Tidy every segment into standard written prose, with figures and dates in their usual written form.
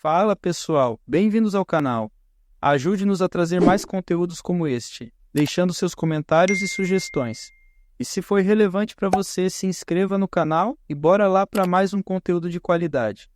Fala pessoal, bem-vindos ao canal. Ajude-nos a trazer mais conteúdos como este, deixando seus comentários e sugestões. E se foi relevante para você, se inscreva no canal e bora lá para mais um conteúdo de qualidade.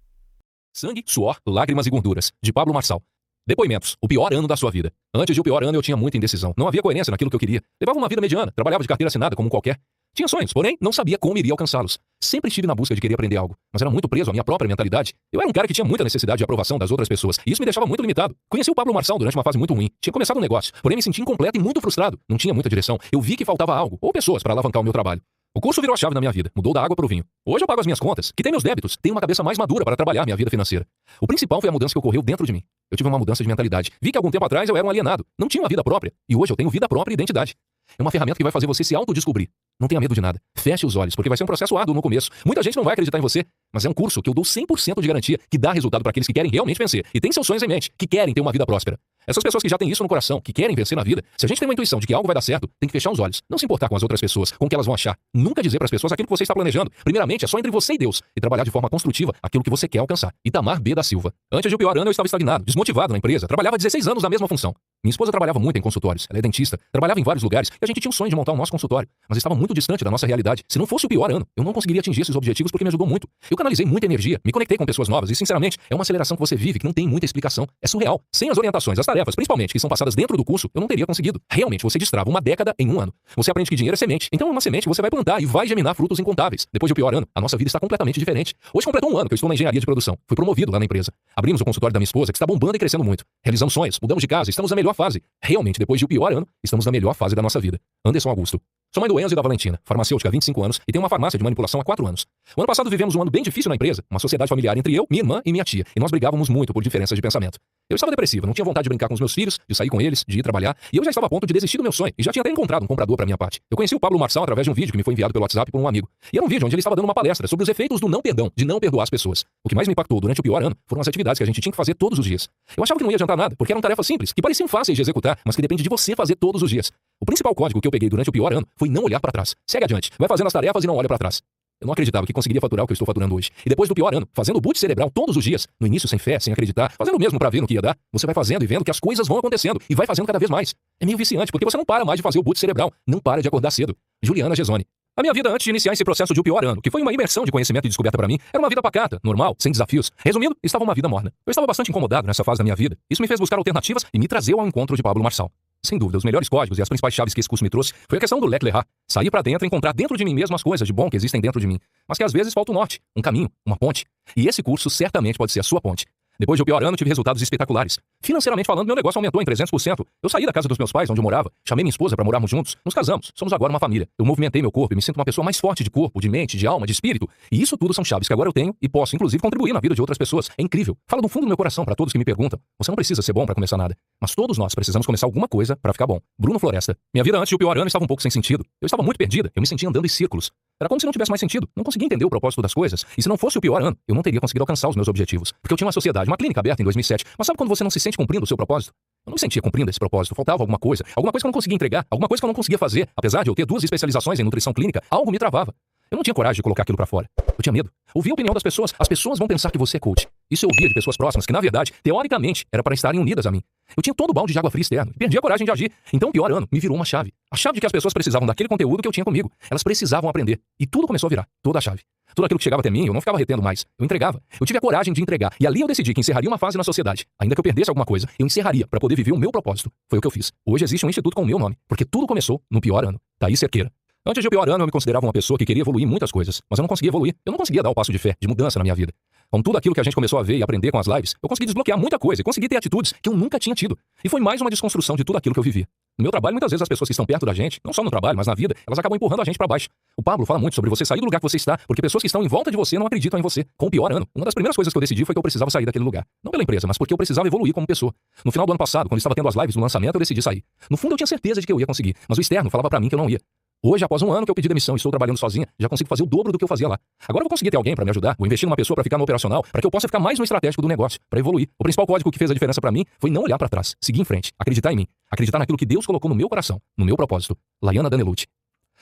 Sangue, suor, lágrimas e gorduras, de Pablo Marçal. Depoimentos, o pior ano da sua vida. Antes de o pior ano eu tinha muita indecisão, não havia coerência naquilo que eu queria. Levava uma vida mediana, trabalhava de carteira assinada como qualquer. Tinha sonhos, porém não sabia como iria alcançá-los. Sempre estive na busca de querer aprender algo, mas era muito preso à minha própria mentalidade. Eu era um cara que tinha muita necessidade de aprovação das outras pessoas, e isso me deixava muito limitado. Conheci o Pablo Marçal durante uma fase muito ruim. Tinha começado um negócio, porém me senti incompleto e muito frustrado. Não tinha muita direção. Eu vi que faltava algo, ou pessoas para alavancar o meu trabalho. O curso virou a chave na minha vida, mudou da água para o vinho. Hoje eu pago as minhas contas, quitei meus débitos, tenho uma cabeça mais madura para trabalhar minha vida financeira. O principal foi a mudança que ocorreu dentro de mim. Eu tive uma mudança de mentalidade. Vi que algum tempo atrás eu era um alienado, não tinha uma vida própria, e hoje eu tenho vida própria e identidade. É uma ferramenta que vai fazer você se autodescobrir. Não tenha medo de nada. Feche os olhos, porque vai ser um processo árduo no começo. Muita gente não vai acreditar em você, mas é um curso que eu dou 100% de garantia, que dá resultado para aqueles que querem realmente vencer e têm seus sonhos em mente, que querem ter uma vida próspera. Essas pessoas que já têm isso no coração, que querem vencer na vida, se a gente tem uma intuição de que algo vai dar certo, tem que fechar os olhos. Não se importar com as outras pessoas, com o que elas vão achar. Nunca dizer para as pessoas aquilo que você está planejando. Primeiramente, é só entre você e Deus. E trabalhar de forma construtiva aquilo que você quer alcançar. Itamar B. da Silva. Antes de o pior ano, eu estava estagnado, desmotivado na empresa. Trabalhava 16 anos na mesma função. Minha esposa trabalhava muito em consultórios. Ela é dentista. Trabalhava em vários lugares. E a gente tinha um sonho de montar o nosso consultório. Mas estava muito distante da nossa realidade. Se não fosse o pior ano, eu não conseguiria atingir esses objetivos porque me ajudou muito. Eu canalizei muita energia, me conectei com pessoas novas e, sinceramente, é uma aceleração que você vive que não tem muita explicação. É surreal. Sem as orientações, as tarefas, principalmente, que são passadas dentro do curso, eu não teria conseguido. Realmente, você destrava uma década em um ano. Você aprende que dinheiro é semente. Então, uma semente você vai plantar e vai germinar frutos incontáveis. Depois do pior ano, a nossa vida está completamente diferente. Hoje completou um ano que eu estou na engenharia de produção. Fui promovido lá na empresa. Abrimos o consultório da minha esposa, que está bombando e crescendo muito. Realizamos sonhos, mudamos de casa, estamos na melhor fase. Realmente, depois do pior ano, estamos na melhor fase da nossa vida. Anderson Augusto. Sou mãe do Enzo e da Valentina, farmacêutica há 25 anos e tenho uma farmácia de manipulação há 4 anos. O ano passado vivemos um ano bem difícil na empresa, uma sociedade familiar entre eu, minha irmã e minha tia, e nós brigávamos muito por diferenças de pensamento. Eu estava depressivo, não tinha vontade de brincar com os meus filhos, de sair com eles, de ir trabalhar, e eu já estava a ponto de desistir do meu sonho, e já tinha até encontrado um comprador para minha parte. Eu conheci o Pablo Marçal através de um vídeo que me foi enviado pelo WhatsApp por um amigo. E era um vídeo onde ele estava dando uma palestra sobre os efeitos do não perdão, de não perdoar as pessoas. O que mais me impactou durante o pior ano foram as atividades que a gente tinha que fazer todos os dias. Eu achava que não ia adiantar nada, porque eram tarefas simples, que pareciam fáceis de executar, mas que depende de você fazer todos os dias. O principal código que eu peguei durante o pior ano foi não olhar para trás. Segue adiante, vai fazendo as tarefas e não olha para trás. Eu não acreditava que conseguiria faturar o que eu estou faturando hoje. E depois do pior ano, fazendo o boot cerebral todos os dias, no início sem fé, sem acreditar, fazendo o mesmo para ver no que ia dar, você vai fazendo e vendo que as coisas vão acontecendo e vai fazendo cada vez mais. É meio viciante, porque você não para mais de fazer o boot cerebral, não para de acordar cedo. Juliana Gesoni. A minha vida antes de iniciar esse processo de o pior ano, que foi uma imersão de conhecimento e descoberta para mim, era uma vida pacata, normal, sem desafios. Resumindo, estava uma vida morna. Eu estava bastante incomodado nessa fase da minha vida. Isso me fez buscar alternativas e me trazer ao encontro de Pablo Marçal. Sem dúvida, os melhores códigos e as principais chaves que esse curso me trouxe foi a questão do leque lerrar. Sair para dentro e encontrar dentro de mim mesmo as coisas de bom que existem dentro de mim, mas que às vezes falta um norte, um caminho, uma ponte. E esse curso certamente pode ser a sua ponte. Depois do pior ano, tive resultados espetaculares. Financeiramente falando, meu negócio aumentou em 300%. Eu saí da casa dos meus pais, onde eu morava, chamei minha esposa para morarmos juntos, nos casamos, somos agora uma família. Eu movimentei meu corpo e me sinto uma pessoa mais forte de corpo, de mente, de alma, de espírito. E isso tudo são chaves que agora eu tenho e posso, inclusive, contribuir na vida de outras pessoas. É incrível. Falo do fundo do meu coração para todos que me perguntam. Você não precisa ser bom para começar nada. Mas todos nós precisamos começar alguma coisa para ficar bom. Bruno Floresta. Minha vida antes do pior ano estava um pouco sem sentido. Eu estava muito perdida. Eu me sentia andando em círculos. Era como se não tivesse mais sentido. Não conseguia entender o propósito das coisas. E se não fosse o pior ano, eu não teria conseguido alcançar os meus objetivos. Porque eu tinha uma sociedade, uma clínica aberta em 2007. Mas sabe quando você não se sente cumprindo o seu propósito? Eu não me sentia cumprindo esse propósito. Faltava alguma coisa que eu não conseguia entregar, alguma coisa que eu não conseguia fazer. Apesar de eu ter 2 especializações em nutrição clínica, algo me travava. Eu não tinha coragem de colocar aquilo pra fora. Eu tinha medo. Ouvi a opinião das pessoas. As pessoas vão pensar que você é coach. Isso eu ouvia de pessoas próximas que, na verdade, teoricamente, era para estarem unidas a mim. Eu tinha todo o balde de água fria externo e perdi a coragem de agir. Então o pior ano me virou uma chave. A chave de que as pessoas precisavam daquele conteúdo que eu tinha comigo. Elas precisavam aprender. E tudo começou a virar. Toda a chave. Tudo aquilo que chegava até mim, eu não ficava retendo mais. Eu entregava. Eu tive a coragem de entregar. E ali eu decidi que encerraria uma fase na sociedade. Ainda que eu perdesse alguma coisa, eu encerraria para poder viver o meu propósito. Foi o que eu fiz. Hoje existe um instituto com o meu nome. Porque tudo começou no pior ano. Thaís Cerqueira. Antes de o pior ano, eu me considerava uma pessoa que queria evoluir em muitas coisas. Mas eu não conseguia evoluir. Eu não conseguia dar o passo de fé, de mudança na minha vida. Com tudo aquilo que a gente começou a ver e aprender com as lives, eu consegui desbloquear muita coisa e consegui ter atitudes que eu nunca tinha tido. E foi mais uma desconstrução de tudo aquilo que eu vivia. No meu trabalho, muitas vezes as pessoas que estão perto da gente, não só no trabalho, mas na vida, elas acabam empurrando a gente para baixo. O Pablo fala muito sobre você sair do lugar que você está, porque pessoas que estão em volta de você não acreditam em você. Com o pior ano, uma das primeiras coisas que eu decidi foi que eu precisava sair daquele lugar. Não pela empresa, mas porque eu precisava evoluir como pessoa. No final do ano passado, quando estava tendo as lives do lançamento, eu decidi sair. No fundo, eu tinha certeza de que eu ia conseguir, mas o externo falava para mim que eu não ia. Hoje, após um ano que eu pedi demissão e estou trabalhando sozinha, já consigo fazer o dobro do que eu fazia lá. Agora eu vou conseguir ter alguém para me ajudar, vou investir numa pessoa para ficar no operacional, para que eu possa ficar mais no estratégico do negócio, para evoluir. O principal código que fez a diferença para mim foi não olhar para trás, seguir em frente, acreditar em mim, acreditar naquilo que Deus colocou no meu coração, no meu propósito. Laiana Danelucci.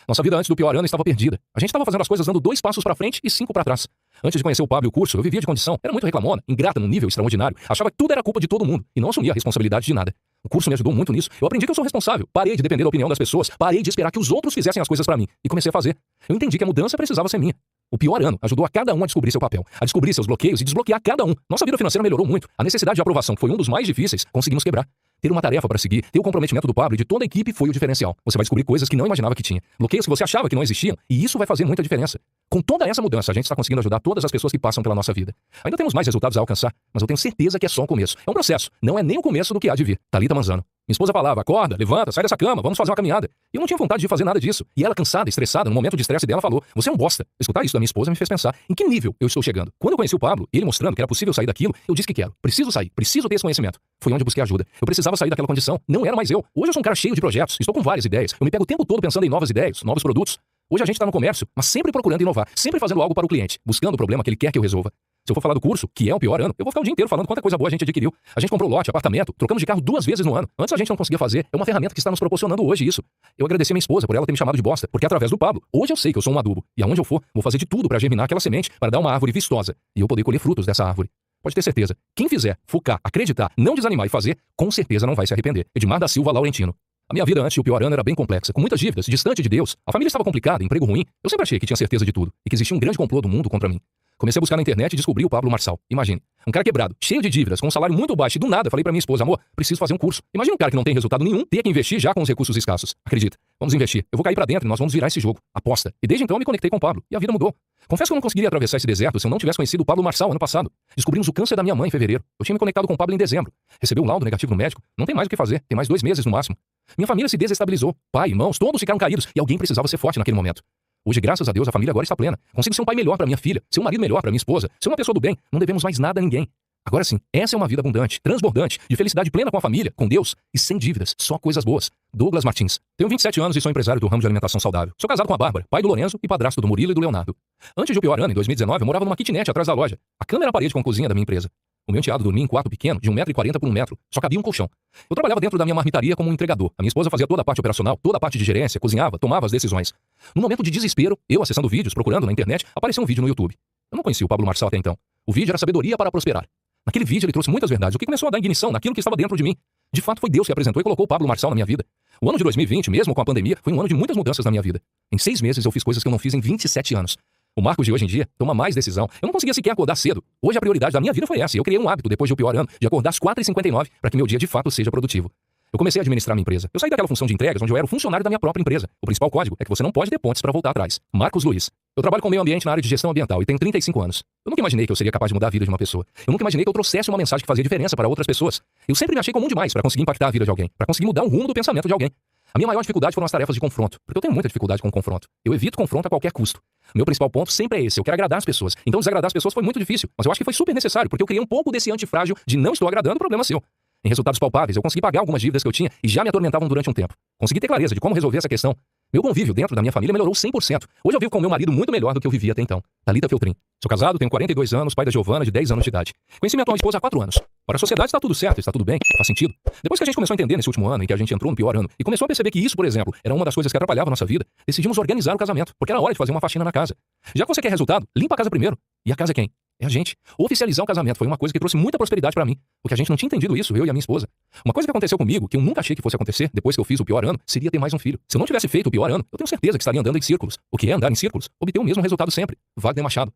Nossa vida antes do pior ano estava perdida. A gente estava fazendo as coisas dando 2 passos para frente e 5 para trás. Antes de conhecer o Pablo e o curso, eu vivia de condição, era muito reclamona, ingrata num nível extraordinário, achava que tudo era culpa de todo mundo e não assumia a responsabilidade de nada. O curso me ajudou muito nisso. Eu aprendi que eu sou responsável. Parei de depender da opinião das pessoas. Parei de esperar que os outros fizessem as coisas pra mim. E comecei a fazer. Eu entendi que a mudança precisava ser minha. O pior ano ajudou a cada um a descobrir seu papel, a descobrir seus bloqueios e desbloquear cada um. Nossa vida financeira melhorou muito. A necessidade de aprovação, que foi um dos mais difíceis, conseguimos quebrar. Ter uma tarefa para seguir, ter o comprometimento do Pablo e de toda a equipe foi o diferencial. Você vai descobrir coisas que não imaginava que tinha. Bloqueios que você achava que não existiam. E isso vai fazer muita diferença. Com toda essa mudança, a gente está conseguindo ajudar todas as pessoas que passam pela nossa vida. Ainda temos mais resultados a alcançar, mas eu tenho certeza que é só um começo. É um processo. Não é nem o começo do que há de vir. Thalita Manzano. Minha esposa falava, acorda, levanta, sai dessa cama, vamos fazer uma caminhada. E eu não tinha vontade de fazer nada disso. E ela, cansada, estressada, no momento de estresse dela, falou, você é um bosta. Escutar isso da minha esposa me fez pensar, em que nível eu estou chegando? Quando eu conheci o Pablo, ele mostrando que era possível sair daquilo, eu disse que quero. Preciso sair, preciso ter esse conhecimento. Foi onde eu busquei ajuda. Eu precisava sair daquela condição. Não era mais eu. Hoje eu sou um cara cheio de projetos, estou com várias ideias. Eu me pego o tempo todo pensando em novas ideias, novos produtos. Hoje a gente está no comércio, mas sempre procurando inovar, sempre fazendo algo para o cliente, buscando o problema que ele quer que eu resolva. Se eu for falar do curso, que é o pior ano, eu vou ficar o dia inteiro falando quanta coisa boa a gente adquiriu. A gente comprou lote, apartamento, trocamos de carro 2 vezes no ano. Antes a gente não conseguia fazer. É uma ferramenta que está nos proporcionando hoje isso. Eu agradeci a minha esposa por ela ter me chamado de bosta, porque através do Pablo, hoje eu sei que eu sou um adubo. E aonde eu for, vou fazer de tudo para germinar aquela semente, para dar uma árvore vistosa. E eu poder colher frutos dessa árvore. Pode ter certeza. Quem fizer, focar, acreditar, não desanimar e fazer, com certeza não vai se arrepender. Edmar da Silva Laurentino. A minha vida antes do pior ano era bem complexa, com muitas dívidas, distante de Deus. A família estava complicada, emprego ruim. Eu sempre achei que tinha certeza de tudo e que existia um grande complô do mundo contra mim. Comecei a buscar na internet e descobri o Pablo Marçal. Imagine, um cara quebrado, cheio de dívidas, com um salário muito baixo e do nada falei pra minha esposa, amor, preciso fazer um curso. Imagina um cara que não tem resultado nenhum, ter que investir já com os recursos escassos. Acredita, vamos investir. Eu vou cair pra dentro e nós vamos virar esse jogo. Aposta. E desde então eu me conectei com o Pablo e a vida mudou. Confesso que eu não conseguiria atravessar esse deserto se eu não tivesse conhecido o Pablo Marçal ano passado. Descobrimos o câncer da minha mãe em fevereiro. Eu tinha me conectado com o Pablo em dezembro. Recebeu um laudo negativo no médico. Não tem mais o que fazer. Tem mais 2 meses no máximo. Minha família se desestabilizou. Pai, irmãos, todos ficaram caídos e alguém precisava ser forte naquele momento. Hoje, graças a Deus, a família agora está plena. Consigo ser um pai melhor para minha filha, ser um marido melhor para minha esposa, ser uma pessoa do bem. Não devemos mais nada a ninguém. Agora sim, essa é uma vida abundante, transbordante, de felicidade plena com a família, com Deus e sem dívidas, só coisas boas. Douglas Martins. Tenho 27 anos e sou empresário do ramo de alimentação saudável. Sou casado com a Bárbara, pai do Lorenzo e padrasto do Murilo e do Leonardo. Antes do pior ano, em 2019, eu morava numa kitnet atrás da loja. A cama era a parede com a cozinha da minha empresa. O meu enteado dormia em quarto pequeno, de 1,40 m por 1 metro. Só cabia um colchão. Eu trabalhava dentro da minha marmitaria como um entregador. A minha esposa fazia toda a parte operacional, toda a parte de gerência, cozinhava, tomava as decisões. No momento de desespero, eu acessando vídeos, procurando na internet, apareceu um vídeo no YouTube. Eu não conhecia o Pablo Marçal até então. O vídeo era sabedoria para prosperar. Naquele vídeo ele trouxe muitas verdades, o que começou a dar ignição naquilo que estava dentro de mim. De fato foi Deus que apresentou e colocou o Pablo Marçal na minha vida. O ano de 2020, mesmo com a pandemia, foi um ano de muitas mudanças na minha vida. Em 6 meses eu fiz coisas que eu não fiz em 27 anos. O Marcos de hoje em dia toma mais decisão. Eu não conseguia sequer acordar cedo. Hoje a prioridade da minha vida foi essa. Eu criei um hábito, depois do pior ano, de acordar às 4h59 para que meu dia de fato seja produtivo. Eu comecei a administrar minha empresa. Eu saí daquela função de entregas onde eu era o funcionário da minha própria empresa. O principal código é que você não pode ter pontes para voltar atrás. Marcos Luiz. Eu trabalho com meio ambiente na área de gestão ambiental e tenho 35 anos. Eu nunca imaginei que eu seria capaz de mudar a vida de uma pessoa. Eu nunca imaginei que eu trouxesse uma mensagem que fazia diferença para outras pessoas. Eu sempre me achei comum demais para conseguir impactar a vida de alguém, para conseguir mudar o rumo do pensamento de alguém. A minha maior dificuldade foram as tarefas de confronto, porque eu tenho muita dificuldade com o confronto. Eu evito confronto a qualquer custo. O meu principal ponto sempre é esse, eu quero agradar as pessoas. Então desagradar as pessoas foi muito difícil, mas eu acho que foi super necessário, porque eu criei um pouco desse antifrágil de não estou agradando, problema seu. Em resultados palpáveis, eu consegui pagar algumas dívidas que eu tinha e já me atormentavam durante um tempo. Consegui ter clareza de como resolver essa questão. Meu convívio dentro da minha família melhorou 100%. Hoje eu vivo com meu marido muito melhor do que eu vivia até então. Thalita Feltrin. Sou casado, tenho 42 anos, pai da Giovana, de 10 anos de idade. Conheci minha atual esposa há 4 anos. Para a sociedade está tudo certo, está tudo bem, faz sentido. Depois que a gente começou a entender nesse último ano, em que a gente entrou no pior ano, e começou a perceber que isso, por exemplo, era uma das coisas que atrapalhava a nossa vida, decidimos organizar o casamento, porque era hora de fazer uma faxina na casa. Já que você quer resultado, limpa a casa primeiro. E a casa é quem? É a gente. Oficializar o casamento foi uma coisa que trouxe muita prosperidade pra mim, porque a gente não tinha entendido isso, eu e a minha esposa. Uma coisa que aconteceu comigo, que eu nunca achei que fosse acontecer depois que eu fiz o pior ano, seria ter mais um filho. Se eu não tivesse feito o pior ano, eu tenho certeza que estaria andando em círculos. O que é andar em círculos? Obter o mesmo resultado sempre. Wagner Machado.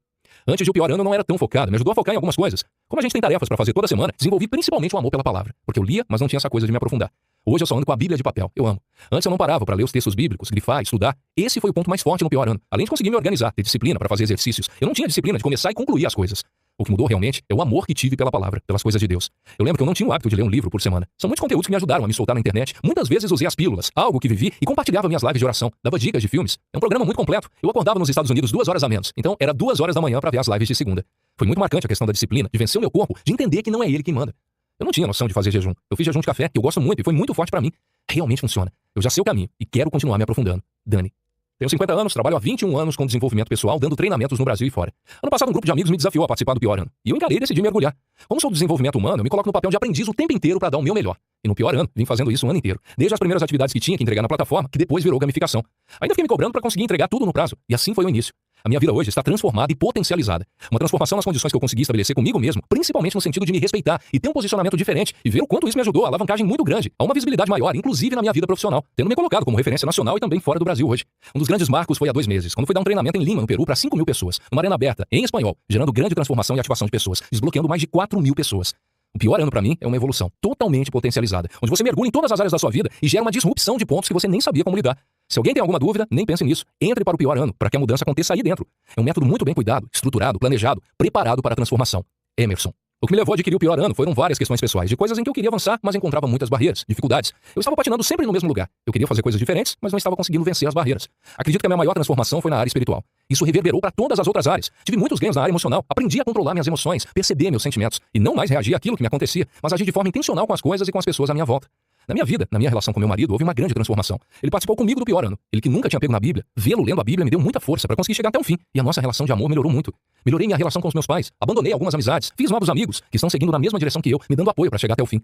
Antes do pior ano eu não era tão focado, me ajudou a focar em algumas coisas. Como a gente tem tarefas pra fazer toda semana, desenvolvi principalmente o amor pela palavra, porque eu lia, mas não tinha essa coisa de me aprofundar. Hoje eu só ando com a Bíblia de papel, eu amo. Antes eu não parava para ler os textos bíblicos, grifar, estudar. Esse foi o ponto mais forte no pior ano. Além de conseguir me organizar, ter disciplina para fazer exercícios, eu não tinha disciplina de começar e concluir as coisas. O que mudou realmente é o amor que tive pela palavra, pelas coisas de Deus. Eu lembro que eu não tinha o hábito de ler um livro por semana. São muitos conteúdos que me ajudaram a me soltar na internet. Muitas vezes usei as pílulas, algo que vivi, e compartilhava minhas lives de oração. Dava dicas de filmes. É um programa muito completo. Eu acordava nos Estados Unidos 2 horas a menos. Então era 2 horas da manhã para ver as lives de segunda. Foi muito marcante a questão da disciplina, de vencer o meu corpo, de entender que não é ele quem manda. Eu não tinha noção de fazer jejum. Eu fiz jejum de café, que eu gosto muito e foi muito forte pra mim. Realmente funciona. Eu já sei o caminho e quero continuar me aprofundando. Dani. Tenho 50 anos, trabalho há 21 anos com desenvolvimento pessoal, dando treinamentos no Brasil e fora. Ano passado um grupo de amigos me desafiou a participar do pior ano. E eu encarei e decidi mergulhar. Como sou do desenvolvimento humano, eu me coloco no papel de aprendiz o tempo inteiro para dar o meu melhor. E no pior ano, vim fazendo isso o ano inteiro. Desde as primeiras atividades que tinha que entregar na plataforma, que depois virou gamificação. Ainda fiquei me cobrando para conseguir entregar tudo no prazo. E assim foi o início. A minha vida hoje está transformada e potencializada. Uma transformação nas condições que eu consegui estabelecer comigo mesmo, principalmente no sentido de me respeitar e ter um posicionamento diferente e ver o quanto isso me ajudou a alavancagem muito grande, a uma visibilidade maior, inclusive na minha vida profissional, tendo me colocado como referência nacional e também fora do Brasil hoje. Um dos grandes marcos foi há 2 meses, quando fui dar um treinamento em Lima, no Peru, para 5.000 pessoas, numa arena aberta, em espanhol, gerando grande transformação e ativação de pessoas, desbloqueando mais de 4.000 pessoas. O pior ano pra mim é uma evolução totalmente potencializada, onde você mergulha em todas as áreas da sua vida e gera uma disrupção de pontos que você nem sabia como lidar. Se alguém tem alguma dúvida, nem pense nisso. Entre para o pior ano, para que a mudança aconteça aí dentro. É um método muito bem cuidado, estruturado, planejado, preparado para a transformação. Emerson. O que me levou a adquirir o pior ano foram várias questões pessoais, de coisas em que eu queria avançar, mas encontrava muitas barreiras, dificuldades. Eu estava patinando sempre no mesmo lugar. Eu queria fazer coisas diferentes, mas não estava conseguindo vencer as barreiras. Acredito que a minha maior transformação foi na área espiritual. Isso reverberou para todas as outras áreas. Tive muitos ganhos na área emocional, aprendi a controlar minhas emoções, perceber meus sentimentos e não mais reagir àquilo que me acontecia, mas agir de forma intencional com as coisas e com as pessoas à minha volta. Na minha vida, na minha relação com meu marido, houve uma grande transformação. Ele participou comigo do pior ano. Ele que nunca tinha pego na Bíblia, vê-lo lendo a Bíblia me deu muita força para conseguir chegar até o fim. E a nossa relação de amor melhorou muito. Melhorei minha relação com os meus pais, abandonei algumas amizades, fiz novos amigos que estão seguindo na mesma direção que eu, me dando apoio para chegar até o fim.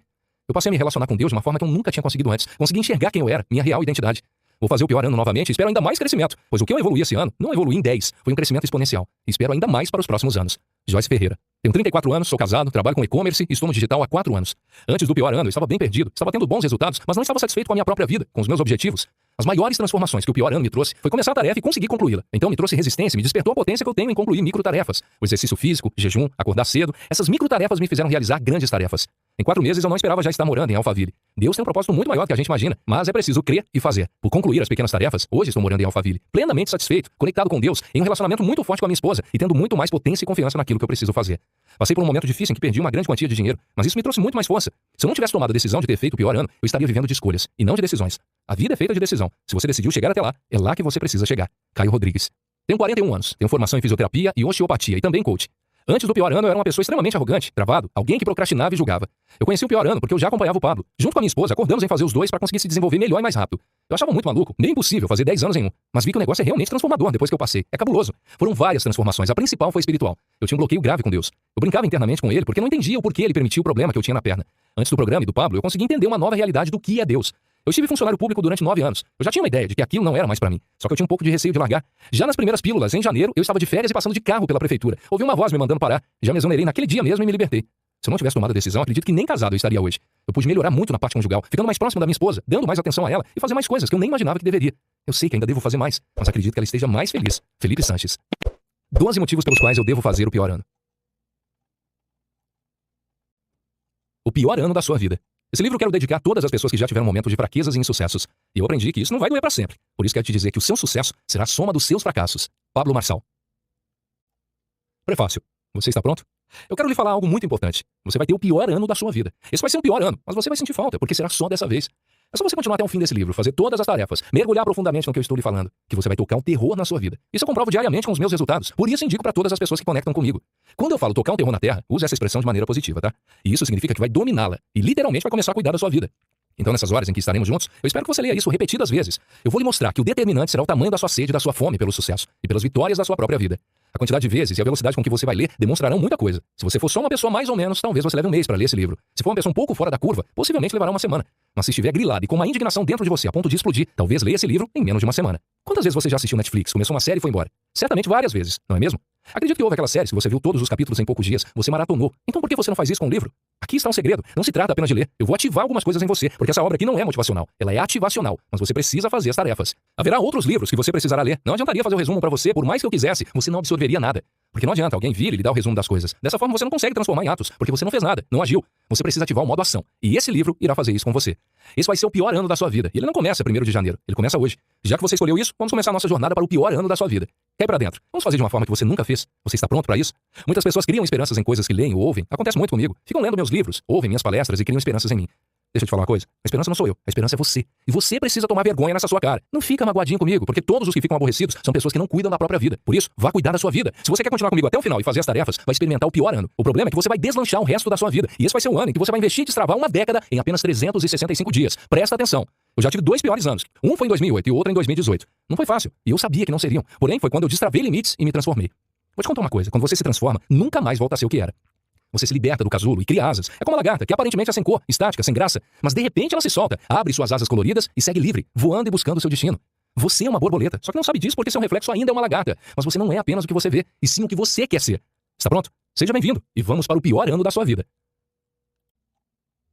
Eu passei a me relacionar com Deus de uma forma que eu nunca tinha conseguido antes. Consegui enxergar quem eu era, minha real identidade. Vou fazer o pior ano novamente e espero ainda mais crescimento, pois o que eu evoluí esse ano não evoluí em 10, foi um crescimento exponencial. E espero ainda mais para os próximos anos. Joyce Ferreira. Tenho 34 anos, sou casado, trabalho com e-commerce e estou no digital há 4 anos. Antes do pior ano, eu estava bem perdido, estava tendo bons resultados, mas não estava satisfeito com a minha própria vida, com os meus objetivos. As maiores transformações que o pior ano me trouxe foi começar a tarefa e conseguir concluí-la. Então me trouxe resistência, me despertou a potência que eu tenho em concluir microtarefas. O exercício físico, jejum, acordar cedo, essas microtarefas me fizeram realizar grandes tarefas. Em 4 meses eu não esperava já estar morando em Alphaville. Deus tem um propósito muito maior do que a gente imagina, mas é preciso crer e fazer. Por concluir as pequenas tarefas, hoje estou morando em Alphaville, plenamente satisfeito, conectado com Deus, em um relacionamento muito forte com a minha esposa e tendo muito mais potência e confiança naquilo que eu preciso fazer. Passei por um momento difícil em que perdi uma grande quantia de dinheiro, mas isso me trouxe muito mais força. Se eu não tivesse tomado a decisão de ter feito o pior ano, eu estaria vivendo de escolhas e não de decisões. A vida é feita de decisão. Se você decidiu chegar até lá, é lá que você precisa chegar. Caio Rodrigues. Tenho 41 anos, tenho formação em fisioterapia e osteopatia e também coach. Antes do pior ano, eu era uma pessoa extremamente arrogante, travado, alguém que procrastinava e julgava. Eu conheci o pior ano porque eu já acompanhava o Pablo. Junto com a minha esposa, acordamos em fazer os dois para conseguir se desenvolver melhor e mais rápido. Eu achava muito maluco, nem impossível fazer 10 anos em um, mas vi que o negócio é realmente transformador depois que eu passei. É cabuloso. Foram várias transformações, a principal foi espiritual. Eu tinha um bloqueio grave com Deus. Eu brincava internamente com ele porque não entendia o porquê ele permitiu o problema que eu tinha na perna. Antes do programa e do Pablo, eu consegui entender uma nova realidade do que é Deus. Eu estive funcionário público durante 9 anos. Eu já tinha uma ideia de que aquilo não era mais pra mim. Só que eu tinha um pouco de receio de largar. Já nas primeiras pílulas, em janeiro, eu estava de férias e passando de carro pela prefeitura. Ouvi uma voz me mandando parar. Já me exonerei naquele dia mesmo e me libertei. Se eu não tivesse tomado a decisão, acredito que nem casado eu estaria hoje. Eu pude melhorar muito na parte conjugal, ficando mais próximo da minha esposa, dando mais atenção a ela e fazer mais coisas que eu nem imaginava que deveria. Eu sei que ainda devo fazer mais, mas acredito que ela esteja mais feliz. Felipe Sanches. 12 motivos pelos quais eu devo fazer o pior ano. O pior ano da sua vida. Esse livro eu quero dedicar a todas as pessoas que já tiveram momentos de fraquezas e insucessos. E eu aprendi que isso não vai doer para sempre. Por isso quero te dizer que o seu sucesso será a soma dos seus fracassos. Pablo Marçal. Prefácio. Você está pronto? Eu quero lhe falar algo muito importante. Você vai ter o pior ano da sua vida. Esse vai ser o pior ano, mas você vai sentir falta, porque será só dessa vez. É só você continuar até o fim desse livro, fazer todas as tarefas, mergulhar profundamente no que eu estou lhe falando, que você vai tocar um terror na sua vida. Isso eu comprovo diariamente com os meus resultados. Por isso indico para todas as pessoas que conectam comigo. Quando eu falo tocar um terror na terra, use essa expressão de maneira positiva, tá? E isso significa que vai dominá-la e literalmente vai começar a cuidar da sua vida. Então, nessas horas em que estaremos juntos, eu espero que você leia isso repetidas vezes. Eu vou lhe mostrar que o determinante será o tamanho da sua sede e da sua fome pelo sucesso e pelas vitórias da sua própria vida. A quantidade de vezes e a velocidade com que você vai ler demonstrarão muita coisa. Se você for só uma pessoa mais ou menos, talvez você leve um mês para ler esse livro. Se for uma pessoa um pouco fora da curva, possivelmente levará uma semana. Mas se estiver grilado e com uma indignação dentro de você a ponto de explodir, talvez leia esse livro em menos de uma semana. Quantas vezes você já assistiu Netflix, começou uma série e foi embora? Certamente várias vezes, não é mesmo? Acredito que houve aquelas séries que você viu todos os capítulos em poucos dias, você maratonou. Então por que você não faz isso com um livro? Aqui está um segredo. Não se trata apenas de ler. Eu vou ativar algumas coisas em você, porque essa obra aqui não é motivacional. Ela é ativacional, mas você precisa fazer as tarefas. Haverá outros livros que você precisará ler. Não adiantaria fazer o resumo para você, por mais que eu quisesse, você não absorveria nada. Porque não adianta alguém vir e lhe dar o resumo das coisas. Dessa forma você não consegue transformar em atos, porque você não fez nada, não agiu. Você precisa ativar o modo ação. E esse livro irá fazer isso com você. Esse vai ser o pior ano da sua vida. E ele não começa 1º de janeiro, ele começa hoje. Já que você escolheu isso, vamos começar a nossa jornada para o pior ano da sua vida. Cai pra dentro. Vamos fazer de uma forma que você nunca fez. Você está pronto para isso? Muitas pessoas criam esperanças em coisas que leem ou ouvem. Acontece muito comigo. Ficam lendo meus livros, ouvem minhas palestras e criam esperanças em mim. Deixa eu te falar uma coisa. A esperança não sou eu. A esperança é você. E você precisa tomar vergonha nessa sua cara. Não fica magoadinho comigo, porque todos os que ficam aborrecidos são pessoas que não cuidam da própria vida. Por isso, vá cuidar da sua vida. Se você quer continuar comigo até o final e fazer as tarefas, vai experimentar o pior ano. O problema é que você vai deslanchar o resto da sua vida. E esse vai ser o ano em que você vai investir e destravar uma década em apenas 365 dias. Presta atenção. Eu já tive 2 piores anos. Um foi em 2008 e o outro em 2018. Não foi fácil. E eu sabia que não seriam. Porém, foi quando eu destravei limites e me transformei. Vou te contar uma coisa. Quando você se transforma, nunca mais volta a ser o que era. Você se liberta do casulo e cria asas. É como a lagarta, que aparentemente é sem cor, estática, sem graça. Mas de repente ela se solta, abre suas asas coloridas e segue livre, voando e buscando seu destino. Você é uma borboleta, só que não sabe disso porque seu reflexo ainda é uma lagarta. Mas você não é apenas o que você vê, e sim o que você quer ser. Está pronto? Seja bem-vindo e vamos para o pior ano da sua vida.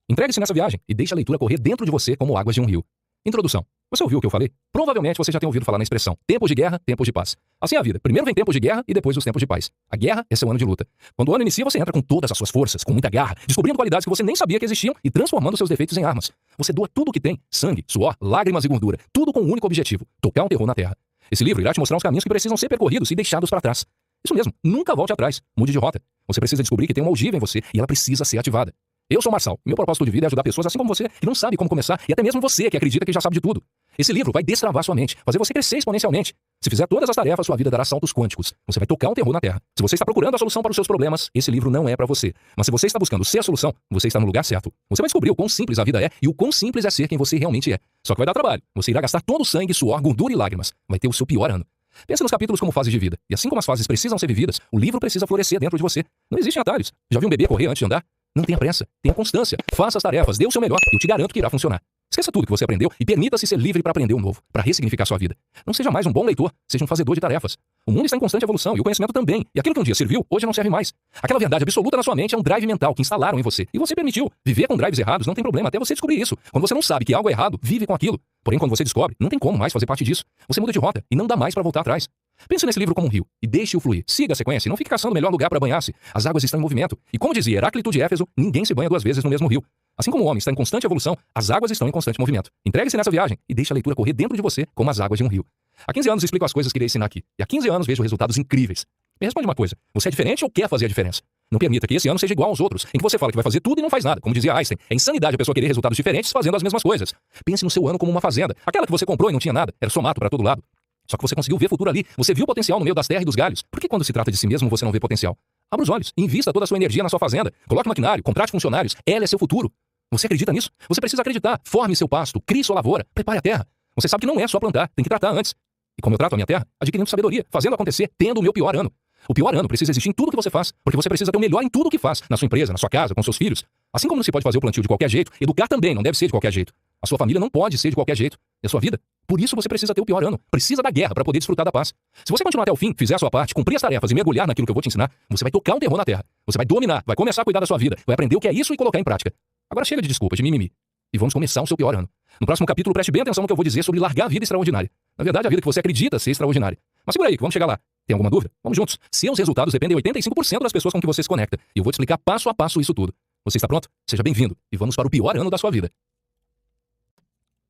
Entregue-se nessa viagem e deixe a leitura correr dentro de você como águas de um rio. Introdução. Você ouviu o que eu falei? Provavelmente você já tem ouvido falar na expressão tempos de guerra, tempos de paz. Assim é a vida. Primeiro vem tempos de guerra e depois os tempos de paz. A guerra é seu ano de luta. Quando o ano inicia, você entra com todas as suas forças, com muita garra, descobrindo qualidades que você nem sabia que existiam e transformando seus defeitos em armas. Você doa tudo o que tem, sangue, suor, lágrimas e gordura, tudo com um único objetivo, tocar um terror na terra. Esse livro irá te mostrar os caminhos que precisam ser percorridos e deixados para trás. Isso mesmo, nunca volte atrás, mude de rota. Você precisa descobrir que tem uma ogiva em você e ela precisa ser ativada. Eu sou o Marçal. Meu propósito de vida é ajudar pessoas assim como você, que não sabe como começar, e até mesmo você, que acredita que já sabe de tudo. Esse livro vai destravar sua mente, fazer você crescer exponencialmente. Se fizer todas as tarefas, sua vida dará saltos quânticos. Você vai tocar um terror na Terra. Se você está procurando a solução para os seus problemas, esse livro não é para você. Mas se você está buscando ser a solução, você está no lugar certo. Você vai descobrir o quão simples a vida é e o quão simples é ser quem você realmente é. Só que vai dar trabalho. Você irá gastar todo o sangue, suor, gordura e lágrimas. Vai ter o seu pior ano. Pense nos capítulos como fases de vida. E assim como as fases precisam ser vividas, o livro precisa florescer dentro de você. Não existem atalhos. Já viu um bebê correr antes de andar? Não tenha pressa, tenha constância, faça as tarefas, dê o seu melhor e eu te garanto que irá funcionar. Esqueça tudo que você aprendeu e permita-se ser livre para aprender o novo, para ressignificar sua vida. Não seja mais um bom leitor, seja um fazedor de tarefas. O mundo está em constante evolução e o conhecimento também. E aquilo que um dia serviu, hoje não serve mais. Aquela verdade absoluta na sua mente é um drive mental que instalaram em você. E você permitiu. Viver com drives errados não tem problema até você descobrir isso. Quando você não sabe que algo é errado, vive com aquilo. Porém, quando você descobre, não tem como mais fazer parte disso. Você muda de rota e não dá mais para voltar atrás. Pense nesse livro como um rio e deixe-o fluir. Siga a sequência e não fique caçando o melhor lugar para banhar-se. As águas estão em movimento. E como dizia Heráclito de Éfeso, ninguém se banha duas vezes no mesmo rio. Assim como o homem está em constante evolução, as águas estão em constante movimento. Entregue-se nessa viagem e deixe a leitura correr dentro de você como as águas de um rio. Há 15 anos explico as coisas que irei ensinar aqui. E há 15 anos vejo resultados incríveis. Me responde uma coisa. Você é diferente ou quer fazer a diferença? Não permita que esse ano seja igual aos outros, em que você fala que vai fazer tudo e não faz nada. Como dizia Einstein, é insanidade a pessoa querer resultados diferentes fazendo as mesmas coisas. Pense no seu ano como uma fazenda. Aquela que você comprou e não tinha nada. Era só mato para todo lado. Só que você conseguiu ver futuro ali. Você viu potencial no meio das terras e dos galhos. Por que quando se trata de si mesmo você não vê potencial? Abra os olhos e invista toda a sua energia na sua fazenda. Coloque maquinário, contrate funcionários. Ela é seu futuro. Você acredita nisso? Você precisa acreditar. Forme seu pasto, crie sua lavoura, prepare a terra. Você sabe que não é só plantar, tem que tratar antes. E como eu trato a minha terra? Adquirindo sabedoria, fazendo acontecer, tendo o meu pior ano. O pior ano precisa existir em tudo que você faz, porque você precisa ter o melhor em tudo o que faz, na sua empresa, na sua casa, com seus filhos. Assim como não se pode fazer o plantio de qualquer jeito, educar também não deve ser de qualquer jeito. A sua família não pode ser de qualquer jeito. É a sua vida. Por isso você precisa ter o pior ano. Precisa da guerra para poder desfrutar da paz. Se você continuar até o fim, fizer a sua parte, cumprir as tarefas e mergulhar naquilo que eu vou te ensinar, você vai tocar um terror na terra. Você vai dominar, vai começar a cuidar da sua vida, vai aprender o que é isso e colocar em prática. Agora chega de desculpas, de mimimi. E vamos começar o seu pior ano. No próximo capítulo, preste bem atenção no que eu vou dizer sobre largar a vida extraordinária. Na verdade, a vida que você acredita ser extraordinária. Mas segura aí, que vamos chegar lá. Tem alguma dúvida? Vamos juntos. Seus resultados dependem 85% das pessoas com que você se conecta. E eu vou te explicar passo a passo isso tudo. Você está pronto? Seja bem-vindo. E vamos para o pior ano da sua vida.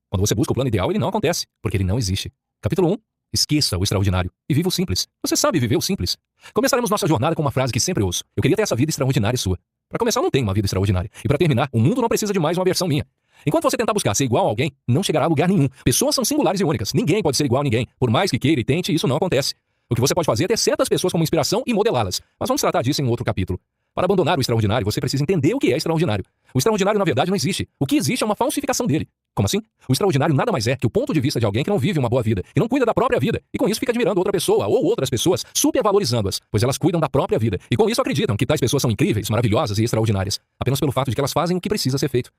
Quando você busca o plano ideal, ele não acontece, porque ele não existe. Capítulo 1. Esqueça o extraordinário e viva o simples. Você sabe viver o simples. Começaremos nossa jornada com uma frase que sempre ouço. Eu queria ter essa vida extraordinária sua. Para começar, eu não tenho uma vida extraordinária. E para terminar, o mundo não precisa de mais uma versão minha. Enquanto você tentar buscar ser igual a alguém, não chegará a lugar nenhum. Pessoas são singulares e únicas. Ninguém pode ser igual a ninguém. Por mais que queira e tente, isso não acontece. O que você pode fazer é ter certas pessoas como inspiração e modelá-las. Mas vamos tratar disso em um outro capítulo. Para abandonar o extraordinário, você precisa entender o que é extraordinário. O extraordinário, na verdade, não existe. O que existe é uma falsificação dele. Como assim? O extraordinário nada mais é que o ponto de vista de alguém que não vive uma boa vida, que não cuida da própria vida, e com isso fica admirando outra pessoa ou outras pessoas, supervalorizando-as, pois elas cuidam da própria vida, e com isso acreditam que tais pessoas são incríveis, maravilhosas e extraordinárias, apenas pelo fato de que elas fazem o que precisa ser feito.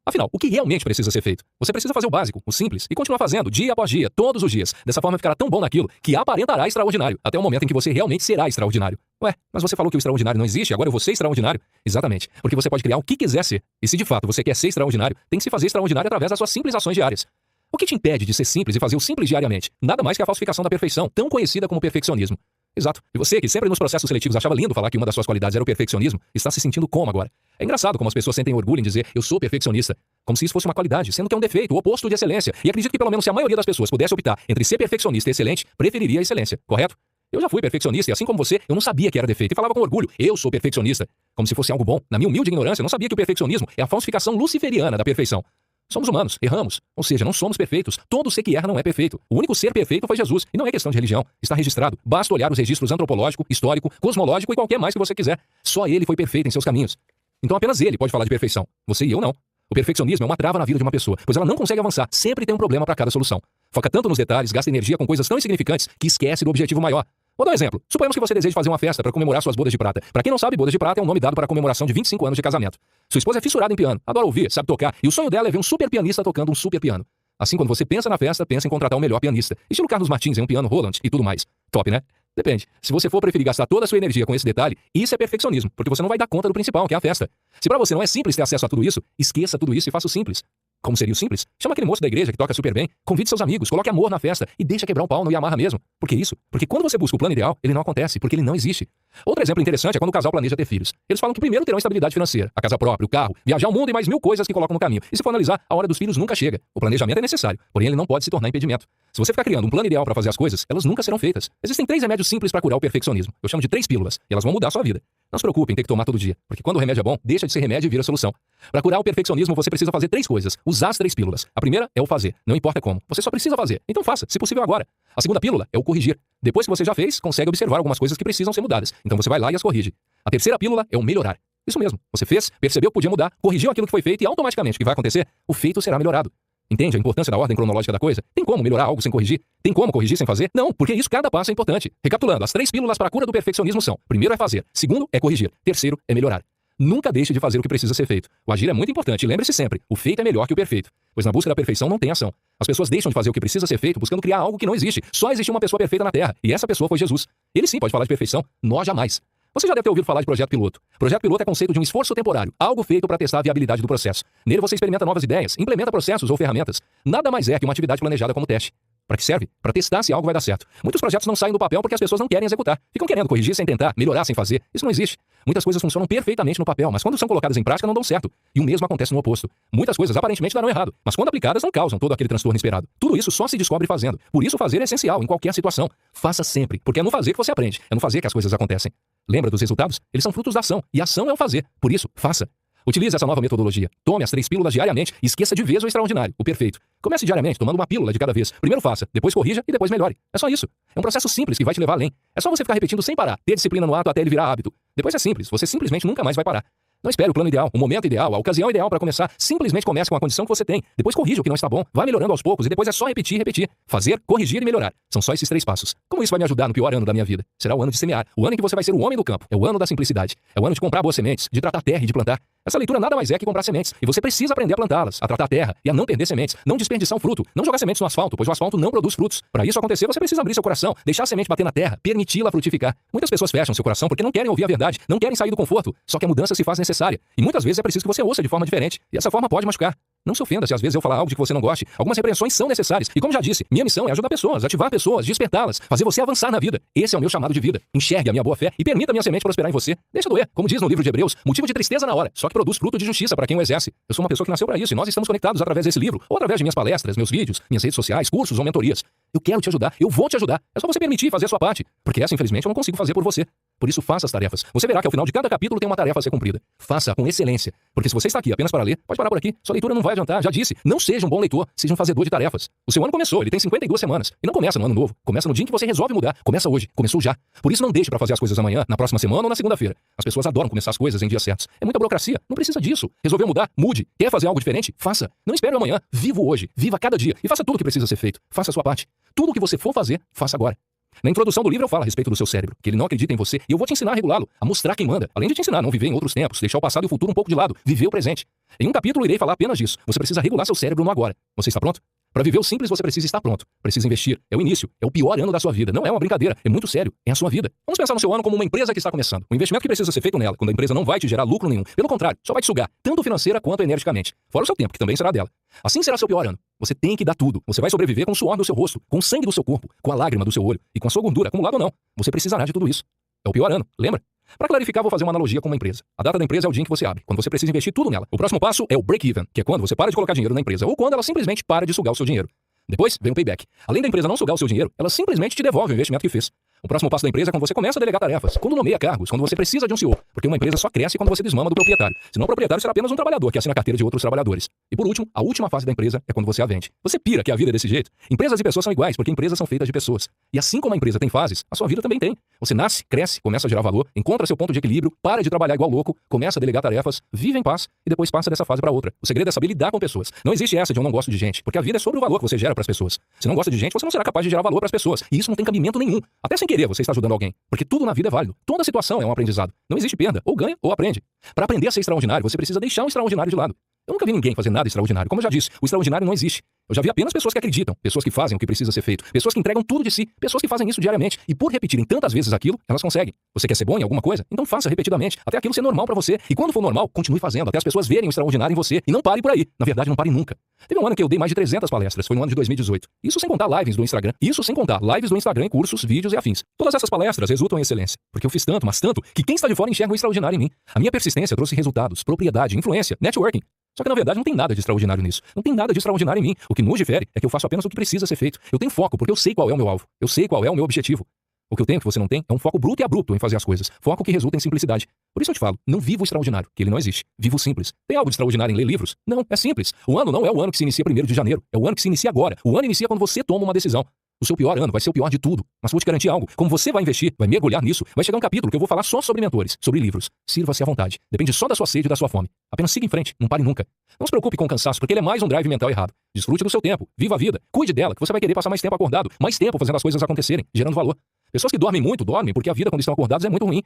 Afinal, o que realmente precisa ser feito? Você precisa fazer o básico, o simples, e continuar fazendo dia após dia, todos os dias. Dessa forma ficará tão bom naquilo que aparentará extraordinário, até o momento em que você realmente será extraordinário. Ué, mas você falou que o extraordinário não existe, agora eu vou ser extraordinário? Exatamente, porque você pode criar o que quiser ser. E se de fato você quer ser extraordinário, tem que se fazer extraordinário através das suas simples ações diárias. O que te impede de ser simples e fazer o simples diariamente? Nada mais que a falsificação da perfeição, tão conhecida como perfeccionismo. Exato. E você, que sempre nos processos seletivos achava lindo falar que uma das suas qualidades era o perfeccionismo, está se sentindo como agora? É engraçado como as pessoas sentem orgulho em dizer eu sou perfeccionista, como se isso fosse uma qualidade, sendo que é um defeito, o oposto de excelência. E acredito que pelo menos se a maioria das pessoas pudesse optar entre ser perfeccionista e excelente, preferiria a excelência, correto? Eu já fui perfeccionista e assim como você, eu não sabia que era defeito e falava com orgulho, eu sou perfeccionista, como se fosse algo bom. Na minha humilde ignorância, eu não sabia que o perfeccionismo é a falsificação luciferiana da perfeição. Somos humanos, erramos. Ou seja, não somos perfeitos. Todo ser que erra não é perfeito. O único ser perfeito foi Jesus. E não é questão de religião. Está registrado. Basta olhar os registros antropológico, histórico, cosmológico e qualquer mais que você quiser. Só ele foi perfeito em seus caminhos. Então apenas ele pode falar de perfeição. Você e eu não. O perfeccionismo é uma trava na vida de uma pessoa, pois ela não consegue avançar. Sempre tem um problema para cada solução. Foca tanto nos detalhes, gasta energia com coisas tão insignificantes que esquece do objetivo maior. Vou dar um exemplo. Suponhamos que você deseje fazer uma festa para comemorar suas bodas de prata. Para quem não sabe, bodas de prata é um nome dado para a comemoração de 25 anos de casamento. Sua esposa é fissurada em piano, adora ouvir, sabe tocar, e o sonho dela é ver um super pianista tocando um super piano. Assim, quando você pensa na festa, pensa em contratar o melhor pianista. Estilo Carlos Martins em um piano Roland e tudo mais. Top, né? Depende. Se você for preferir gastar toda a sua energia com esse detalhe, isso é perfeccionismo, porque você não vai dar conta do principal, que é a festa. Se pra você não é simples ter acesso a tudo isso, esqueça tudo isso e faça o simples. Como seria o simples? Chama aquele moço da igreja que toca super bem, convide seus amigos, coloque amor na festa e deixa quebrar o pau no Yamaha mesmo. Por que isso? Porque quando você busca o plano ideal, ele não acontece, porque ele não existe. Outro exemplo interessante é quando o casal planeja ter filhos. Eles falam que primeiro terão estabilidade financeira, a casa própria, o carro, viajar o mundo e mais 1000 coisas que colocam no caminho. E se for analisar, a hora dos filhos nunca chega. O planejamento é necessário, porém ele não pode se tornar impedimento. Se você ficar criando um plano ideal para fazer as coisas, elas nunca serão feitas. Existem 3 remédios simples para curar o perfeccionismo. Eu chamo de 3 pílulas, e elas vão mudar a sua vida. Não se preocupe em ter que tomar todo dia, porque quando o remédio é bom, deixa de ser remédio e vira solução. Para curar o perfeccionismo, você precisa fazer 3 coisas. Usar as 3 pílulas. A primeira é o fazer. Não importa como. Você só precisa fazer. Então faça, se possível agora. A segunda pílula é o corrigir. Depois que você já fez, consegue observar algumas coisas que precisam ser mudadas. Então você vai lá e as corrige. A terceira pílula é o melhorar. Isso mesmo. Você fez, percebeu que podia mudar, corrigiu aquilo que foi feito e automaticamente o que vai acontecer? O feito será melhorado. Entende a importância da ordem cronológica da coisa? Tem como melhorar algo sem corrigir? Tem como corrigir sem fazer? Não, porque isso cada passo é importante. Recapitulando, as 3 pílulas para a cura do perfeccionismo são: primeiro é fazer, segundo é corrigir, terceiro é melhorar. Nunca deixe de fazer o que precisa ser feito. O agir é muito importante e lembre-se sempre, o feito é melhor que o perfeito. Pois na busca da perfeição não tem ação. As pessoas deixam de fazer o que precisa ser feito buscando criar algo que não existe. Só existe uma pessoa perfeita na Terra, e essa pessoa foi Jesus. Ele sim pode falar de perfeição, nós jamais. Você já deve ter ouvido falar de projeto piloto. Projeto piloto é conceito de um esforço temporário, algo feito para testar a viabilidade do processo. Nele você experimenta novas ideias, implementa processos ou ferramentas. Nada mais é que uma atividade planejada como teste. Para que serve? Para testar se algo vai dar certo. Muitos projetos não saem do papel porque as pessoas não querem executar. Ficam querendo corrigir sem tentar, melhorar sem fazer. Isso não existe. Muitas coisas funcionam perfeitamente no papel, mas quando são colocadas em prática não dão certo. E o mesmo acontece no oposto. Muitas coisas aparentemente darão errado, mas quando aplicadas não causam todo aquele transtorno esperado. Tudo isso só se descobre fazendo. Por isso fazer é essencial em qualquer situação. Faça sempre, porque é no fazer que você aprende. É no fazer que as coisas acontecem. Lembra dos resultados? Eles são frutos da ação. E ação é o fazer. Por isso, faça. Utilize essa nova metodologia. Tome as 3 pílulas diariamente e esqueça de vez o extraordinário, o perfeito. Comece diariamente tomando uma pílula de cada vez. Primeiro faça, depois corrija e depois melhore. É só isso. É um processo simples que vai te levar além. É só você ficar repetindo sem parar, ter disciplina no ato até ele virar hábito. Depois é simples, você simplesmente nunca mais vai parar. Não espere o plano ideal, o momento ideal, a ocasião ideal para começar. Simplesmente comece com a condição que você tem. Depois corrija o que não está bom. Vai melhorando aos poucos e depois é só repetir, repetir. Fazer, corrigir e melhorar. São só esses 3 passos. Como isso vai me ajudar no pior ano da minha vida? Será o ano de semear. O ano em que você vai ser o homem do campo. É o ano da simplicidade. É o ano de comprar boas sementes, de tratar a terra e de plantar. Essa leitura nada mais é que comprar sementes. E você precisa aprender a plantá-las, a tratar a terra e a não perder sementes. Não desperdiçar um fruto. Não jogar sementes no asfalto, pois o asfalto não produz frutos. Para isso acontecer, você precisa abrir seu coração, deixar a semente bater na terra, permiti-la frutificar. Muitas pessoas fecham seu coração porque não querem ouvir a verdade, não querem sair do conforto. Só que a mudança se faz necessária. E muitas vezes é preciso que você ouça de forma diferente. E essa forma pode machucar. Não se ofenda se às vezes eu falar algo de que você não goste. Algumas repreensões são necessárias. E como já disse, minha missão é ajudar pessoas, ativar pessoas, despertá-las, fazer você avançar na vida. Esse é o meu chamado de vida. Enxergue a minha boa fé e permita a minha semente prosperar em você. Deixa doer. Como diz no livro de Hebreus, motivo de tristeza na hora, só que produz fruto de justiça para quem o exerce. Eu sou uma pessoa que nasceu para isso e nós estamos conectados através desse livro ou através de minhas palestras, meus vídeos, minhas redes sociais, cursos ou mentorias. Eu quero te ajudar, eu vou te ajudar. É só você permitir fazer a sua parte, porque essa, infelizmente, eu não consigo fazer por você. Por isso, faça as tarefas. Você verá que ao final de cada capítulo tem uma tarefa a ser cumprida. Faça com excelência. Porque se você está aqui apenas para ler, pode parar por aqui. Sua leitura não vai adiantar, já disse. Não seja um bom leitor, seja um fazedor de tarefas. O seu ano começou, ele tem 52 semanas. E não começa no ano novo. Começa no dia em que você resolve mudar. Começa hoje. Começou já. Por isso não deixe para fazer as coisas amanhã, na próxima semana ou na segunda-feira. As pessoas adoram começar as coisas em dias certos. É muita burocracia. Não precisa disso. Resolveu mudar? Mude. Quer fazer algo diferente? Faça. Não espere o amanhã. Viva o hoje. Viva cada dia. E faça tudo o que precisa ser feito. Faça a sua parte. Tudo o que você for fazer, faça agora. Na introdução do livro eu falo a respeito do seu cérebro, que ele não acredita em você, e eu vou te ensinar a regulá-lo, a mostrar quem manda, além de te ensinar a não viver em outros tempos, deixar o passado e o futuro um pouco de lado, viver o presente. Em um capítulo irei falar apenas disso. Você precisa regular seu cérebro no agora. Você está pronto? Para viver o simples você precisa estar pronto. Precisa investir. É o início. É o pior ano da sua vida. Não é uma brincadeira. É muito sério. É a sua vida. Vamos pensar no seu ano como uma empresa que está começando. O investimento que precisa ser feito nela, quando a empresa não vai te gerar lucro nenhum. Pelo contrário, só vai te sugar, tanto financeira quanto energicamente. Fora o seu tempo, que também será dela. Assim será seu pior ano. Você tem que dar tudo. Você vai sobreviver com o suor do seu rosto, com o sangue do seu corpo, com a lágrima do seu olho e com a sua gordura, acumulada ou não. Você precisará de tudo isso. É o pior ano, lembra? Para clarificar, vou fazer uma analogia com uma empresa. A data da empresa é o dia em que você abre, quando você precisa investir tudo nela. O próximo passo é o break-even, que é quando você para de colocar dinheiro na empresa ou quando ela simplesmente para de sugar o seu dinheiro. Depois vem o payback. Além da empresa não sugar o seu dinheiro, ela simplesmente te devolve o investimento que fez. O próximo passo da empresa é quando você começa a delegar tarefas, quando nomeia cargos, quando você precisa de um CEO, porque uma empresa só cresce quando você desmama do proprietário. Senão o proprietário será apenas um trabalhador que assina a carteira de outros trabalhadores. E por último, a última fase da empresa é quando você a vende. Você pira que a vida é desse jeito? Empresas e pessoas são iguais, porque empresas são feitas de pessoas. E assim como a empresa tem fases, a sua vida também tem. Você nasce, cresce, começa a gerar valor, encontra seu ponto de equilíbrio, para de trabalhar igual louco, começa a delegar tarefas, vive em paz e depois passa dessa fase para outra. O segredo é saber lidar com pessoas. Não existe essa de eu não gosto de gente, porque a vida é sobre o valor que você gera para as pessoas. Se não gosta de gente, você não será capaz de gerar valor para as pessoas. E isso não tem cabimento nenhum. Até sem querer você está ajudando alguém. Porque tudo na vida é válido. Toda situação é um aprendizado. Não existe perda. Ou ganha ou aprende. Para aprender a ser extraordinário, você precisa deixar o extraordinário de lado. Eu nunca vi ninguém fazer nada extraordinário. Como eu já disse, o extraordinário não existe. Eu já vi apenas pessoas que acreditam, pessoas que fazem o que precisa ser feito, pessoas que entregam tudo de si, pessoas que fazem isso diariamente. E por repetirem tantas vezes aquilo, elas conseguem. Você quer ser bom em alguma coisa? Então faça repetidamente, até aquilo ser normal pra você. E quando for normal, continue fazendo, até as pessoas verem o extraordinário em você. E não pare por aí. Na verdade, não pare nunca. Teve um ano que eu dei mais de 300 palestras, foi no ano de 2018. Isso sem contar lives do Instagram. Isso sem contar lives do Instagram, cursos, vídeos e afins. Todas essas palestras resultam em excelência. Porque eu fiz tanto, mas tanto, que quem está de fora enxerga o extraordinário em mim. A minha persistência trouxe resultados, propriedade, influência, networking. Só que na verdade não tem nada de extraordinário nisso. Não tem nada de extraordinário em mim. O que nos difere é que eu faço apenas o que precisa ser feito. Eu tenho foco, porque eu sei qual é o meu alvo. Eu sei qual é o meu objetivo. O que eu tenho que você não tem é um foco bruto e abrupto em fazer as coisas. Foco que resulta em simplicidade. Por isso eu te falo, não viva o extraordinário, que ele não existe. Viva o simples. Tem algo de extraordinário em ler livros? Não, é simples. O ano não é o ano que se inicia 1º de janeiro. É o ano que se inicia agora. O ano inicia quando você toma uma decisão. O seu pior ano vai ser o pior de tudo. Mas vou te garantir algo. Como você vai investir, vai mergulhar nisso, vai chegar um capítulo que eu vou falar só sobre mentores, sobre livros. Sirva-se à vontade. Depende só da sua sede e da sua fome. Apenas siga em frente. Não pare nunca. Não se preocupe com o cansaço, porque ele é mais um drive mental errado. Desfrute do seu tempo. Viva a vida. Cuide dela, que você vai querer passar mais tempo acordado, mais tempo fazendo as coisas acontecerem, gerando valor. Pessoas que dormem muito, dormem porque a vida quando estão acordados é muito ruim.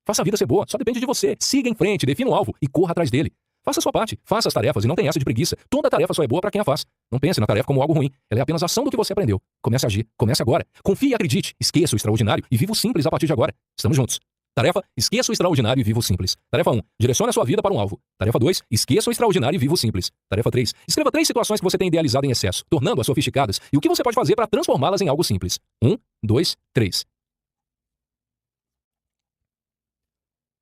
Faça a vida ser boa. Só depende de você. Siga em frente, defina o alvo e corra atrás dele. Faça a sua parte, faça as tarefas e não tenha essa de preguiça. Toda tarefa só é boa para quem a faz. Não pense na tarefa como algo ruim. Ela é apenas ação do que você aprendeu. Comece a agir, comece agora. Confie e acredite. Esqueça o extraordinário e viva o simples a partir de agora. Estamos juntos. Tarefa: esqueça o extraordinário e viva o simples. Tarefa 1: direcione a sua vida para um alvo. Tarefa 2: esqueça o extraordinário e viva o simples. Tarefa 3: escreva 3 situações que você tem idealizado em excesso, tornando-as sofisticadas e o que você pode fazer para transformá-las em algo simples. 1, 2, 3.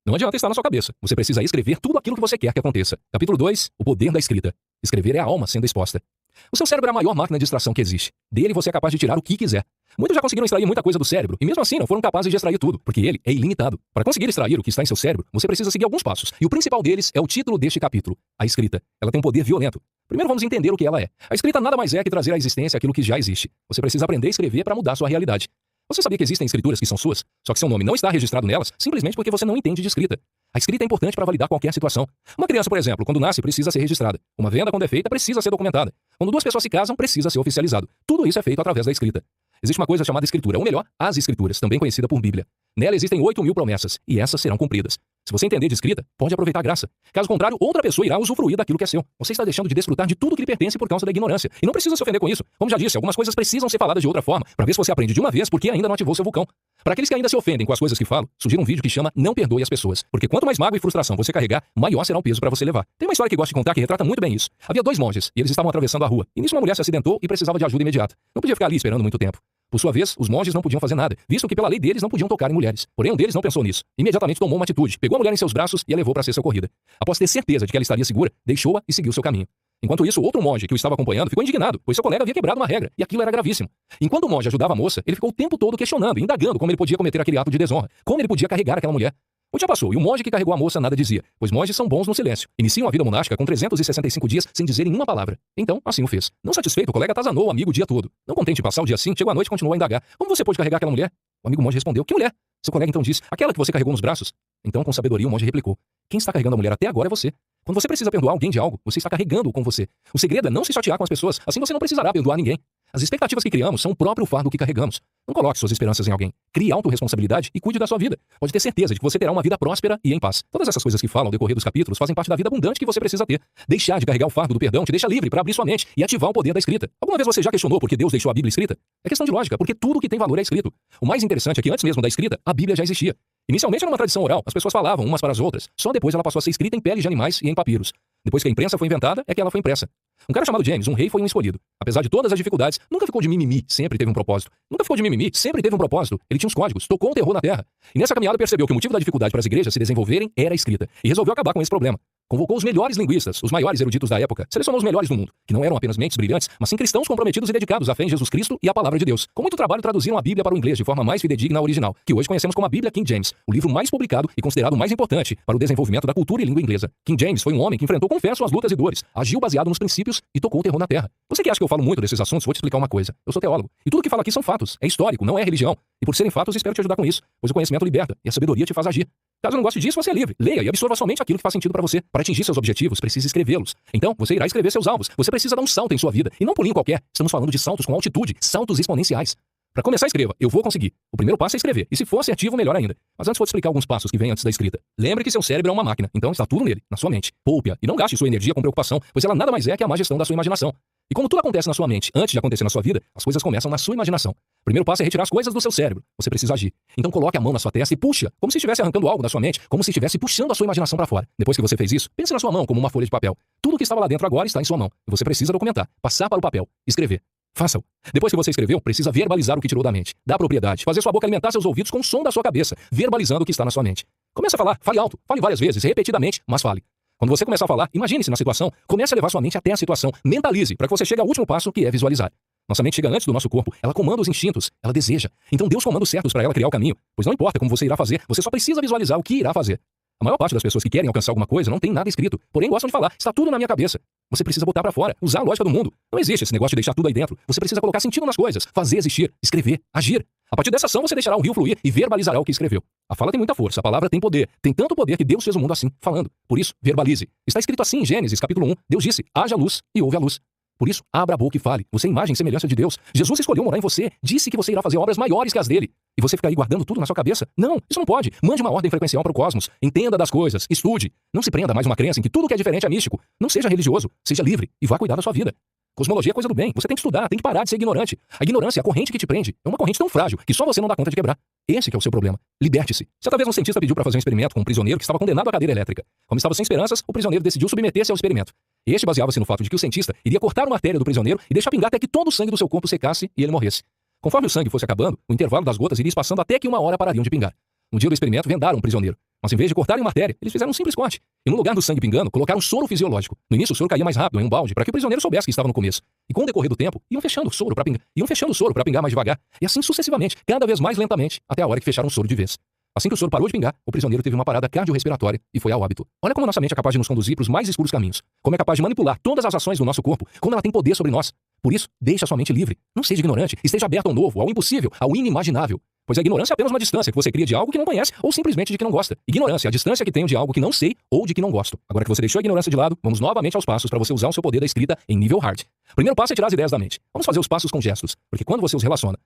Não adianta estar na sua cabeça. Você precisa escrever tudo aquilo que você quer que aconteça. Capítulo 2. O poder da escrita. Escrever é a alma sendo exposta. O seu cérebro é a maior máquina de extração que existe. Dele você é capaz de tirar o que quiser. Muitos já conseguiram extrair muita coisa do cérebro, e mesmo assim não foram capazes de extrair tudo, porque ele é ilimitado. Para conseguir extrair o que está em seu cérebro, você precisa seguir alguns passos, e o principal deles é o título deste capítulo, a escrita. Ela tem um poder violento. Primeiro vamos entender o que ela é. A escrita nada mais é que trazer à existência aquilo que já existe. Você precisa aprender a escrever para mudar sua realidade. Você sabia que existem escrituras que são suas, só que seu nome não está registrado nelas, simplesmente porque você não entende de escrita. A escrita é importante para validar qualquer situação. Uma criança, por exemplo, quando nasce, precisa ser registrada. Uma venda, quando é feita, precisa ser documentada. Quando duas pessoas se casam, precisa ser oficializado. Tudo isso é feito através da escrita. Existe uma coisa chamada escritura, ou melhor, as escrituras, também conhecida por Bíblia. Nela existem 8.000 promessas, e essas serão cumpridas. Se você entender de escrita, pode aproveitar a graça. Caso contrário, outra pessoa irá usufruir daquilo que é seu. Você está deixando de desfrutar de tudo que lhe pertence por causa da ignorância. E não precisa se ofender com isso. Como já disse, algumas coisas precisam ser faladas de outra forma, para ver se você aprende de uma vez porque ainda não ativou seu vulcão. Para aqueles que ainda se ofendem com as coisas que falo, sugiro um vídeo que chama Não Perdoe as Pessoas. Porque quanto mais mágoa e frustração você carregar, maior será o peso para você levar. Tem uma história que gosto de contar que retrata muito bem isso. Havia 2 monges, e eles estavam atravessando a rua. E nisso uma mulher se acidentou e precisava de ajuda imediata. Não podia ficar ali esperando muito tempo. Por sua vez, os monges não podiam fazer nada, visto que pela lei deles não podiam tocar em mulheres. Porém, um deles não pensou nisso. Imediatamente tomou uma atitude, pegou a mulher em seus braços e a levou para ser socorrida. Após ter certeza de que ela estaria segura, deixou-a e seguiu seu caminho. Enquanto isso, outro monge que o estava acompanhando ficou indignado, pois seu colega havia quebrado uma regra, e aquilo era gravíssimo. Enquanto o monge ajudava a moça, ele ficou o tempo todo questionando, indagando como ele podia cometer aquele ato de desonra, como ele podia carregar aquela mulher. O dia passou, e o monge que carregou a moça nada dizia, pois monges são bons no silêncio. Iniciam a vida monástica com 365 dias sem dizerem uma palavra. Então, assim o fez. Não satisfeito, o colega atazanou o amigo o dia todo. Não contente em passar o dia assim, chegou à noite e continuou a indagar. Como você pôde carregar aquela mulher? O amigo monge respondeu, que mulher? Seu colega então disse, aquela que você carregou nos braços. Então, com sabedoria, o monge replicou, quem está carregando a mulher até agora é você. Quando você precisa perdoar alguém de algo, você está carregando-o com você. O segredo é não se chatear com as pessoas, assim você não precisará perdoar ninguém. As expectativas que criamos são o próprio fardo que carregamos. Não coloque suas esperanças em alguém. Crie autorresponsabilidade e cuide da sua vida. Pode ter certeza de que você terá uma vida próspera e em paz. Todas essas coisas que falam ao decorrer dos capítulos fazem parte da vida abundante que você precisa ter. Deixar de carregar o fardo do perdão te deixa livre para abrir sua mente e ativar o poder da escrita. Alguma vez você já questionou por que Deus deixou a Bíblia escrita? É questão de lógica, porque tudo que tem valor é escrito. O mais interessante é que antes mesmo da escrita, a Bíblia já existia. Inicialmente era uma tradição oral, as pessoas falavam umas para as outras. Só depois ela passou a ser escrita em peles de animais e em papiros. Depois que a imprensa foi inventada, é que ela foi impressa. Um cara chamado James, um rei, foi um escolhido. Apesar de todas as dificuldades, nunca ficou de mimimi, sempre teve um propósito. Nunca ficou de mimimi, sempre teve um propósito. Ele tinha os códigos, tocou o terror na terra. E nessa caminhada percebeu que o motivo da dificuldade para as igrejas se desenvolverem era a escrita. E resolveu acabar com esse problema. Convocou os melhores linguistas, os maiores eruditos da época, selecionou os melhores do mundo, que não eram apenas mentes brilhantes, mas sim cristãos comprometidos e dedicados à fé em Jesus Cristo e à palavra de Deus. Com muito trabalho traduziram a Bíblia para o inglês de forma mais fidedigna à original, que hoje conhecemos como a Bíblia King James, o livro mais publicado e considerado o mais importante para o desenvolvimento da cultura e língua inglesa. King James foi um homem que enfrentou com fé suas lutas e dores, agiu baseado nos princípios e tocou o terror na terra. Você que acha que eu falo muito desses assuntos, vou te explicar uma coisa. Eu sou teólogo, e tudo que falo aqui são fatos, é histórico, não é religião. E por serem fatos, espero te ajudar com isso, pois o conhecimento liberta e a sabedoria te faz agir. Caso não goste disso, você é livre. Leia e absorva somente aquilo que faz sentido para você. Para atingir seus objetivos, precisa escrevê-los. Então, você irá escrever seus alvos. Você precisa dar um salto em sua vida. E não um pulinho qualquer. Estamos falando de saltos com altitude, saltos exponenciais. Para começar, escreva. Eu vou conseguir. O primeiro passo é escrever. E se for assertivo, melhor ainda. Mas antes vou te explicar alguns passos que vêm antes da escrita. Lembre que seu cérebro é uma máquina, então está tudo nele, na sua mente. Poupe-a e não gaste sua energia com preocupação, pois ela nada mais é que a má gestão da sua imaginação. E como tudo acontece na sua mente antes de acontecer na sua vida, as coisas começam na sua imaginação. O primeiro passo é retirar as coisas do seu cérebro. Você precisa agir. Então coloque a mão na sua testa e puxa, como se estivesse arrancando algo da sua mente, como se estivesse puxando a sua imaginação para fora. Depois que você fez isso, pense na sua mão como uma folha de papel. Tudo que estava lá dentro agora está em sua mão. E você precisa documentar, passar para o papel, escrever. Faça-o. Depois que você escreveu, precisa verbalizar o que tirou da mente. Dá propriedade. Fazer sua boca alimentar seus ouvidos com o som da sua cabeça, verbalizando o que está na sua mente. Comece a falar. Fale alto. Fale várias vezes, repetidamente, mas fale. Quando você começar a falar, imagine-se na situação. Comece a levar sua mente até a situação. Mentalize, para que você chegue ao último passo, que é visualizar. Nossa mente chega antes do nosso corpo. Ela comanda os instintos. Ela deseja. Então dê os comandos certos para ela criar o caminho. Pois não importa como você irá fazer, você só precisa visualizar o que irá fazer. A maior parte das pessoas que querem alcançar alguma coisa não tem nada escrito, porém gostam de falar. Está tudo na minha cabeça. Você precisa botar para fora, usar a lógica do mundo. Não existe esse negócio de deixar tudo aí dentro. Você precisa colocar sentido nas coisas, fazer existir, escrever, agir. A partir dessa ação você deixará o rio fluir e verbalizará o que escreveu. A fala tem muita força, a palavra tem poder. Tem tanto poder que Deus fez o mundo assim, falando. Por isso, verbalize. Está escrito assim em Gênesis, capítulo 1. Deus disse, haja luz e houve a luz. Por isso, abra a boca e fale. Você é imagem e semelhança de Deus. Jesus escolheu morar em você. Disse que você irá fazer obras maiores que as dele. E você fica aí guardando tudo na sua cabeça? Não, isso não pode. Mande uma ordem frequencial para o cosmos. Entenda das coisas. Estude. Não se prenda a mais uma crença em que tudo que é diferente é místico. Não seja religioso. Seja livre e vá cuidar da sua vida. Cosmologia é coisa do bem. Você tem que estudar, tem que parar de ser ignorante. A ignorância é a corrente que te prende. É uma corrente tão frágil que só você não dá conta de quebrar. Esse que é o seu problema. Liberte-se. Certa vez um cientista pediu para fazer um experimento com um prisioneiro que estava condenado à cadeira elétrica. Como estava sem esperanças, o prisioneiro decidiu submeter-se ao experimento. Este baseava-se no fato de que o cientista iria cortar uma artéria do prisioneiro e deixar pingar até que todo o sangue do seu corpo secasse e ele morresse. Conforme o sangue fosse acabando, o intervalo das gotas iria espaçando até que 1 hora parariam de pingar. No dia do experimento, vendaram o prisioneiro. Mas em vez de cortarem uma artéria, eles fizeram um simples corte. E no lugar do sangue pingando, colocaram soro fisiológico. No início, o soro caía mais rápido em um balde para que o prisioneiro soubesse que estava no começo. E com o decorrer do tempo, iam fechando o soro para pingar mais devagar. E assim sucessivamente, cada vez mais lentamente, até a hora que fecharam o soro de vez. Assim que o soro parou de pingar, o prisioneiro teve uma parada cardiorrespiratória e foi ao óbito. Olha como a nossa mente é capaz de nos conduzir para os mais escuros caminhos. Como é capaz de manipular todas as ações do nosso corpo. Como ela tem poder sobre nós. Por isso, deixe a sua mente livre. Não seja ignorante. Esteja aberto ao novo, ao impossível, ao inimaginável. Pois a ignorância é apenas uma distância que você cria de algo que não conhece ou simplesmente de que não gosta. Ignorância é a distância que tenho de algo que não sei ou de que não gosto. Agora que você deixou a ignorância de lado, vamos novamente aos passos para você usar o seu poder da escrita em nível hard. Primeiro passo é tirar as ideias da mente. Vamos fazer os passos com gestos. Porque quando você os relaciona,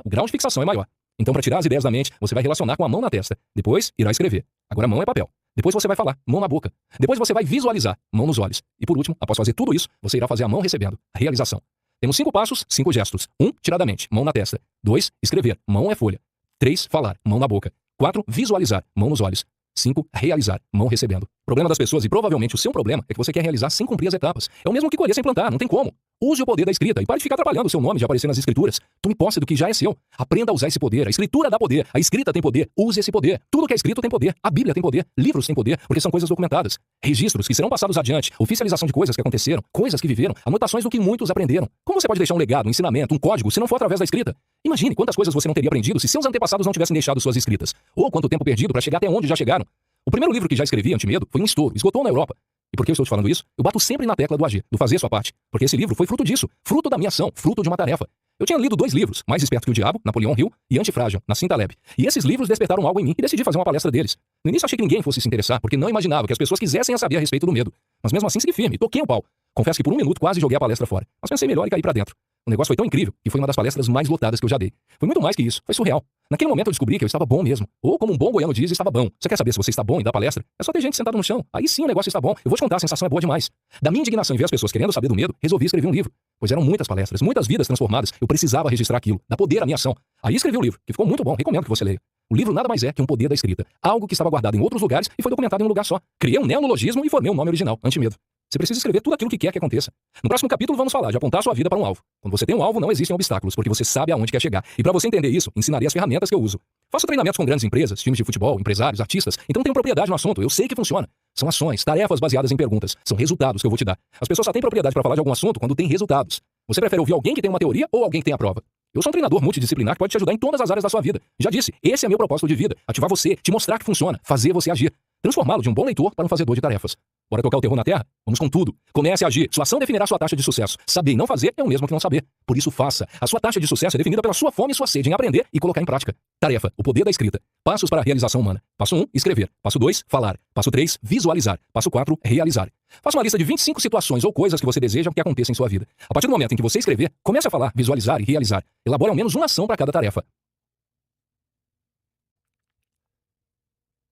o grau de fixação é maior. Então, para tirar as ideias da mente, você vai relacionar com a mão na testa. Depois, irá escrever. Agora a mão é papel. Depois você vai falar, mão na boca. Depois você vai visualizar, mão nos olhos. E por último, após fazer tudo isso, você irá fazer a mão recebendo, a realização. Temos 5 passos, 5 gestos. 1, tirar da mente, mão na testa. 2, escrever, mão é folha. 3, falar, mão na boca. 4, visualizar, mão nos olhos. 5, realizar, mão recebendo. O problema das pessoas, e provavelmente o seu problema, é que você quer realizar sem cumprir as etapas. É o mesmo que colher sem plantar, não tem como. Use o poder da escrita e pare de ficar atrapalhando o seu nome de aparecer nas escrituras. Tome posse do que já é seu. Aprenda a usar esse poder. A escritura dá poder. A escrita tem poder. Use esse poder. Tudo que é escrito tem poder. A Bíblia tem poder. Livros têm poder, porque são coisas documentadas. Registros que serão passados adiante. Oficialização de coisas que aconteceram. Coisas que viveram. Anotações do que muitos aprenderam. Como você pode deixar um legado, um ensinamento, um código, se não for através da escrita? Imagine quantas coisas você não teria aprendido se seus antepassados não tivessem deixado suas escritas. Ou quanto tempo perdido para chegar até onde já chegaram. O primeiro livro que já escrevi, Antimedo, foi um estouro. Esgotou na Europa. E por que eu estou te falando isso? Eu bato sempre na tecla do agir, do fazer sua parte. Porque esse livro foi fruto disso, fruto da minha ação, fruto de uma tarefa. Eu tinha lido 2 livros, Mais Esperto que o Diabo, Napoleão Hill, e Antifrágil, Nassim Taleb. E esses livros despertaram algo em mim e decidi fazer uma palestra deles. No início achei que ninguém fosse se interessar, porque não imaginava que as pessoas quisessem saber a respeito do medo. Mas mesmo assim segui firme, toquei o pau. Confesso que por 1 minuto quase joguei a palestra fora. Mas pensei melhor e caí pra dentro. O negócio foi tão incrível que foi uma das palestras mais lotadas que eu já dei. Foi muito mais que isso, foi surreal. Naquele momento eu descobri que eu estava bom mesmo. Ou como um bom goiano diz, estava bom. Você quer saber se você está bom em dar palestra? É só ter gente sentada no chão. Aí sim o negócio está bom. Eu vou te contar, a sensação é boa demais. Da minha indignação em ver as pessoas querendo saber do medo, resolvi escrever um livro. Pois eram muitas palestras, muitas vidas transformadas. Eu precisava registrar aquilo, dar poder à minha ação. Aí escrevi o livro, que ficou muito bom. Recomendo que você leia. O livro nada mais é que um poder da escrita. Algo que estava guardado em outros lugares e foi documentado em um lugar só. Criei um neologismo e formei um nome original, Antimedo. Você precisa escrever tudo aquilo que quer que aconteça. No próximo capítulo vamos falar de apontar sua vida para um alvo. Quando você tem um alvo, não existem obstáculos, porque você sabe aonde quer chegar. E para você entender isso, ensinarei as ferramentas que eu uso. Faço treinamentos com grandes empresas, times de futebol, empresários, artistas. Então tenho propriedade no assunto, eu sei que funciona. São ações, tarefas baseadas em perguntas. São resultados que eu vou te dar. As pessoas só têm propriedade para falar de algum assunto quando tem resultados. Você prefere ouvir alguém que tem uma teoria ou alguém que tem a prova? Eu sou um treinador multidisciplinar que pode te ajudar em todas as áreas da sua vida. Já disse, esse é meu propósito de vida. Ativar você, te mostrar que funciona, fazer você agir. Transformá-lo de um bom leitor para um fazedor de tarefas. Bora tocar o terror na terra? Vamos com tudo. Comece a agir. Sua ação definirá sua taxa de sucesso. Saber e não fazer é o mesmo que não saber. Por isso, faça. A sua taxa de sucesso é definida pela sua fome e sua sede em aprender e colocar em prática. Tarefa: o poder da escrita. Passos para a realização humana. Passo 1, escrever. Passo 2, falar. Passo 3, visualizar. Passo 4, realizar. Faça uma lista de 25 situações ou coisas que você deseja que aconteçam em sua vida. A partir do momento em que você escrever, comece a falar, visualizar e realizar. Elabore ao menos uma ação para cada tarefa.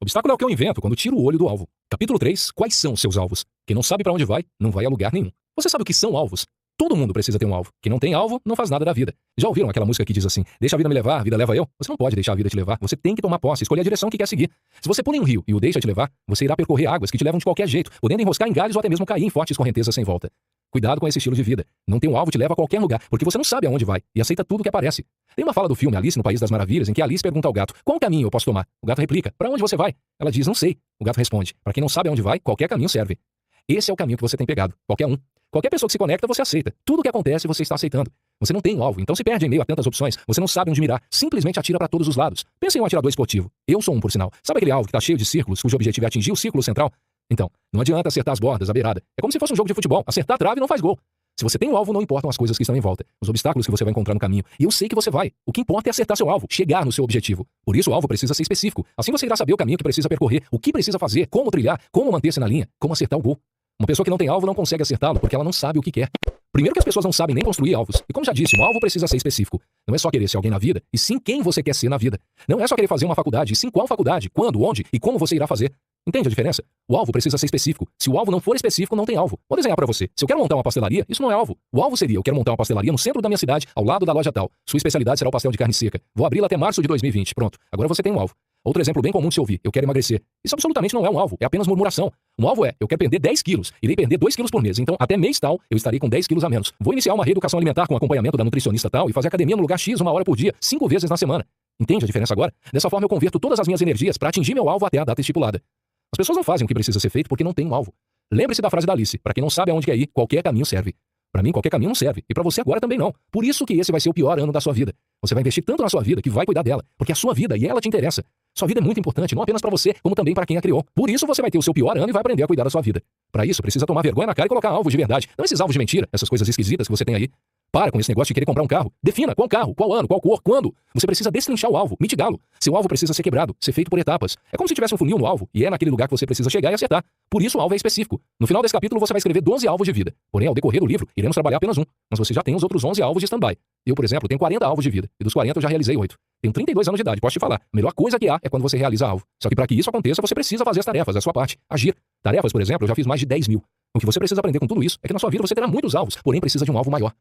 Obstáculo é o que eu invento quando tiro o olho do alvo. Capítulo 3. Quais são seus alvos? Quem não sabe para onde vai, não vai a lugar nenhum. Você sabe o que são alvos? Todo mundo precisa ter um alvo. Quem não tem alvo, não faz nada da vida. Já ouviram aquela música que diz assim: deixa a vida me levar, a vida leva eu? Você não pode deixar a vida te levar. Você tem que tomar posse, escolher a direção que quer seguir. Se você pula em um rio e o deixa te levar, você irá percorrer águas que te levam de qualquer jeito, podendo enroscar em galhos ou até mesmo cair em fortes correntezas sem volta. Cuidado com esse estilo de vida. Não ter um alvo te leva a qualquer lugar, porque você não sabe aonde vai e aceita tudo que aparece. Tem uma fala do filme Alice no País das Maravilhas em que Alice pergunta ao gato: qual caminho eu posso tomar? O gato replica: para onde você vai? Ela diz: não sei. O gato responde: para quem não sabe aonde vai, qualquer caminho serve. Esse é o caminho que você tem pegado, qualquer um. Qualquer pessoa que se conecta, você aceita. Tudo o que acontece, você está aceitando. Você não tem um alvo, então se perde em meio a tantas opções. Você não sabe onde mirar. Simplesmente atira para todos os lados. Pense em um atirador esportivo. Eu sou um, por sinal. Sabe aquele alvo que está cheio de círculos, cujo objetivo é atingir o círculo central? Então, não adianta acertar as bordas, a beirada. É como se fosse um jogo de futebol. Acertar a trave não faz gol. Se você tem um alvo, não importam as coisas que estão em volta, os obstáculos que você vai encontrar no caminho. E eu sei que você vai. O que importa é acertar seu alvo, chegar no seu objetivo. Por isso o alvo precisa ser específico. Assim você irá saber o caminho que precisa percorrer, o que precisa fazer, como trilhar, como manter-se na linha, como acertar o gol. Uma pessoa que não tem alvo não consegue acertá-lo porque ela não sabe o que quer. Primeiro que as pessoas não sabem nem construir alvos. E como já disse, um alvo precisa ser específico. Não é só querer ser alguém na vida, e sim quem você quer ser na vida. Não é só querer fazer uma faculdade, e sim qual faculdade, quando, onde e como você irá fazer. Entende a diferença? O alvo precisa ser específico. Se o alvo não for específico, não tem alvo. Vou desenhar para você. Se eu quero montar uma pastelaria, isso não é alvo. O alvo seria: eu quero montar uma pastelaria no centro da minha cidade, ao lado da loja tal. Sua especialidade será o pastel de carne seca. Vou abri-la até março de 2020. Pronto. Agora você tem um alvo. Outro exemplo bem comum de se ouvir: eu quero emagrecer. Isso absolutamente não é um alvo, é apenas murmuração. Um alvo é: eu quero perder 10 quilos. Irei perder 2 quilos por mês, então até mês tal, eu estarei com 10 quilos a menos. Vou iniciar uma reeducação alimentar com acompanhamento da nutricionista tal e fazer academia no lugar X 1 hora por dia, 5 vezes na semana. Entende a diferença agora? Dessa forma eu converto todas as minhas energias para atingir meu alvo até a data estipulada. As pessoas não fazem o que precisa ser feito porque não tem um alvo. Lembre-se da frase da Alice: para quem não sabe aonde quer ir, qualquer caminho serve. Para mim, qualquer caminho não serve. E para você agora também não. Por isso que esse vai ser o pior ano da sua vida. Você vai investir tanto na sua vida que vai cuidar dela, porque é a sua vida e ela te interessa. Sua vida é muito importante, não apenas para você, como também para quem a criou. Por isso você vai ter o seu pior ano e vai aprender a cuidar da sua vida. Para isso, precisa tomar vergonha na cara e colocar alvos de verdade. Não esses alvos de mentira, essas coisas esquisitas que você tem aí. Para com esse negócio de querer comprar um carro. Defina qual carro, qual ano, qual cor, quando. Você precisa destrinchar o alvo, mitigá-lo. Seu alvo precisa ser quebrado, ser feito por etapas. É como se tivesse um funil no alvo, e é naquele lugar que você precisa chegar e acertar. Por isso o alvo é específico. No final desse capítulo você vai escrever 12 alvos de vida. Porém, ao decorrer do livro, iremos trabalhar apenas um. Mas você já tem os outros 11 alvos de stand-by. Eu, por exemplo, tenho 40 alvos de vida. E dos 40 eu já realizei 8. Tenho 32 anos de idade, posso te falar. A melhor coisa que há é quando você realiza alvo. Só que para que isso aconteça, você precisa fazer as tarefas, a sua parte. Agir. Tarefas, por exemplo, eu já fiz mais de 10 mil. O que você precisa aprender com tudo isso é que na sua vida você terá muitos alvos, porém precisa de um alvo maior.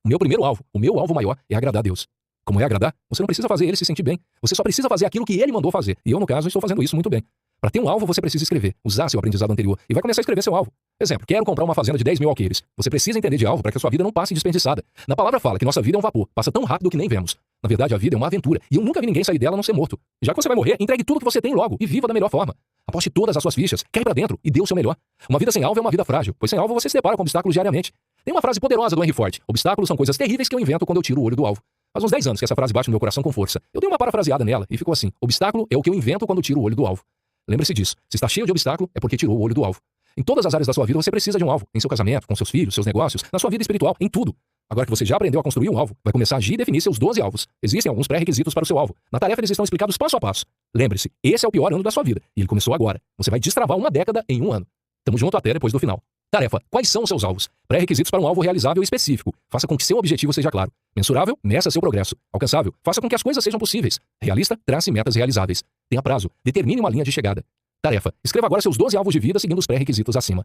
O meu primeiro alvo, o meu alvo maior, é agradar a Deus. Como é agradar? Você não precisa fazer ele se sentir bem. Você só precisa fazer aquilo que ele mandou fazer. E eu, no caso, estou fazendo isso muito bem. Para ter um alvo, você precisa escrever, usar seu aprendizado anterior e vai começar a escrever seu alvo. Exemplo, quero comprar uma fazenda de 10 mil alqueires. Você precisa entender de alvo para que a sua vida não passe desperdiçada. Na palavra fala que nossa vida é um vapor, passa tão rápido que nem vemos. Na verdade, a vida é uma aventura e eu nunca vi ninguém sair dela a não ser morto. Já que você vai morrer, entregue tudo que você tem logo e viva da melhor forma. Aposte todas as suas fichas, cai pra dentro e dê o seu melhor. Uma vida sem alvo é uma vida frágil, pois sem alvo você se depara com obstáculos diariamente. Tem uma frase poderosa do Henry Ford: obstáculos são coisas terríveis que eu invento quando eu tiro o olho do alvo. Faz uns 10 anos que essa frase bate no meu coração com força. Eu dei uma parafraseada nela e ficou assim: obstáculo é o que eu invento quando tiro o olho do alvo. Lembre-se disso. Se está cheio de obstáculo, é porque tirou o olho do alvo. Em todas as áreas da sua vida você precisa de um alvo. Em seu casamento, com seus filhos, seus negócios, na sua vida espiritual, em tudo. Agora que você já aprendeu a construir um alvo, vai começar a agir e definir seus 12 alvos. Existem alguns pré-requisitos para o seu alvo. Na tarefa eles estão explicados passo a passo. Lembre-se, esse é o pior ano da sua vida. E ele começou agora. Você vai destravar uma década em um ano. Tamo junto até depois do final. Tarefa: quais são os seus alvos? Pré-requisitos para um alvo realizável e específico. Faça com que seu objetivo seja claro. Mensurável, meça seu progresso. Alcançável, faça com que as coisas sejam possíveis. Realista, trace metas realizáveis. Tenha prazo, determine uma linha de chegada. Tarefa: escreva agora seus 12 alvos de vida seguindo os pré-requisitos acima.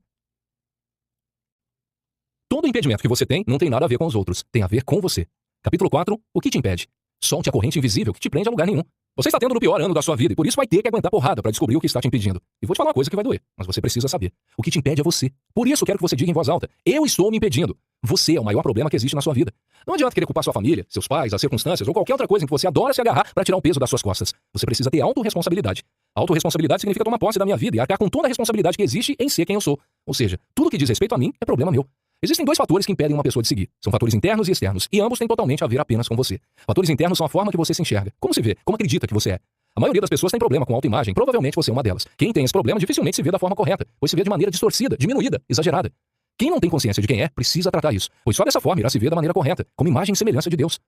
Todo impedimento que você tem não tem nada a ver com os outros, tem a ver com você. Capítulo 4. O que te impede? Solte a corrente invisível que te prende a lugar nenhum. Você está tendo no pior ano da sua vida e por isso vai ter que aguentar porrada para descobrir o que está te impedindo. E vou te falar uma coisa que vai doer, mas você precisa saber. O que te impede é você. Por isso quero que você diga em voz alta: eu estou me impedindo. Você é o maior problema que existe na sua vida. Não adianta querer culpar sua família, seus pais, as circunstâncias ou qualquer outra coisa em que você adora se agarrar para tirar o peso das suas costas. Você precisa ter autorresponsabilidade. Autorresponsabilidade significa tomar posse da minha vida e arcar com toda a responsabilidade que existe em ser quem eu sou. Ou seja, tudo que diz respeito a mim é problema meu. Existem 2 fatores que impedem uma pessoa de seguir. São fatores internos e externos, e ambos têm totalmente a ver apenas com você. Fatores internos são a forma que você se enxerga, como se vê, como acredita que você é. A maioria das pessoas tem problema com autoimagem, provavelmente você é uma delas. Quem tem esse problema dificilmente se vê da forma correta, pois se vê de maneira distorcida, diminuída, exagerada. Quem não tem consciência de quem é, precisa tratar isso, pois só dessa forma irá se ver da maneira correta, como imagem e semelhança de Deus.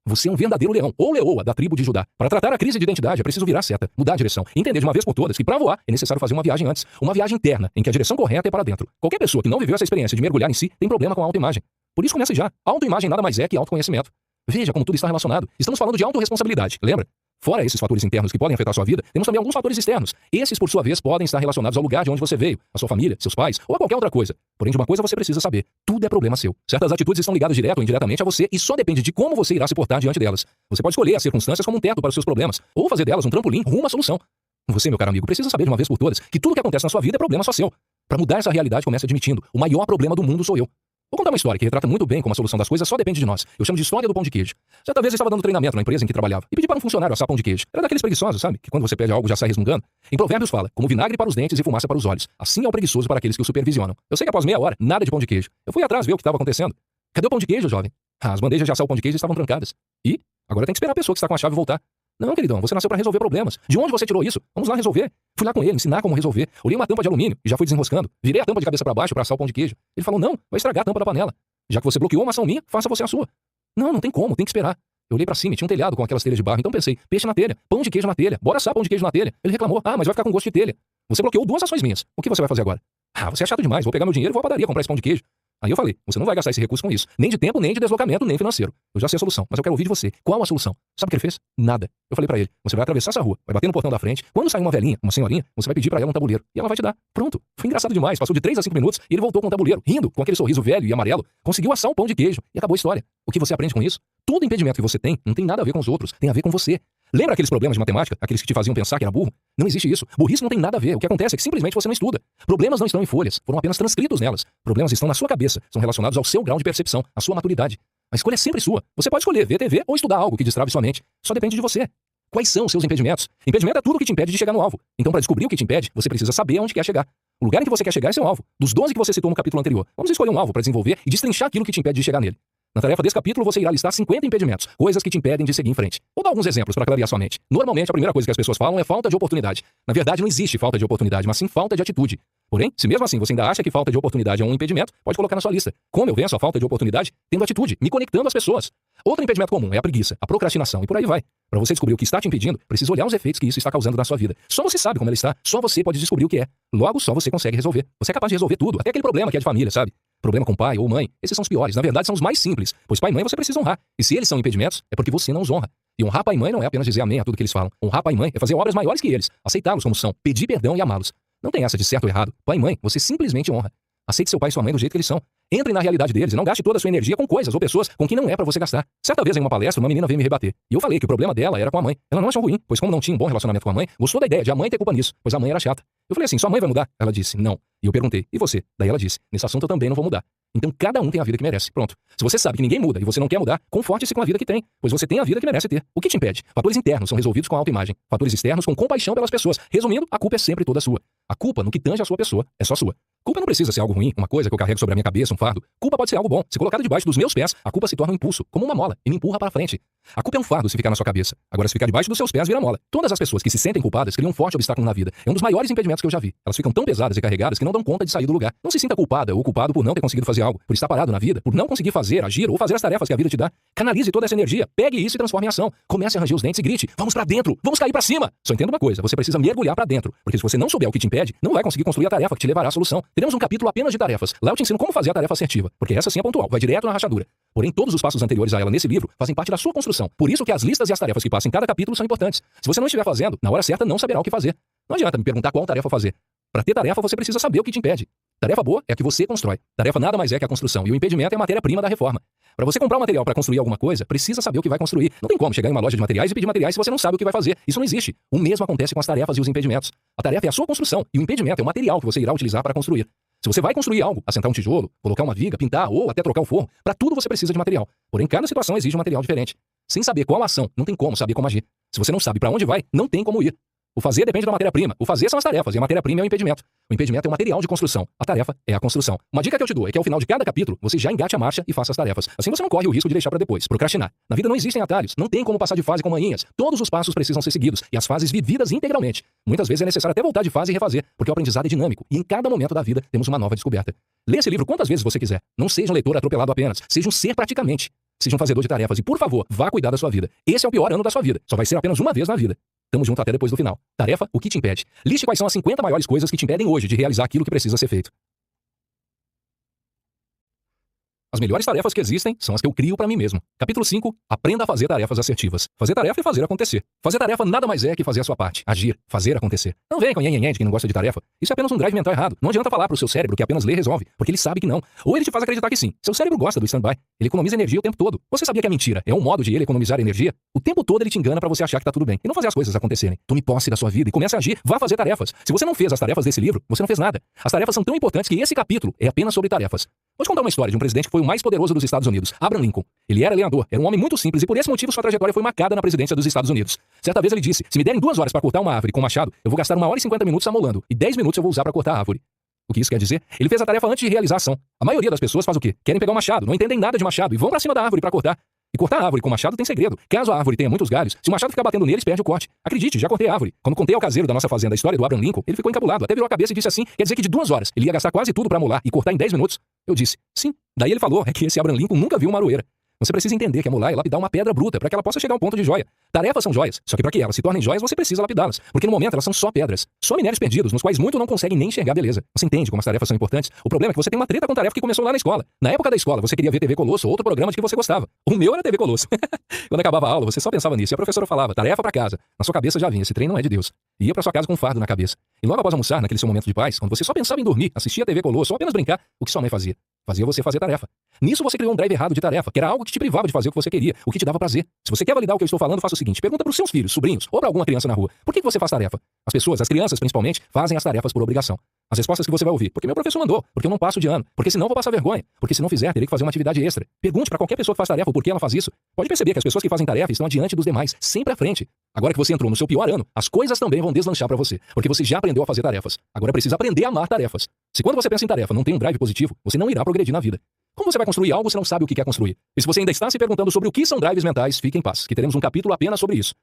Você é um verdadeiro leão, ou leoa, da tribo de Judá. Para tratar a crise de identidade é preciso virar seta, mudar a direção, entender de uma vez por todas que para voar é necessário fazer uma viagem antes, uma viagem interna, em que a direção correta é para dentro. Qualquer pessoa que não viveu essa experiência de mergulhar em si tem problema com a autoimagem. Por isso comece já. Autoimagem nada mais é que autoconhecimento. Veja como tudo está relacionado. Estamos falando de autorresponsabilidade, lembra? Fora esses fatores internos que podem afetar sua vida, temos também alguns fatores externos. Esses, por sua vez, podem estar relacionados ao lugar de onde você veio, a sua família, seus pais ou a qualquer outra coisa. Porém, de uma coisa você precisa saber: tudo é problema seu. Certas atitudes estão ligadas direto ou indiretamente a você e só depende de como você irá se portar diante delas. Você pode escolher as circunstâncias como um teto para os seus problemas ou fazer delas um trampolim rumo à solução. Você, meu caro amigo, precisa saber de uma vez por todas que tudo que acontece na sua vida é problema só seu. Para mudar essa realidade, comece admitindo: o maior problema do mundo sou eu. Vou contar uma história que retrata muito bem como a solução das coisas só depende de nós. Eu chamo de história do pão de queijo. Certa vez eu estava dando treinamento na empresa em que trabalhava e pedi para um funcionário assar pão de queijo. Era daqueles preguiçosos, sabe? Que quando você pede algo já sai resmungando. Em Provérbios fala: como vinagre para os dentes e fumaça para os olhos. Assim é o preguiçoso para aqueles que o supervisionam. Eu sei que após meia hora, nada de pão de queijo. Eu fui atrás ver o que estava acontecendo. Cadê o pão de queijo, jovem? As bandejas de assar o pão de queijo estavam trancadas. E? Agora tem que esperar a pessoa que está com a chave voltar. Não, queridão, você nasceu para resolver problemas. De onde você tirou isso? Vamos lá resolver. Fui lá com ele, ensinar como resolver. Olhei uma tampa de alumínio e já fui desenroscando. Virei a tampa de cabeça para baixo para assar o pão de queijo. Ele falou: não, vai estragar a tampa da panela. Já que você bloqueou uma ação minha, faça você a sua. Não tem como, tem que esperar. Eu olhei pra cima e tinha um telhado com aquelas telhas de barro, então pensei: peixe na telha, pão de queijo na telha, bora assar pão de queijo na telha. Ele reclamou: mas vai ficar com gosto de telha. Você bloqueou 2 ações minhas. O que você vai fazer agora? Você é chato demais, vou pegar meu dinheiro e vou à padaria comprar esse pão de queijo. Aí eu falei: você não vai gastar esse recurso com isso. Nem de tempo, nem de deslocamento, nem financeiro. Eu já sei a solução, mas eu quero ouvir de você. Qual a solução? Sabe o que ele fez? Nada. Eu falei pra ele: você vai atravessar essa rua, vai bater no portão da frente. Quando sair uma velhinha, uma senhorinha, você vai pedir pra ela um tabuleiro. E ela vai te dar. Pronto. Foi engraçado demais. Passou de 3 a 5 minutos e ele voltou com o tabuleiro, rindo, com aquele sorriso velho e amarelo. Conseguiu assar um pão de queijo. E acabou a história. O que você aprende com isso? Todo impedimento que você tem não tem nada a ver com os outros. Tem a ver com você. Lembra aqueles problemas de matemática? Aqueles que te faziam pensar que era burro? Não existe isso. Burrice não tem nada a ver. O que acontece é que simplesmente você não estuda. Problemas não estão em folhas. Foram apenas transcritos nelas. Problemas estão na sua cabeça. São relacionados ao seu grau de percepção, à sua maturidade. A escolha é sempre sua. Você pode escolher ver TV ou estudar algo que destrave sua mente. Só depende de você. Quais são os seus impedimentos? Impedimento é tudo que te impede de chegar no alvo. Então, para descobrir o que te impede, você precisa saber aonde quer chegar. O lugar em que você quer chegar é seu alvo. Dos 12 que você citou no capítulo anterior, vamos escolher um alvo para desenvolver e destrinchar aquilo que te impede de chegar nele. Na tarefa desse capítulo, você irá listar 50 impedimentos, coisas que te impedem de seguir em frente. Vou dar alguns exemplos para clarear sua mente. Normalmente, a primeira coisa que as pessoas falam é falta de oportunidade. Na verdade, não existe falta de oportunidade, mas sim falta de atitude. Porém, se mesmo assim você ainda acha que falta de oportunidade é um impedimento, pode colocar na sua lista. Como eu venço a falta de oportunidade? Tendo atitude, me conectando às pessoas. Outro impedimento comum é a preguiça, a procrastinação e por aí vai. Para você descobrir o que está te impedindo, precisa olhar os efeitos que isso está causando na sua vida. Só você sabe como ela está, só você pode descobrir o que é. Logo, só você consegue resolver. Você é capaz de resolver tudo, até aquele problema que é de família, sabe? Problema com pai ou mãe, esses são os piores. Na verdade, são os mais simples, pois pai e mãe você precisa honrar. E se eles são impedimentos, é porque você não os honra. E honrar pai e mãe não é apenas dizer amém a tudo que eles falam. Honrar pai e mãe é fazer obras maiores que eles, aceitá-los como são, pedir perdão e amá-los. Não tem essa de certo ou errado. Pai e mãe, você simplesmente honra. Aceite seu pai e sua mãe do jeito que eles são. Entre na realidade deles e não gaste toda a sua energia com coisas ou pessoas com quem não é pra você gastar. Certa vez em uma palestra, uma menina veio me rebater. E eu falei que o problema dela era com a mãe. Ela não achou ruim, pois como não tinha um bom relacionamento com a mãe, gostou da ideia de a mãe ter culpa nisso, pois a mãe era chata. Eu falei assim: sua mãe vai mudar? Ela disse: não. E eu perguntei: e você? Daí ela disse: nesse assunto eu também não vou mudar. Então cada um tem a vida que merece. Pronto. Se você sabe que ninguém muda e você não quer mudar, conforte-se com a vida que tem, pois você tem a vida que merece ter. O que te impede? Fatores internos são resolvidos com a autoimagem. Fatores externos com compaixão pelas pessoas. Resumindo, a culpa é sempre toda sua. A culpa, no que tange a sua pessoa, é só sua. Culpa não precisa ser algo ruim, uma coisa que eu carrego sobre a minha cabeça, um fardo. Culpa pode ser algo bom. Se colocada debaixo dos meus pés, a culpa se torna um impulso, como uma mola, e me empurra para frente. A culpa é um fardo se ficar na sua cabeça. Agora, se ficar debaixo dos seus pés, vira mola. Todas as pessoas que se sentem culpadas criam um forte obstáculo na vida. É um dos maiores impedimentos que eu já vi. Elas ficam tão pesadas e carregadas que não dão conta de sair do lugar. Não se sinta culpada ou culpado por não ter conseguido fazer algo, por estar parado na vida, por não conseguir fazer, agir ou fazer as tarefas que a vida te dá. Canalize toda essa energia, pegue isso e transforme em ação. Comece a ranger os dentes e grite: vamos pra dentro, vamos cair pra cima. Só entenda uma coisa, você precisa mergulhar pra dentro, porque se você não souber o que te impede, não vai conseguir construir a tarefa que te levará à solução. Teremos um capítulo apenas de tarefas. Lá eu te ensino como fazer a tarefa assertiva, porque essa sim é pontual, vai direto na rachadura. Porém, todos os passos anteriores a ela nesse livro fazem parte da sua construção. Por isso que as listas e as tarefas que passam em cada capítulo são importantes. Se você não estiver fazendo, na hora certa não saberá o que fazer. Não adianta me perguntar qual tarefa fazer. Para ter tarefa, você precisa saber o que te impede. Tarefa boa é a que você constrói. Tarefa nada mais é que a construção, e o impedimento é a matéria-prima da reforma. Para você comprar um material para construir alguma coisa, precisa saber o que vai construir. Não tem como chegar em uma loja de materiais e pedir materiais se você não sabe o que vai fazer. Isso não existe. O mesmo acontece com as tarefas e os impedimentos. A tarefa é a sua construção, e o impedimento é o material que você irá utilizar para construir. Se você vai construir algo, assentar um tijolo, colocar uma viga, pintar ou até trocar o forro, para tudo você precisa de material. Porém, cada situação exige um material diferente. Sem saber qual ação, não tem como saber como agir. Se você não sabe para onde vai, não tem como ir. O fazer depende da matéria-prima. O fazer são as tarefas e a matéria-prima é o impedimento. O impedimento é o material de construção. A tarefa é a construção. Uma dica que eu te dou é que ao final de cada capítulo, você já engate a marcha e faça as tarefas. Assim você não corre o risco de deixar para depois, procrastinar. Na vida não existem atalhos, não tem como passar de fase com manhinhas. Todos os passos precisam ser seguidos e as fases vividas integralmente. Muitas vezes é necessário até voltar de fase e refazer, porque o aprendizado é dinâmico e em cada momento da vida temos uma nova descoberta. Leia esse livro quantas vezes você quiser. Não seja um leitor atropelado apenas, seja um ser praticamente. Seja um fazedor de tarefas e, por favor, vá cuidar da sua vida. Esse é o pior ano da sua vida. Só vai ser apenas uma vez na vida. Tamo junto até depois do final. Tarefa, o que te impede? Liste quais são as 50 maiores coisas que te impedem hoje de realizar aquilo que precisa ser feito. As melhores tarefas que existem são as que eu crio para mim mesmo. Capítulo 5. Aprenda a fazer tarefas assertivas. Fazer tarefa é fazer acontecer. Fazer tarefa nada mais é que fazer a sua parte. Agir. Fazer acontecer. Não vem com nhenhenhen de quem não gosta de tarefa. Isso é apenas um drive mental errado. Não adianta falar pro seu cérebro que apenas lê e resolve, porque ele sabe que não. Ou ele te faz acreditar que sim. Seu cérebro gosta do stand-by. Ele economiza energia o tempo todo. Você sabia que é mentira? É um modo de ele economizar energia? O tempo todo ele te engana para você achar que tá tudo bem. E não fazer as coisas acontecerem. Tome posse da sua vida e comece a agir. Vá fazer tarefas. Se você não fez as tarefas desse livro, você não fez nada. As tarefas são tão importantes que esse capítulo é apenas sobre tarefas. Vou te contar uma história de um presidente que foi o mais poderoso dos Estados Unidos, Abraham Lincoln. Ele era lenhador, era um homem muito simples e por esse motivo sua trajetória foi marcada na presidência dos Estados Unidos. Certa vez ele disse, se me derem 2 horas para cortar uma árvore com um machado, eu vou gastar 1 hora e 50 minutos amolando e 10 minutos eu vou usar para cortar a árvore. O que isso quer dizer? Ele fez a tarefa antes de realizar a ação. A maioria das pessoas faz o quê? Querem pegar um machado, não entendem nada de machado e vão para cima da árvore para cortar. E cortar a árvore com machado tem segredo. Caso a árvore tenha muitos galhos, se o machado ficar batendo neles, perde o corte. Acredite, já cortei a árvore. Quando contei ao caseiro da nossa fazenda a história do Abraham Lincoln, ele ficou encabulado, até virou a cabeça e disse assim, quer dizer que de 2 horas ele ia gastar quase tudo para amolar e cortar em 10 minutos? Eu disse, sim. Daí ele falou, é que esse Abraham Lincoln nunca viu uma aroeira. Você precisa entender que amolar é lapidar uma pedra bruta para que ela possa chegar a um ponto de joia. Tarefas são joias, só que para que elas se tornem joias você precisa lapidá-las, porque no momento elas são só pedras, só minérios perdidos, nos quais muito não conseguem nem enxergar beleza. Você entende como as tarefas são importantes? O problema é que você tem uma treta com tarefa que começou lá na escola. Na época da escola você queria ver TV Colosso ou outro programa de que você gostava. O meu era TV Colosso. Quando acabava a aula você só pensava nisso e a professora falava, tarefa para casa. Na sua cabeça já vinha, esse trem não é de Deus. E ia para sua casa com um fardo na cabeça. E logo após almoçar, naquele seu momento de paz, quando você só pensava em dormir, assistir a TV Colosso ou apenas brincar, o que sua mãe fazia? Fazia você fazer tarefa. Nisso você criou um drive errado de tarefa, que era algo que te privava de fazer o que você queria, o que te dava prazer. Se você quer validar o que eu estou falando, faça o seguinte, pergunta para os seus filhos, sobrinhos, ou para alguma criança na rua, por que você faz tarefa? As pessoas, as crianças principalmente, fazem as tarefas por obrigação. As respostas que você vai ouvir, porque meu professor mandou, porque eu não passo de ano, porque senão vou passar vergonha, porque se não fizer, terei que fazer uma atividade extra. Pergunte para qualquer pessoa que faz tarefa o porquê ela faz isso. Pode perceber que as pessoas que fazem tarefa estão adiante dos demais, sempre à frente. Agora que você entrou no seu pior ano, as coisas também vão deslanchar para você, porque você já aprendeu a fazer tarefas. Agora precisa aprender a amar tarefas. Se quando você pensa em tarefa não tem um drive positivo, você não irá progredir na vida. Como você vai construir algo se não sabe o que quer construir? E se você ainda está se perguntando sobre o que são drives mentais, fique em paz, que teremos um capítulo apenas sobre isso.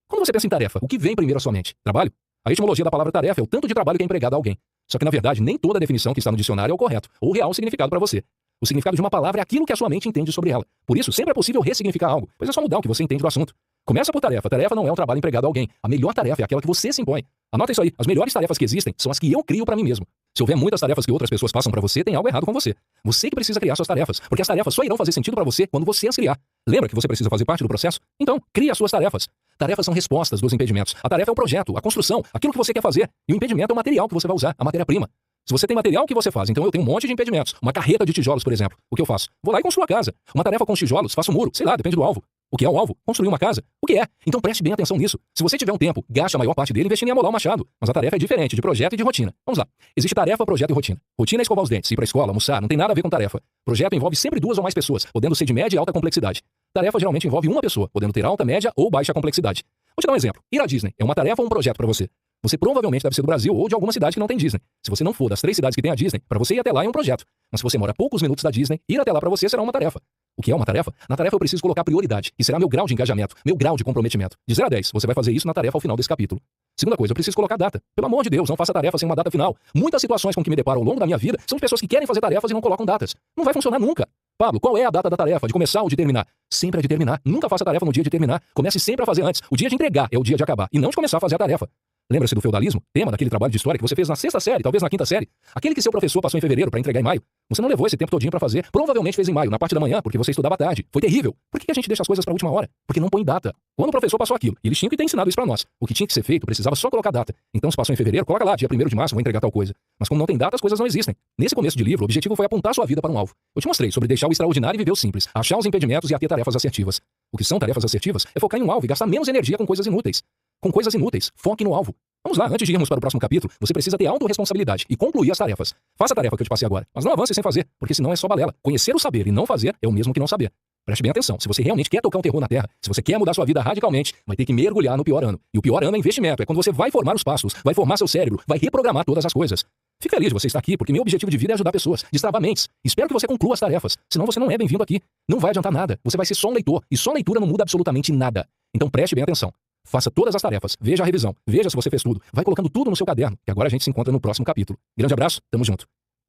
Quando você pensa em tarefa, o que vem primeiro à sua mente? Trabalho? A etimologia da palavra tarefa é o tanto de trabalho que é empregado a alguém. Só que, na verdade, nem toda a definição que está no dicionário é o correto, ou o real significado para você. O significado de uma palavra é aquilo que a sua mente entende sobre ela. Por isso, sempre é possível ressignificar algo, pois é só mudar o que você entende do assunto. Começa por tarefa. Tarefa não é um trabalho empregado a alguém. A melhor tarefa é aquela que você se impõe. Anota isso aí. As melhores tarefas que existem são as que eu crio para mim mesmo. Se houver muitas tarefas que outras pessoas façam para você, tem algo errado com você. Você que precisa criar suas tarefas, porque as tarefas só irão fazer sentido para você quando você as criar. Lembra que você precisa fazer parte do processo? Então, crie as suas tarefas. Tarefas são respostas dos impedimentos. A tarefa é o projeto, a construção, aquilo que você quer fazer. E o impedimento é o material que você vai usar, a matéria-prima. Se você tem material, o que você faz? Então eu tenho um monte de impedimentos. Uma carreta de tijolos, por exemplo. O que eu faço? Vou lá e construo a casa. Uma tarefa com os tijolos, faço um muro. Sei lá, depende do alvo. O que é o alvo? Construir uma casa. O que é? Então preste bem atenção nisso. Se você tiver um tempo, gaste a maior parte dele investindo em amolar o machado. Mas a tarefa é diferente de projeto e de rotina. Vamos lá. Existe tarefa, projeto e rotina. Rotina é escovar os dentes, ir para a escola, almoçar, não tem nada a ver com tarefa. Projeto envolve sempre 2 ou mais pessoas, podendo ser de média e alta complexidade. Tarefa geralmente envolve uma pessoa, podendo ter alta, média ou baixa complexidade. Vou te dar um exemplo. Ir à Disney é uma tarefa ou um projeto para você? Você provavelmente deve ser do Brasil ou de alguma cidade que não tem Disney. Se você não for das 3 cidades que tem a Disney, para você ir até lá é um projeto. Mas se você mora a poucos minutos da Disney, ir até lá para você será uma tarefa. O que é uma tarefa? Na tarefa eu preciso colocar prioridade, e será meu grau de engajamento, meu grau de comprometimento. De 0 a 10, você vai fazer isso na tarefa ao final desse capítulo. Segunda coisa, eu preciso colocar data. Pelo amor de Deus, não faça tarefa sem uma data final. Muitas situações com que me deparo ao longo da minha vida são de pessoas que querem fazer tarefas e não colocam datas. Não vai funcionar nunca. Pablo, qual é a data da tarefa? De começar ou de terminar? Sempre é de terminar. Nunca faça a tarefa no dia de terminar. Comece sempre a fazer antes. O dia de entregar é o dia de acabar, e não de começar a fazer a tarefa. Lembra-se do feudalismo? Tema daquele trabalho de história que você fez na 6ª série, talvez na 5ª série. Aquele que seu professor passou em fevereiro para entregar em maio. Você não levou esse tempo todinho para fazer. Provavelmente fez em maio, na parte da manhã, porque você estudava tarde. Foi terrível. Por que a gente deixa as coisas para a última hora? Porque não põe data. Quando o professor passou aquilo, eles tinham que ter ensinado isso para nós. O que tinha que ser feito, precisava só colocar data. Então se passou em fevereiro, coloca lá, dia 1º de março, vou entregar tal coisa. Mas como não tem data, as coisas não existem. Nesse começo de livro, o objetivo foi apontar sua vida para um alvo. Eu te mostrei sobre deixar o extraordinário e viver o simples, achar os impedimentos e a ter tarefas assertivas. O que são tarefas assertivas é focar em um alvo e gastar menos energia com coisas inúteis. Com coisas inúteis, foque no alvo. Vamos lá, antes de irmos para o próximo capítulo, você precisa ter autorresponsabilidade e concluir as tarefas. Faça a tarefa que eu te passei agora, mas não avance sem fazer, porque senão é só balela. Conhecer o saber e não fazer é o mesmo que não saber. Preste bem atenção. Se você realmente quer tocar um terror na Terra, se você quer mudar sua vida radicalmente, vai ter que mergulhar no pior ano. E o pior ano é investimento. É quando você vai formar os passos, vai formar seu cérebro, vai reprogramar todas as coisas. Fique feliz de você estar aqui, porque meu objetivo de vida é ajudar pessoas, destravar mentes. Espero que você conclua as tarefas. Senão você não é bem-vindo aqui. Não vai adiantar nada. Você vai ser só um leitor. E só leitura não muda absolutamente nada. Então preste bem atenção. Faça todas as tarefas. Veja a revisão. Veja se você fez tudo. Vai colocando tudo no seu caderno. Que agora a gente se encontra no próximo capítulo. Grande abraço. Tamo junto.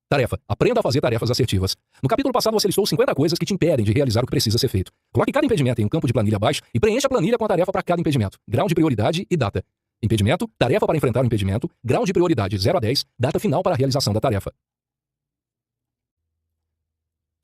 Tarefa. Aprenda a fazer tarefas assertivas. No capítulo passado você listou 50 coisas que te impedem de realizar o que precisa ser feito. Coloque cada impedimento em um campo de planilha abaixo e preencha a planilha com a tarefa para cada impedimento. Grau de prioridade e data. Impedimento, tarefa para enfrentar o impedimento, grau de prioridade 0 a 10, data final para a realização da tarefa.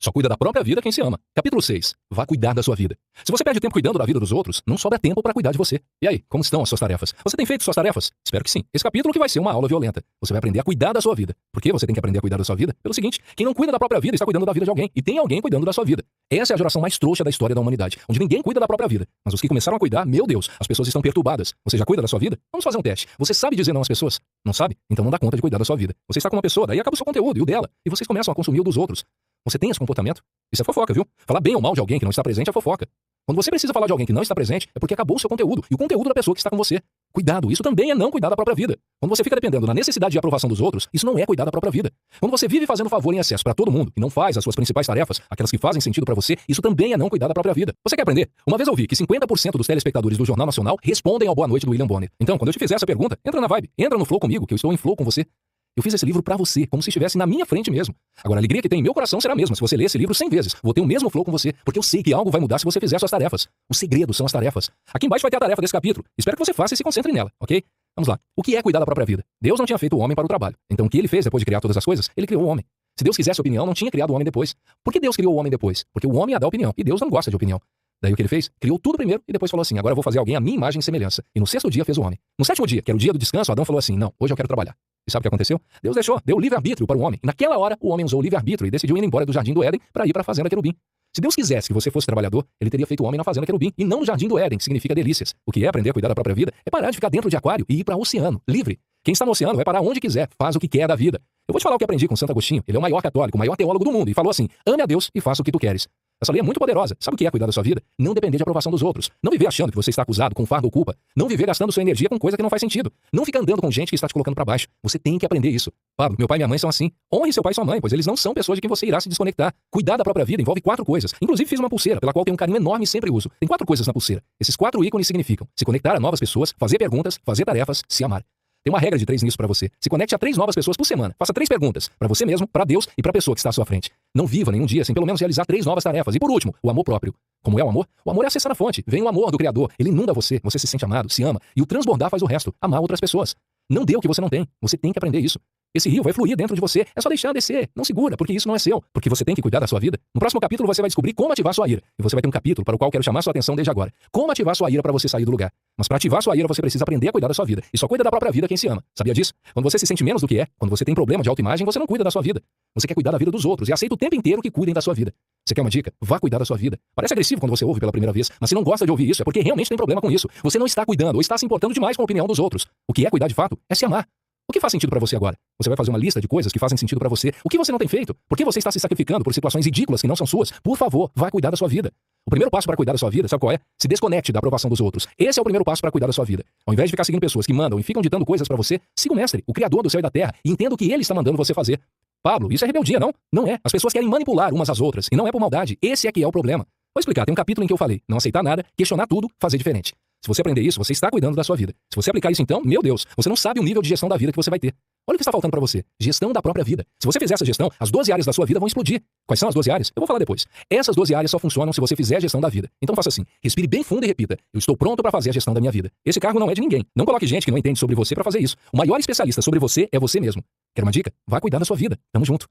Só cuida da própria vida quem se ama. Capítulo 6. Vá cuidar da sua vida. Se você perde tempo cuidando da vida dos outros, não sobra tempo para cuidar de você. E aí, como estão as suas tarefas? Você tem feito suas tarefas? Espero que sim. Esse capítulo que vai ser uma aula violenta. Você vai aprender a cuidar da sua vida. Por que você tem que aprender a cuidar da sua vida? Pelo seguinte, quem não cuida da própria vida está cuidando da vida de alguém. E tem alguém cuidando da sua vida. Essa é a geração mais trouxa da história da humanidade, onde ninguém cuida da própria vida. Mas os que começaram a cuidar, meu Deus, as pessoas estão perturbadas. Você já cuida da sua vida? Vamos fazer um teste. Você sabe dizer não às pessoas? Não sabe? Então não dá conta de cuidar da sua vida. Você está com uma pessoa, daí acaba o seu conteúdo e o dela. E vocês começam a consumir o dos outros. Você tem esse comportamento? Isso é fofoca, viu? Falar bem ou mal de alguém que não está presente é fofoca. Quando você precisa falar de alguém que não está presente, é porque acabou o seu conteúdo e o conteúdo da pessoa que está com você. Cuidado, isso também é não cuidar da própria vida. Quando você fica dependendo da necessidade de aprovação dos outros, isso não é cuidar da própria vida. Quando você vive fazendo favor em excesso para todo mundo e não faz as suas principais tarefas, aquelas que fazem sentido para você, isso também é não cuidar da própria vida. Você quer aprender? Uma vez eu vi que 50% dos telespectadores do Jornal Nacional respondem ao Boa Noite do William Bonner. Então, quando eu te fizer essa pergunta, entra na vibe, entra no flow comigo, que eu estou em flow com você. Eu fiz esse livro pra você, como se estivesse na minha frente mesmo. Agora, a alegria que tem em meu coração será a mesma se você ler esse livro 100 vezes. Vou ter o mesmo flow com você, porque eu sei que algo vai mudar se você fizer suas tarefas. O segredo são as tarefas. Aqui embaixo vai ter a tarefa desse capítulo. Espero que você faça e se concentre nela, ok? Vamos lá. O que é cuidar da própria vida? Deus não tinha feito o homem para o trabalho. Então, o que ele fez depois de criar todas as coisas? Ele criou o homem. Se Deus quisesse opinião, não tinha criado o homem depois. Por que Deus criou o homem depois? Porque o homem ia dar opinião, e Deus não gosta de opinião. Daí o que ele fez? Criou tudo primeiro e depois falou assim, agora eu vou fazer alguém à minha imagem e semelhança. E no sexto dia fez o homem. No sétimo dia, que era o dia do descanso, Adão falou assim, não, hoje eu quero trabalhar. E sabe o que aconteceu? Deus deu livre-arbítrio para o homem. E naquela hora, o homem usou o livre-arbítrio e decidiu ir embora do jardim do Éden para ir para a fazenda querubim. Se Deus quisesse que você fosse trabalhador, ele teria feito o homem na fazenda querubim e não no jardim do Éden, que significa delícias. O que é aprender a cuidar da própria vida é parar de ficar dentro de aquário e ir para o oceano, livre. Quem está no oceano vai parar onde quiser, faz o que quer da vida. Eu vou te falar o que aprendi com Santo Agostinho. Ele é o maior católico, o maior teólogo do mundo e falou assim, ame a Deus e faça o que tu queres. Essa lei é muito poderosa. Sabe o que é cuidar da sua vida? Não depender de aprovação dos outros. Não viver achando que você está acusado com fardo ou culpa. Não viver gastando sua energia com coisa que não faz sentido. Não ficar andando com gente que está te colocando para baixo. Você tem que aprender isso. Pablo, meu pai e minha mãe são assim. Honre seu pai e sua mãe, pois eles não são pessoas de quem você irá se desconectar. Cuidar da própria vida envolve 4 coisas. Inclusive fiz uma pulseira, pela qual tenho um carinho enorme e sempre uso. Tem 4 coisas na pulseira. Esses 4 ícones significam se conectar a novas pessoas, fazer perguntas, fazer tarefas, se amar. Tem uma regra de 3 nisso para você. Se conecte a 3 novas pessoas por semana. Faça 3 perguntas. Para você mesmo, para Deus e para a pessoa que está à sua frente. Não viva nenhum dia sem pelo menos realizar 3 novas tarefas. E por último, o amor próprio. Como é o amor? O amor é acessar a fonte. Vem o amor do Criador. Ele inunda você. Você se sente amado, se ama. E o transbordar faz o resto. Amar outras pessoas. Não dê o que você não tem. Você tem que aprender isso. Esse rio vai fluir dentro de você. É só deixar descer. Não segura, porque isso não é seu. Porque você tem que cuidar da sua vida. No próximo capítulo você vai descobrir como ativar sua ira. E você vai ter um capítulo para o qual quero chamar sua atenção desde agora. Como ativar sua ira para você sair do lugar. Mas para ativar sua ira você precisa aprender a cuidar da sua vida. E só cuida da própria vida quem se ama. Sabia disso? Quando você se sente menos do que é, quando você tem problema de autoimagem, você não cuida da sua vida. Você quer cuidar da vida dos outros e aceita o tempo inteiro que cuidem da sua vida. Você quer uma dica? Vá cuidar da sua vida. Parece agressivo quando você ouve pela primeira vez, mas se não gosta de ouvir isso é porque realmente tem problema com isso. Você não está cuidando ou está se importando demais com a opinião dos outros. O que é cuidar de fato é se amar. O que faz sentido para você agora? Você vai fazer uma lista de coisas que fazem sentido para você. O que você não tem feito? Por que você está se sacrificando por situações ridículas que não são suas? Por favor, vá cuidar da sua vida. O primeiro passo para cuidar da sua vida, sabe qual é? Se desconecte da aprovação dos outros. Esse é o primeiro passo para cuidar da sua vida. Ao invés de ficar seguindo pessoas que mandam e ficam ditando coisas para você, siga o mestre, o criador do céu e da terra, e entenda o que ele está mandando você fazer. Pablo, isso é rebeldia, não? Não é. As pessoas querem manipular umas às outras, e não é por maldade. Esse é que é o problema. Vou explicar, tem um capítulo em que eu falei, não aceitar nada, questionar tudo, fazer diferente. Se você aprender isso, você está cuidando da sua vida. Se você aplicar isso então, meu Deus, você não sabe o nível de gestão da vida que você vai ter. Olha o que está faltando para você. Gestão da própria vida. Se você fizer essa gestão, as 12 áreas da sua vida vão explodir. Quais são as 12 áreas? Eu vou falar depois. Essas 12 áreas só funcionam se você fizer a gestão da vida. Então faça assim. Respire bem fundo e repita. Eu estou pronto para fazer a gestão da minha vida. Esse cargo não é de ninguém. Não coloque gente que não entende sobre você para fazer isso. O maior especialista sobre você é você mesmo. Quer uma dica? Vá cuidar da sua vida. Tamo junto.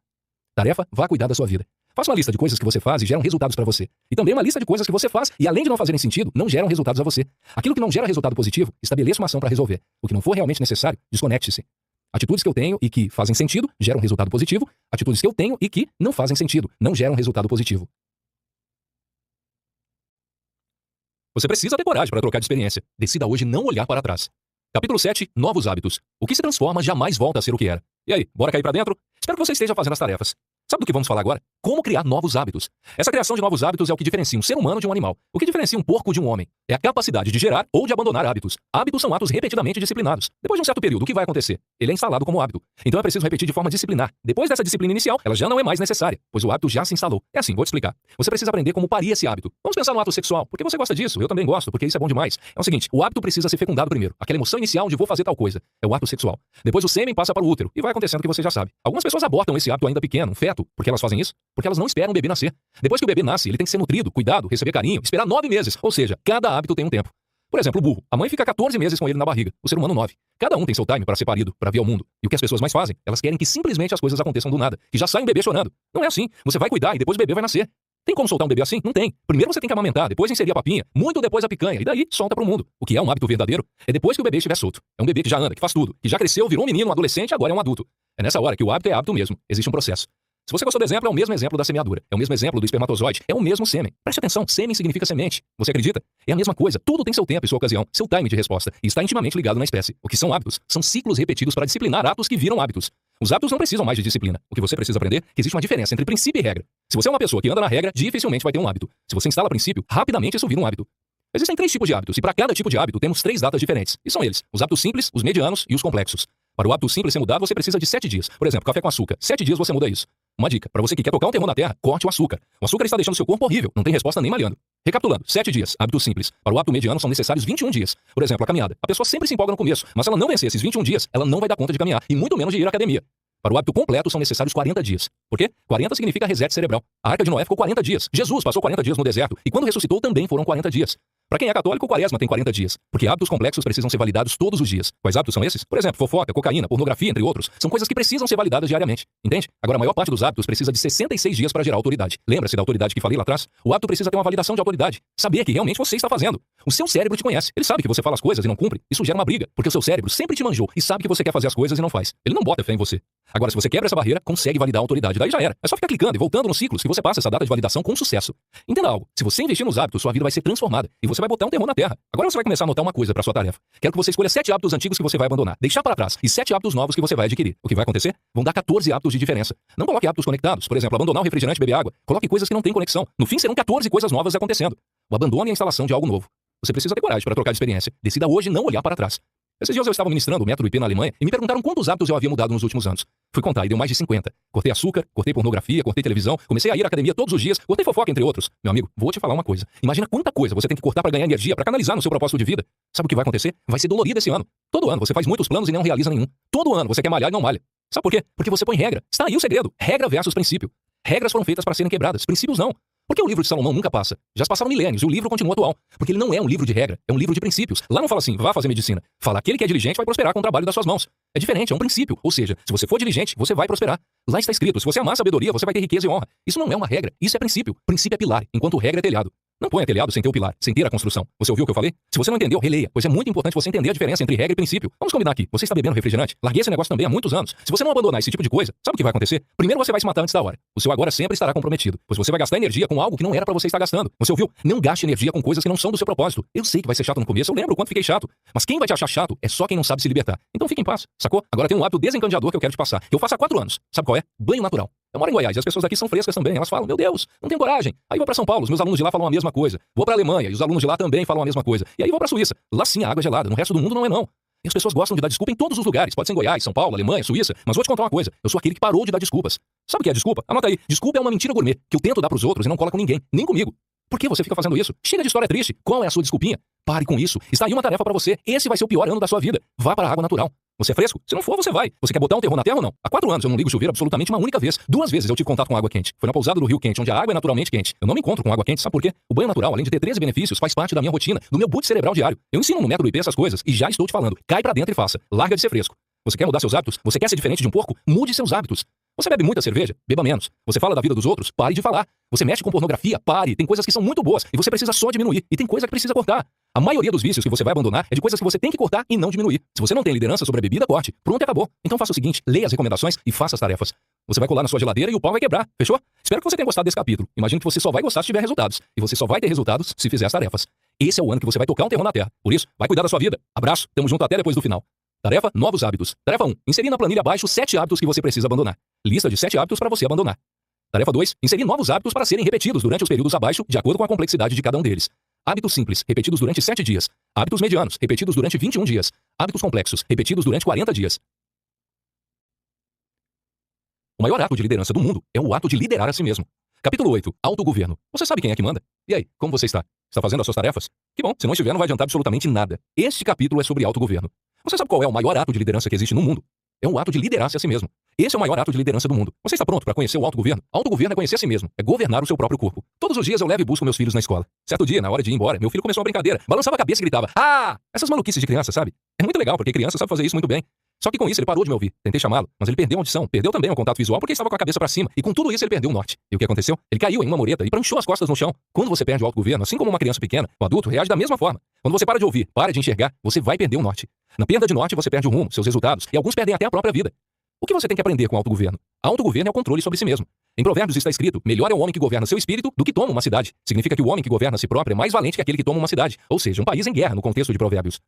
Tarefa, vá cuidar da sua vida. Faça uma lista de coisas que você faz e geram resultados para você. E também uma lista de coisas que você faz e, além de não fazerem sentido, não geram resultados a você. Aquilo que não gera resultado positivo, estabeleça uma ação para resolver. O que não for realmente necessário, desconecte-se. Atitudes que eu tenho e que fazem sentido, geram resultado positivo. Atitudes que eu tenho e que não fazem sentido, não geram resultado positivo. Você precisa ter coragem para trocar de experiência. Decida hoje não olhar para trás. Capítulo 7, Novos Hábitos. O que se transforma jamais volta a ser o que era. E aí, bora cair para dentro? Espero que você esteja fazendo as tarefas. Sabe do que vamos falar agora? como criar novos hábitos. Essa criação de novos hábitos é o que diferencia um ser humano de um animal. O que diferencia um porco de um homem é a capacidade de gerar ou de abandonar hábitos. Hábitos são atos repetidamente disciplinados. Depois de um certo período, o que vai acontecer? Ele é instalado como hábito. Então é preciso repetir de forma disciplinar. Depois dessa disciplina inicial, ela já não é mais necessária, pois o hábito já se instalou. É assim, vou te explicar. Você precisa aprender como parir esse hábito. Vamos pensar no ato sexual. Porque você gosta disso, eu também gosto, porque isso é bom demais. É o seguinte, o hábito precisa ser fecundado primeiro. Aquela emoção inicial de vou fazer tal coisa. É o ato sexual. Depois o sêmen passa para o útero e vai acontecendo o que você já sabe. Algumas pessoas abortam esse hábito ainda pequeno, um feto. Por que elas fazem isso? Porque elas não esperam o bebê nascer. Depois que o bebê nasce, ele tem que ser nutrido, cuidado, receber carinho, esperar 9 meses. Ou seja, cada hábito tem um tempo. Por exemplo, o burro. A mãe fica 14 meses com ele na barriga. O ser humano 9. Cada um tem seu time para ser parido, para vir ao mundo. E o que as pessoas mais fazem? Elas querem que simplesmente as coisas aconteçam do nada. Que já sai um bebê chorando. Não é assim. Você vai cuidar e depois o bebê vai nascer. Tem como soltar um bebê assim? Não tem. Primeiro você tem que amamentar, depois inserir a papinha, muito depois a picanha, e daí solta pro mundo. O que é um hábito verdadeiro é depois que o bebê estiver solto. É um bebê que já anda, que faz tudo, que já cresceu, virou um menino, um adolescente, agora é um adulto. É nessa hora que o hábito é hábito mesmo. Existe um processo. Se você gostou do exemplo, é o mesmo exemplo da semeadura. É o mesmo exemplo do espermatozoide. É o mesmo sêmen. Preste atenção, sêmen significa semente. Você acredita? É a mesma coisa. Tudo tem seu tempo e sua ocasião, seu time de resposta. E está intimamente ligado na espécie. O que são hábitos? São ciclos repetidos para disciplinar atos que viram hábitos. Os hábitos não precisam mais de disciplina. O que você precisa aprender é que existe uma diferença entre princípio e regra. Se você é uma pessoa que anda na regra, dificilmente vai ter um hábito. Se você instala princípio, rapidamente isso vira um hábito. Existem 3 tipos de hábitos, e para cada tipo de hábito temos 3 datas diferentes. E são eles: os hábitos simples, os medianos e os complexos. Para o hábito simples ser mudado, você precisa de 7 dias. Por exemplo, café com açúcar. 7 dias você muda isso. Uma dica: para você que quer tocar um terror na terra, corte o açúcar. O açúcar está deixando seu corpo horrível, não tem resposta nem malhando. Recapitulando, 7 dias, hábito simples. Para o hábito mediano são necessários 21 dias. Por exemplo, a caminhada. A pessoa sempre se empolga no começo, mas se ela não vencer esses 21 dias, ela não vai dar conta de caminhar, e muito menos de ir à academia. Para o hábito completo são necessários 40 dias. Por quê? 40 significa reset cerebral. A Arca de Noé ficou 40 dias. Jesus passou 40 dias no deserto, e quando ressuscitou também foram 40 dias. Para quem é católico, o quaresma tem 40 dias. Porque hábitos complexos precisam ser validados todos os dias. Quais hábitos são esses? Por exemplo, fofoca, cocaína, pornografia, entre outros. São coisas que precisam ser validadas diariamente. Entende? Agora, a maior parte dos hábitos precisa de 66 dias para gerar autoridade. Lembra-se da autoridade que falei lá atrás? O hábito precisa ter uma validação de autoridade. Saber que realmente você está fazendo. O seu cérebro te conhece. Ele sabe que você fala as coisas e não cumpre. Isso gera uma briga, porque o seu cérebro sempre te manjou e sabe que você quer fazer as coisas e não faz. Ele não bota fé em você. Agora, se você quebra essa barreira, consegue validar a autoridade. Daí já era. É só ficar clicando e voltando nos ciclos que você passa essa data de validação com sucesso. Entenda algo. Se você investir nos hábitos, sua vida vai ser transformada e você vai botar um terror na terra. Agora você vai começar a anotar uma coisa para sua tarefa. Quero que você escolha 7 hábitos antigos que você vai abandonar, deixar para trás, e 7 hábitos novos que você vai adquirir. O que vai acontecer? Vão dar 14 hábitos de diferença. Não coloque hábitos conectados. Por exemplo, abandonar o refrigerante e beber água. Coloque coisas que não têm conexão. No fim, serão 14 coisas novas acontecendo. O abandono e a instalação de algo novo. Você precisa ter coragem para trocar de experiência. Decida hoje não olhar para trás. Esses dias eu estava ministrando o método IP na Alemanha e me perguntaram quantos hábitos eu havia mudado nos últimos anos. Fui contar e deu mais de 50. Cortei açúcar, cortei pornografia, cortei televisão, comecei a ir à academia todos os dias, cortei fofoca, entre outros. Meu amigo, vou te falar uma coisa. Imagina quanta coisa você tem que cortar para ganhar energia, para canalizar no seu propósito de vida. Sabe o que vai acontecer? Vai ser dolorido esse ano. Todo ano você faz muitos planos e não realiza nenhum. Todo ano você quer malhar e não malha. Sabe por quê? Porque você põe regra. Está aí o segredo. Regra versus princípio. Regras foram feitas para serem quebradas, princípios não. Por que o livro de Salomão nunca passa? Já se passaram milênios e o livro continua atual. Porque ele não é um livro de regra, é um livro de princípios. Lá não fala assim, vá fazer medicina. Fala, aquele que é diligente vai prosperar com o trabalho das suas mãos. É diferente, é um princípio. Ou seja, se você for diligente, você vai prosperar. Lá está escrito, se você amar a sabedoria, você vai ter riqueza e honra. Isso não é uma regra, isso é princípio. Princípio é pilar, enquanto regra é telhado. Não ponha telhado sem ter o pilar, sem ter a construção. Você ouviu o que eu falei? Se você não entendeu, releia, pois é muito importante você entender a diferença entre regra e princípio. Vamos combinar aqui. Você está bebendo refrigerante? Larguei esse negócio também há muitos anos. Se você não abandonar esse tipo de coisa, sabe o que vai acontecer? Primeiro você vai se matar antes da hora. O seu agora sempre estará comprometido, pois você vai gastar energia com algo que não era para você estar gastando. Você ouviu? Não gaste energia com coisas que não são do seu propósito. Eu sei que vai ser chato no começo, eu lembro o quanto fiquei chato. Mas quem vai te achar chato é só quem não sabe se libertar. Então fique em paz, sacou? Agora tem um hábito desencadeador que eu quero te passar, que eu faço há 4 anos. Sabe qual é? Banho natural. Eu moro em Goiás e as pessoas daqui são frescas também. Elas falam, meu Deus, não tenho coragem. Aí vou para São Paulo, os meus alunos de lá falam a mesma coisa. Vou para Alemanha e os alunos de lá também falam a mesma coisa. E aí vou para Suíça. Lá sim a água é gelada, no resto do mundo não é não. E as pessoas gostam de dar desculpa em todos os lugares. Pode ser em Goiás, São Paulo, Alemanha, Suíça. Mas vou te contar uma coisa. Eu sou aquele que parou de dar desculpas. Sabe o que é desculpa? Anota aí. Desculpa é uma mentira gourmet que eu tento dar pros outros e não colo com ninguém, nem comigo. Por que você fica fazendo isso? Chega de história triste. Qual é a sua desculpinha? Pare com isso. Está aí uma tarefa para você. Esse vai ser o pior ano da sua vida. Vá para a água natural. Você é fresco? Se não for, você vai. Você quer botar um terror na terra ou não? Há 4 anos eu não ligo o chuveiro absolutamente uma única vez. 2 vezes eu tive contato com água quente. Foi na pousada do Rio Quente, onde a água é naturalmente quente. Eu não me encontro com água quente, sabe por quê? O banho natural, além de ter 13 benefícios, faz parte da minha rotina, do meu boot cerebral diário. Eu ensino no método IP essas coisas e já estou te falando. Cai pra dentro e faça. Larga de ser fresco. Você quer mudar seus hábitos? Você quer ser diferente de um porco? Mude seus hábitos. Você bebe muita cerveja? Beba menos. Você fala da vida dos outros? Pare de falar. Você mexe com pornografia? Pare. Tem coisas que são muito boas e você precisa só diminuir. E tem coisa que precisa cortar. A maioria dos vícios que você vai abandonar é de coisas que você tem que cortar e não diminuir. Se você não tem liderança sobre a bebida, corte. Pronto, acabou. Então faça o seguinte, leia as recomendações e faça as tarefas. Você vai colar na sua geladeira e o pau vai quebrar. Fechou? Espero que você tenha gostado desse capítulo. Imagino que você só vai gostar se tiver resultados. E você só vai ter resultados se fizer as tarefas. Esse é o ano que você vai tocar um terror na terra. Por isso, vai cuidar da sua vida. Abraço. Tamo junto até depois do final. Tarefa, novos hábitos. Tarefa 1. Inserir na planilha abaixo 7 hábitos que você precisa abandonar. Lista de 7 hábitos para você abandonar. Tarefa 2. Inserir novos hábitos para serem repetidos durante os períodos abaixo, de acordo com a complexidade de cada um deles. Hábitos simples, repetidos durante 7 dias. Hábitos medianos, repetidos durante 21 dias. Hábitos complexos, repetidos durante 40 dias. O maior ato de liderança do mundo é o ato de liderar a si mesmo. Capítulo 8. Autogoverno. Você sabe quem é que manda? E aí, como você está? Está fazendo as suas tarefas? Que bom, se não estiver não vai adiantar absolutamente nada. Este capítulo é sobre autogoverno. Você sabe qual é o maior ato de liderança que existe no mundo? É o ato de liderar-se a si mesmo. Esse é o maior ato de liderança do mundo. Você está pronto para conhecer o autogoverno? Autogoverno é conhecer a si mesmo, é governar o seu próprio corpo. Todos os dias eu levo e busco meus filhos na escola. Certo dia, na hora de ir embora, meu filho começou uma brincadeira, balançava a cabeça e gritava: "Ah!" Essas maluquices de criança, sabe? É muito legal, porque criança sabe fazer isso muito bem. Só que com isso ele parou de me ouvir. Tentei chamá-lo, mas ele perdeu a audição, perdeu também o contato visual porque estava com a cabeça para cima. E com tudo isso ele perdeu o norte. E o que aconteceu? Ele caiu em uma mureta e pranchou as costas no chão. Quando você perde o autogoverno, assim como uma criança pequena, o adulto reage da mesma forma. Quando você para de ouvir, para de enxergar, você vai perder o norte. Na perda de norte, você perde o rumo, seus resultados, e alguns perdem até a própria vida. O que você tem que aprender com o autogoverno? Autogoverno é o controle sobre si mesmo. Em Provérbios está escrito: melhor é o homem que governa seu espírito do que toma uma cidade. Significa que o homem que governa a si próprio é mais valente que aquele que toma uma cidade, ou seja, um país em guerra no contexto de Provérbios.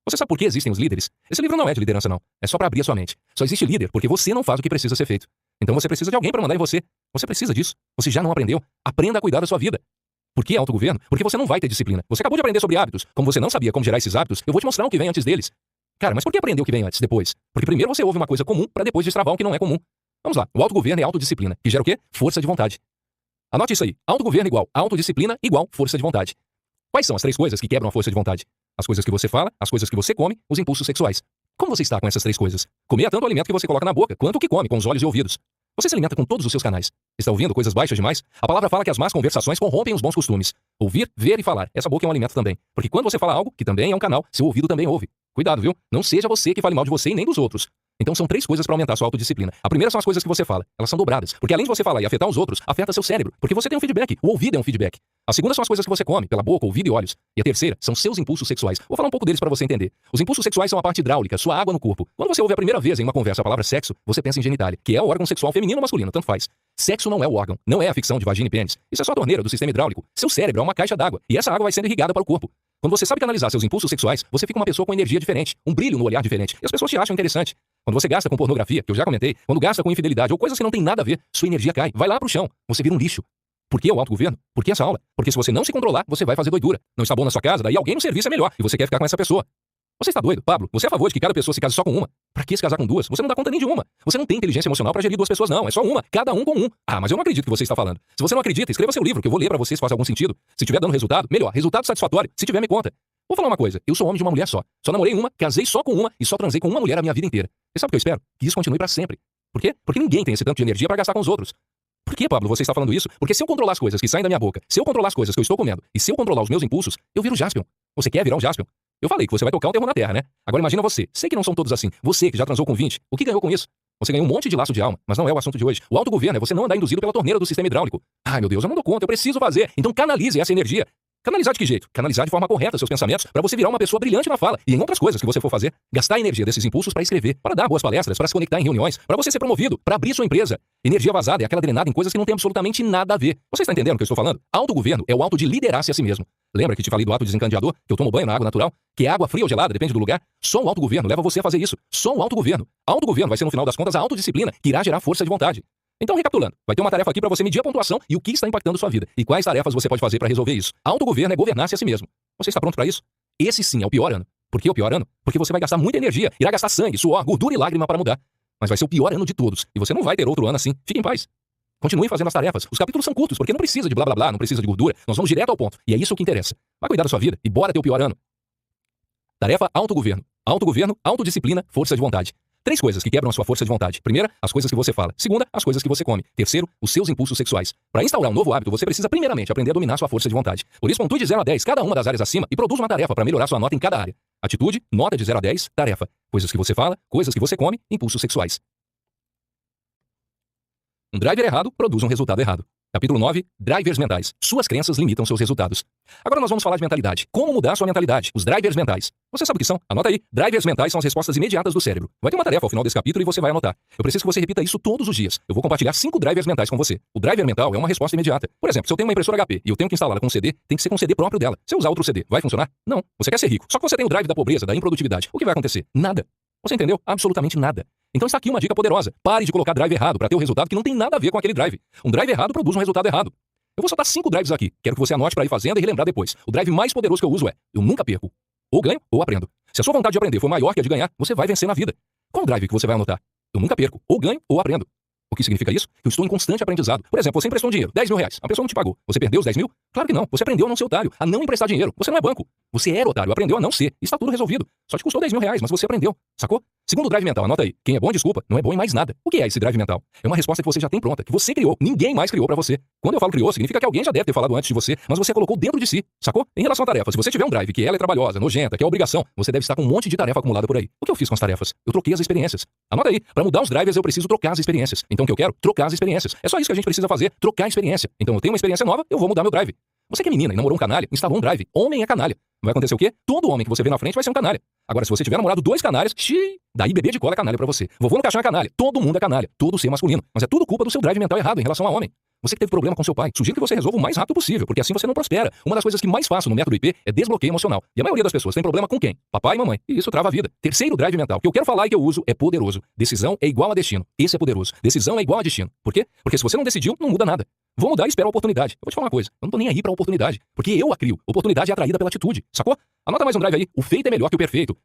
Você sabe por que existem os líderes? Esse livro não é de liderança, não. É só para abrir a sua mente. Só existe líder porque você não faz o que precisa ser feito. Então você precisa de alguém para mandar em você. Você precisa disso. Você já não aprendeu? Aprenda a cuidar da sua vida. Por que autogoverno? Porque você não vai ter disciplina. Você acabou de aprender sobre hábitos. Como você não sabia como gerar esses hábitos, eu vou te mostrar o que vem antes deles. Cara, mas por que aprender o que vem antes, depois? Porque primeiro você ouve uma coisa comum para depois destravar o que não é comum. Vamos lá. O autogoverno é autodisciplina, que gera o quê? Força de vontade. Anote isso aí. Autogoverno igual autodisciplina igual força de vontade. Quais são as 3 coisas que quebram a força de vontade? As coisas que você fala, as coisas que você come, os impulsos sexuais. Como você está com essas 3 coisas? Comer é tanto o alimento que você coloca na boca, quanto o que come com os olhos e ouvidos. Você se alimenta com todos os seus canais. Está ouvindo coisas baixas demais? A palavra fala que as más conversações corrompem os bons costumes. Ouvir, ver e falar. Essa boca é um alimento também. Porque quando você fala algo, que também é um canal, seu ouvido também ouve. Cuidado, viu? Não seja você que fale mal de você e nem dos outros. Então são 3 coisas para aumentar sua autodisciplina. A primeira são as coisas que você fala. Elas são dobradas. Porque além de você falar e afetar os outros, afeta seu cérebro. Porque você tem um feedback. O ouvido é um feedback. A segunda são as coisas que você come, pela boca, ouvido e olhos. E a terceira são seus impulsos sexuais. Vou falar um pouco deles para você entender. Os impulsos sexuais são a parte hidráulica, sua água no corpo. Quando você ouve a primeira vez em uma conversa a palavra sexo, você pensa em genitália, que é o órgão sexual feminino ou masculino, tanto faz. Sexo não é o órgão, não é a ficção de vagina e pênis. Isso é só a torneira do sistema hidráulico. Seu cérebro é uma caixa d'água, e essa água vai sendo irrigada para o corpo. Quando você sabe canalizar seus impulsos sexuais, você fica uma pessoa com energia diferente, um brilho no olhar diferente, e as pessoas te acham interessante. Quando você gasta com pornografia, que eu já comentei, quando gasta com infidelidade ou coisas que não tem nada a ver, sua energia cai, vai lá pro chão, você vira um lixo. Por que o autogoverno? Por que essa aula? Porque se você não se controlar, você vai fazer doidura. Não está bom na sua casa, daí alguém no serviço é melhor, e você quer ficar com essa pessoa. Você está doido, Pablo? Você é a favor de que cada pessoa se case só com uma? Pra que se casar com 2? Você não dá conta nem de uma. Você não tem inteligência emocional pra gerir 2 pessoas, não. É só uma, cada um com um. Ah, mas eu não acredito que você está falando. Se você não acredita, escreva seu livro, que eu vou ler pra você se faz algum sentido. Se estiver dando resultado, melhor. Resultado satisfatório. Se tiver, me conta. Vou falar uma coisa. Eu sou homem de uma mulher só. Só namorei uma, casei só com uma e só transei com uma mulher a minha vida inteira. E sabe o que eu espero? Que isso continue pra sempre. Por quê? Porque ninguém tem esse tanto de energia pra gastar com os outros. Por que, Pablo, você está falando isso? Porque se eu controlar as coisas que saem da minha boca, se eu controlar as coisas que eu estou comendo, e se eu controlar os meus impulsos, eu viro o Jaspion. Você quer virar o Jaspion? Eu falei que você vai tocar um terror na terra, né? Agora imagina você. Sei que não são todos assim. Você que já transou com 20, o que ganhou com isso? Você ganhou um monte de laço de alma, mas não é o assunto de hoje. O autogoverno é você não andar induzido pela torneira do sistema hidráulico. Ai, meu Deus, eu não dou conta, eu preciso fazer. Então canalize essa energia. Canalizar de que jeito? Canalizar de forma correta seus pensamentos para você virar uma pessoa brilhante na fala e em outras coisas que você for fazer. Gastar a energia desses impulsos para escrever, para dar boas palestras, para se conectar em reuniões, para você ser promovido, para abrir sua empresa. Energia vazada é aquela drenada em coisas que não tem absolutamente nada a ver. Você está entendendo o que eu estou falando? Autogoverno é o ato de liderar-se a si mesmo. Lembra que te falei do ato desencandeador? Que eu tomo banho na água natural? Que é água fria ou gelada, depende do lugar? Só o autogoverno leva você a fazer isso. Só o autogoverno. Autogoverno vai ser, no final das contas, a autodisciplina que irá gerar força de vontade. Então, recapitulando, vai ter uma tarefa aqui para você medir a pontuação e o que está impactando sua vida. E quais tarefas você pode fazer para resolver isso. Autogoverno é governar-se a si mesmo. Você está pronto para isso? Esse sim é o pior ano. Por que o pior ano? Porque você vai gastar muita energia, irá gastar sangue, suor, gordura e lágrima para mudar. Mas vai ser o pior ano de todos. E você não vai ter outro ano assim. Fique em paz. Continue fazendo as tarefas. Os capítulos são curtos, porque não precisa de blá blá blá, não precisa de gordura. Nós vamos direto ao ponto. E é isso que interessa. Vai cuidar da sua vida e bora ter o pior ano. Tarefa autogoverno. Autogoverno, autodisciplina, força de vontade. 3 coisas que quebram a sua força de vontade. Primeira, as coisas que você fala. Segunda, as coisas que você come. Terceiro, os seus impulsos sexuais. Para instaurar um novo hábito, você precisa primeiramente aprender a dominar sua força de vontade. Por isso, pontue de 0 a 10 cada uma das áreas acima e produza uma tarefa para melhorar sua nota em cada área. Atitude, nota de 0 a 10, tarefa. Coisas que você fala, coisas que você come, impulsos sexuais. Um driver errado produz um resultado errado. Capítulo 9. Drivers mentais. Suas crenças limitam seus resultados. Agora nós vamos falar de mentalidade. Como mudar sua mentalidade? Os drivers mentais. Você sabe o que são? Anota aí. Drivers mentais são as respostas imediatas do cérebro. Vai ter uma tarefa ao final desse capítulo e você vai anotar. Eu preciso que você repita isso todos os dias. Eu vou compartilhar 5 drivers mentais com você. O driver mental é uma resposta imediata. Por exemplo, se eu tenho uma impressora HP e eu tenho que instalá-la com um CD, tem que ser com um CD próprio dela. Se eu usar outro CD, vai funcionar? Não. Você quer ser rico. Só que você tem o drive da pobreza, da improdutividade. O que vai acontecer? Nada. Você entendeu? Absolutamente nada. Então está aqui uma dica poderosa. Pare de colocar drive errado para ter um resultado que não tem nada a ver com aquele drive. Um drive errado produz um resultado errado. Eu vou soltar 5 drives aqui. Quero que você anote para ir fazendo e relembrar depois. O drive mais poderoso que eu uso é: eu nunca perco. Ou ganho ou aprendo. Se a sua vontade de aprender for maior que a de ganhar, você vai vencer na vida. Qual drive que você vai anotar? Eu nunca perco. Ou ganho ou aprendo. O que significa isso? Que eu estou em constante aprendizado. Por exemplo, você emprestou um dinheiro, R$10.000. A pessoa não te pagou. Você perdeu os 10 mil? Claro que não. Você aprendeu a não ser otário, a não emprestar dinheiro. Você não é banco. Você era otário, aprendeu a não ser. Está tudo resolvido. Só te custou R$10.000, mas você aprendeu. Sacou? Segundo drive mental, anota aí. Quem é bom em desculpa, não é bom em mais nada. O que é esse drive mental? É uma resposta que você já tem pronta, que você criou. Ninguém mais criou pra você. Quando eu falo criou, significa que alguém já deve ter falado antes de você, mas você colocou dentro de si. Sacou? Em relação à tarefa, se você tiver um drive que ela é trabalhosa, nojenta, que é obrigação, você deve estar com um monte de tarefa acumulada por aí. O que eu fiz com as tarefas? Eu troquei as experiências. Anota aí. Para mudar os drivers, eu preciso trocar as experiências. Então o que eu quero? Trocar as experiências. É só isso que a gente precisa fazer. Trocar a experiência. Então eu tenho uma experiência nova, eu vou mudar meu drive. Você que é menina e namorou um canalha, instalou um drive. Homem é canalha. Vai acontecer o quê? Todo homem que você vê na frente vai ser um canalha. Agora, se você tiver namorado 2 canalhas, daí bebê de cola é canalha pra você. Vovô no caixão é canalha. Todo mundo é canalha. Todo ser masculino. Mas é tudo culpa do seu drive mental errado em relação a homem. Você que teve problema com seu pai, sugiro que você resolva o mais rápido possível, porque assim você não prospera. Uma das coisas que mais faço no método IP é desbloqueio emocional. E a maioria das pessoas tem problema com quem? Papai e mamãe. E isso trava a vida. Terceiro drive mental, que eu quero falar e que eu uso, é poderoso. Decisão é igual a destino. Esse é poderoso. Decisão é igual a destino. Por quê? Porque se você não decidiu, não muda nada. Vou mudar e espero a oportunidade. Eu vou te falar uma coisa. Eu não tô nem aí pra oportunidade. Porque eu a crio. Oportunidade é atraída pela atitude. Sacou? Anota mais um drive aí. O feito é melhor que o perfeito.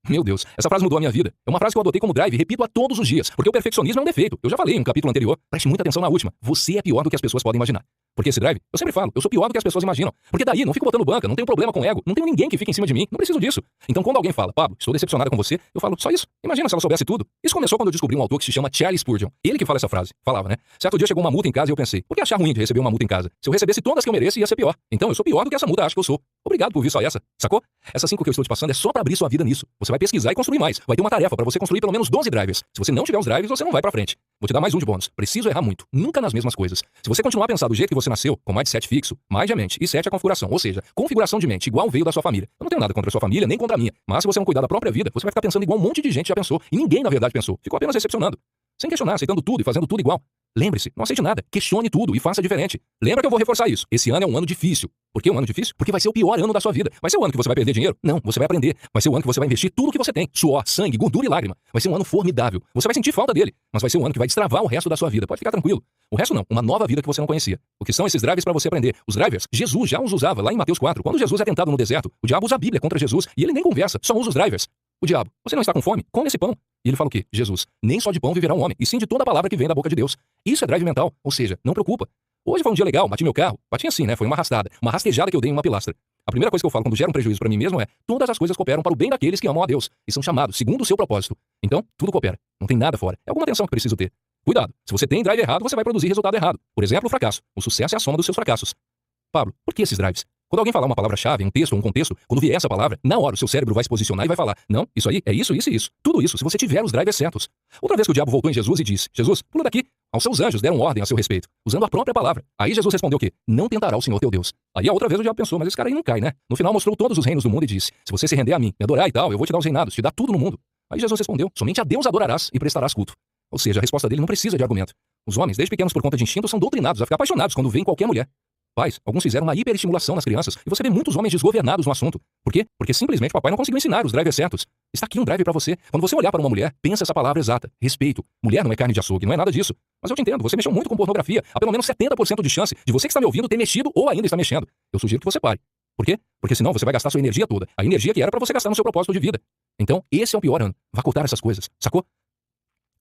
Meu Deus, essa frase mudou a minha vida. É uma frase que eu adotei como drive e repito a todos os dias. Porque o perfeccionismo é um defeito. Eu já falei em um capítulo anterior. Preste muita atenção na última. Você é pior do que as pessoas podem imaginar. Porque esse drive, eu sempre falo, eu sou pior do que as pessoas imaginam. Porque daí, não fico botando banca, não tenho problema com ego, não tenho ninguém que fique em cima de mim, não preciso disso. Então quando alguém fala, Pablo, estou decepcionado com você, eu falo, só isso. Imagina se ela soubesse tudo. Isso começou quando eu descobri um autor que se chama Charles Spurgeon. Ele que fala essa frase. Falava, né? Certo dia chegou uma multa em casa e eu pensei, por que achar ruim de receber uma multa em casa? Se eu recebesse todas que eu mereço, ia ser pior. Então eu sou pior do que essa multa acha que eu sou. Obrigado por ouvir só essa. Sacou? Essas 5 que eu estou te passando é só pra abrir sua vida nisso. Você vai pesquisar e construir mais. Vai ter uma tarefa pra você construir pelo menos 12 drivers. Se você não tiver os drivers, você não vai pra frente. Vou te dar mais um de bônus. Preciso errar muito. Nunca nas mesmas coisas. Se você continuar a pensar do jeito que você nasceu, com mindset fixo, mind é mente e 7 é a configuração. Ou seja, configuração de mente igual veio da sua família. Eu não tenho nada contra a sua família, nem contra a minha. Mas se você não cuidar da própria vida, você vai ficar pensando igual um monte de gente já pensou. E ninguém, na verdade, pensou. Ficou apenas decepcionando. Sem questionar, aceitando tudo e fazendo tudo igual. Lembre-se, não aceite nada. Questione tudo e faça diferente. Lembra que eu vou reforçar isso. Esse ano é um ano difícil. Por que um ano difícil? Porque vai ser o pior ano da sua vida. Vai ser o ano que você vai perder dinheiro? Não, você vai aprender. Vai ser o ano que você vai investir tudo que você tem. Suor, sangue, gordura e lágrima. Vai ser um ano formidável. Você vai sentir falta dele, mas vai ser um ano que vai destravar o resto da sua vida. Pode ficar tranquilo. O resto não, uma nova vida que você não conhecia. O que são esses drivers para você aprender? Os drivers, Jesus já os usava lá em Mateus 4. Quando Jesus é tentado no deserto, o diabo usa a Bíblia contra Jesus e ele nem conversa, só usa os drivers. O diabo, você não está com fome? Come esse pão. E ele fala o quê? Jesus, nem só de pão viverá um homem, e sim de toda a palavra que vem da boca de Deus. Isso é drive mental, ou seja, não preocupa. Hoje foi um dia legal, bati meu carro. Bati assim, né? Foi uma arrastada, uma rastejada que eu dei em uma pilastra. A primeira coisa que eu falo quando gera um prejuízo para mim mesmo é: todas as coisas cooperam para o bem daqueles que amam a Deus e são chamados segundo o seu propósito. Então, tudo coopera. Não tem nada fora. É alguma atenção que preciso ter. Cuidado. Se você tem drive errado, você vai produzir resultado errado. Por exemplo, o fracasso. O sucesso é a soma dos seus fracassos. Pablo, por que esses drives? Quando alguém falar uma palavra-chave, um texto ou um contexto, quando vier essa palavra, na hora o seu cérebro vai se posicionar e vai falar: não, isso aí é isso, isso e isso. Tudo isso, se você tiver os drivers certos. Outra vez que o diabo voltou em Jesus e disse: Jesus, pula daqui. Aos seus anjos deram ordem a seu respeito, usando a própria palavra. Aí Jesus respondeu o quê? Não tentará o Senhor teu Deus. Aí a outra vez o diabo pensou: mas esse cara aí não cai, né? No final mostrou todos os reinos do mundo e disse: se você se render a mim, me adorar e tal, eu vou te dar os reinados, te dar tudo no mundo. Aí Jesus respondeu: somente a Deus adorarás e prestarás culto. Ou seja, a resposta dele não precisa de argumento. Os homens, desde pequenos por conta de instinto, são doutrinados a ficar apaixonados quando veem qualquer mulher. Pais, alguns fizeram uma hiperestimulação nas crianças e você vê muitos homens desgovernados no assunto. Por quê? Porque simplesmente papai não conseguiu ensinar os drivers certos. Está aqui um drive pra você. Quando você olhar para uma mulher, pensa essa palavra exata: respeito. Mulher não é carne de açougue, não é nada disso. Mas eu te entendo, você mexeu muito com pornografia. Há pelo menos 70% de chance de você que está me ouvindo ter mexido ou ainda está mexendo. Eu sugiro que você pare. Por quê? Porque senão você vai gastar sua energia toda. A energia que era pra você gastar no seu propósito de vida. Então, esse é o pior ano. Vá cortar essas coisas. Sacou?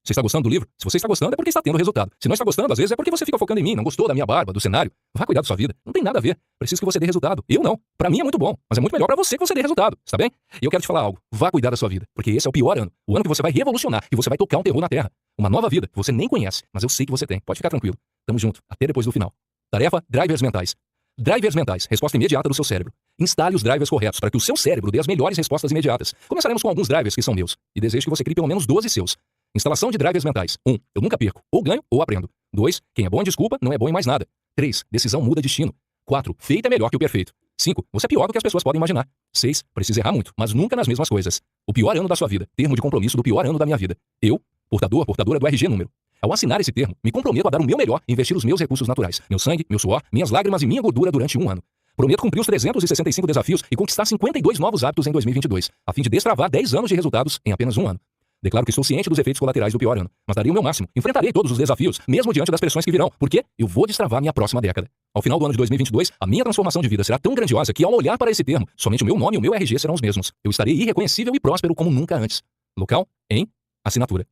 Você está gostando do livro? Se você está gostando, é porque está tendo resultado. Se não está gostando, às vezes é porque você fica focando em mim, não gostou da minha barba, do cenário. Vá cuidar da sua vida. Não tem nada a ver. Preciso que você dê resultado. Eu não. Pra mim é muito bom, mas é muito melhor pra você que você dê resultado. Está bem? E eu quero te falar algo. Vá cuidar da sua vida, porque esse é o pior ano. O ano que você vai revolucionar e você vai tocar um terror na terra. Uma nova vida que você nem conhece, mas eu sei que você tem. Pode ficar tranquilo. Tamo junto. Até depois do final. Tarefa: drivers mentais. Drivers mentais. Resposta imediata do seu cérebro. Instale os drivers corretos para que o seu cérebro dê as melhores respostas imediatas. Começaremos com alguns drivers que são meus. E desejo que você crie pelo menos 12 seus. Instalação de drivers mentais. 1. Eu nunca perco. Ou ganho ou aprendo. 2. Quem é bom em desculpa não é bom em mais nada. 3. Decisão muda destino. 4. Feito é melhor que o perfeito. 5. Você é pior do que as pessoas podem imaginar. 6. Precisa errar muito, mas nunca nas mesmas coisas. O pior ano da sua vida. Termo de compromisso do pior ano da minha vida. Eu, portadora do RG número. Ao assinar esse termo, me comprometo a dar o meu melhor e investir os meus recursos naturais. Meu sangue, meu suor, minhas lágrimas e minha gordura durante um ano. Prometo cumprir os 365 desafios e conquistar 52 novos hábitos em 2022, a fim de destravar 10 anos de resultados em apenas um ano. Declaro que estou ciente dos efeitos colaterais do pior ano, mas darei o meu máximo. Enfrentarei todos os desafios, mesmo diante das pressões que virão, porque eu vou destravar minha próxima década. Ao final do ano de 2022, a minha transformação de vida será tão grandiosa que, ao olhar para esse termo, somente o meu nome e o meu RG serão os mesmos. Eu estarei irreconhecível e próspero como nunca antes. Local em assinatura.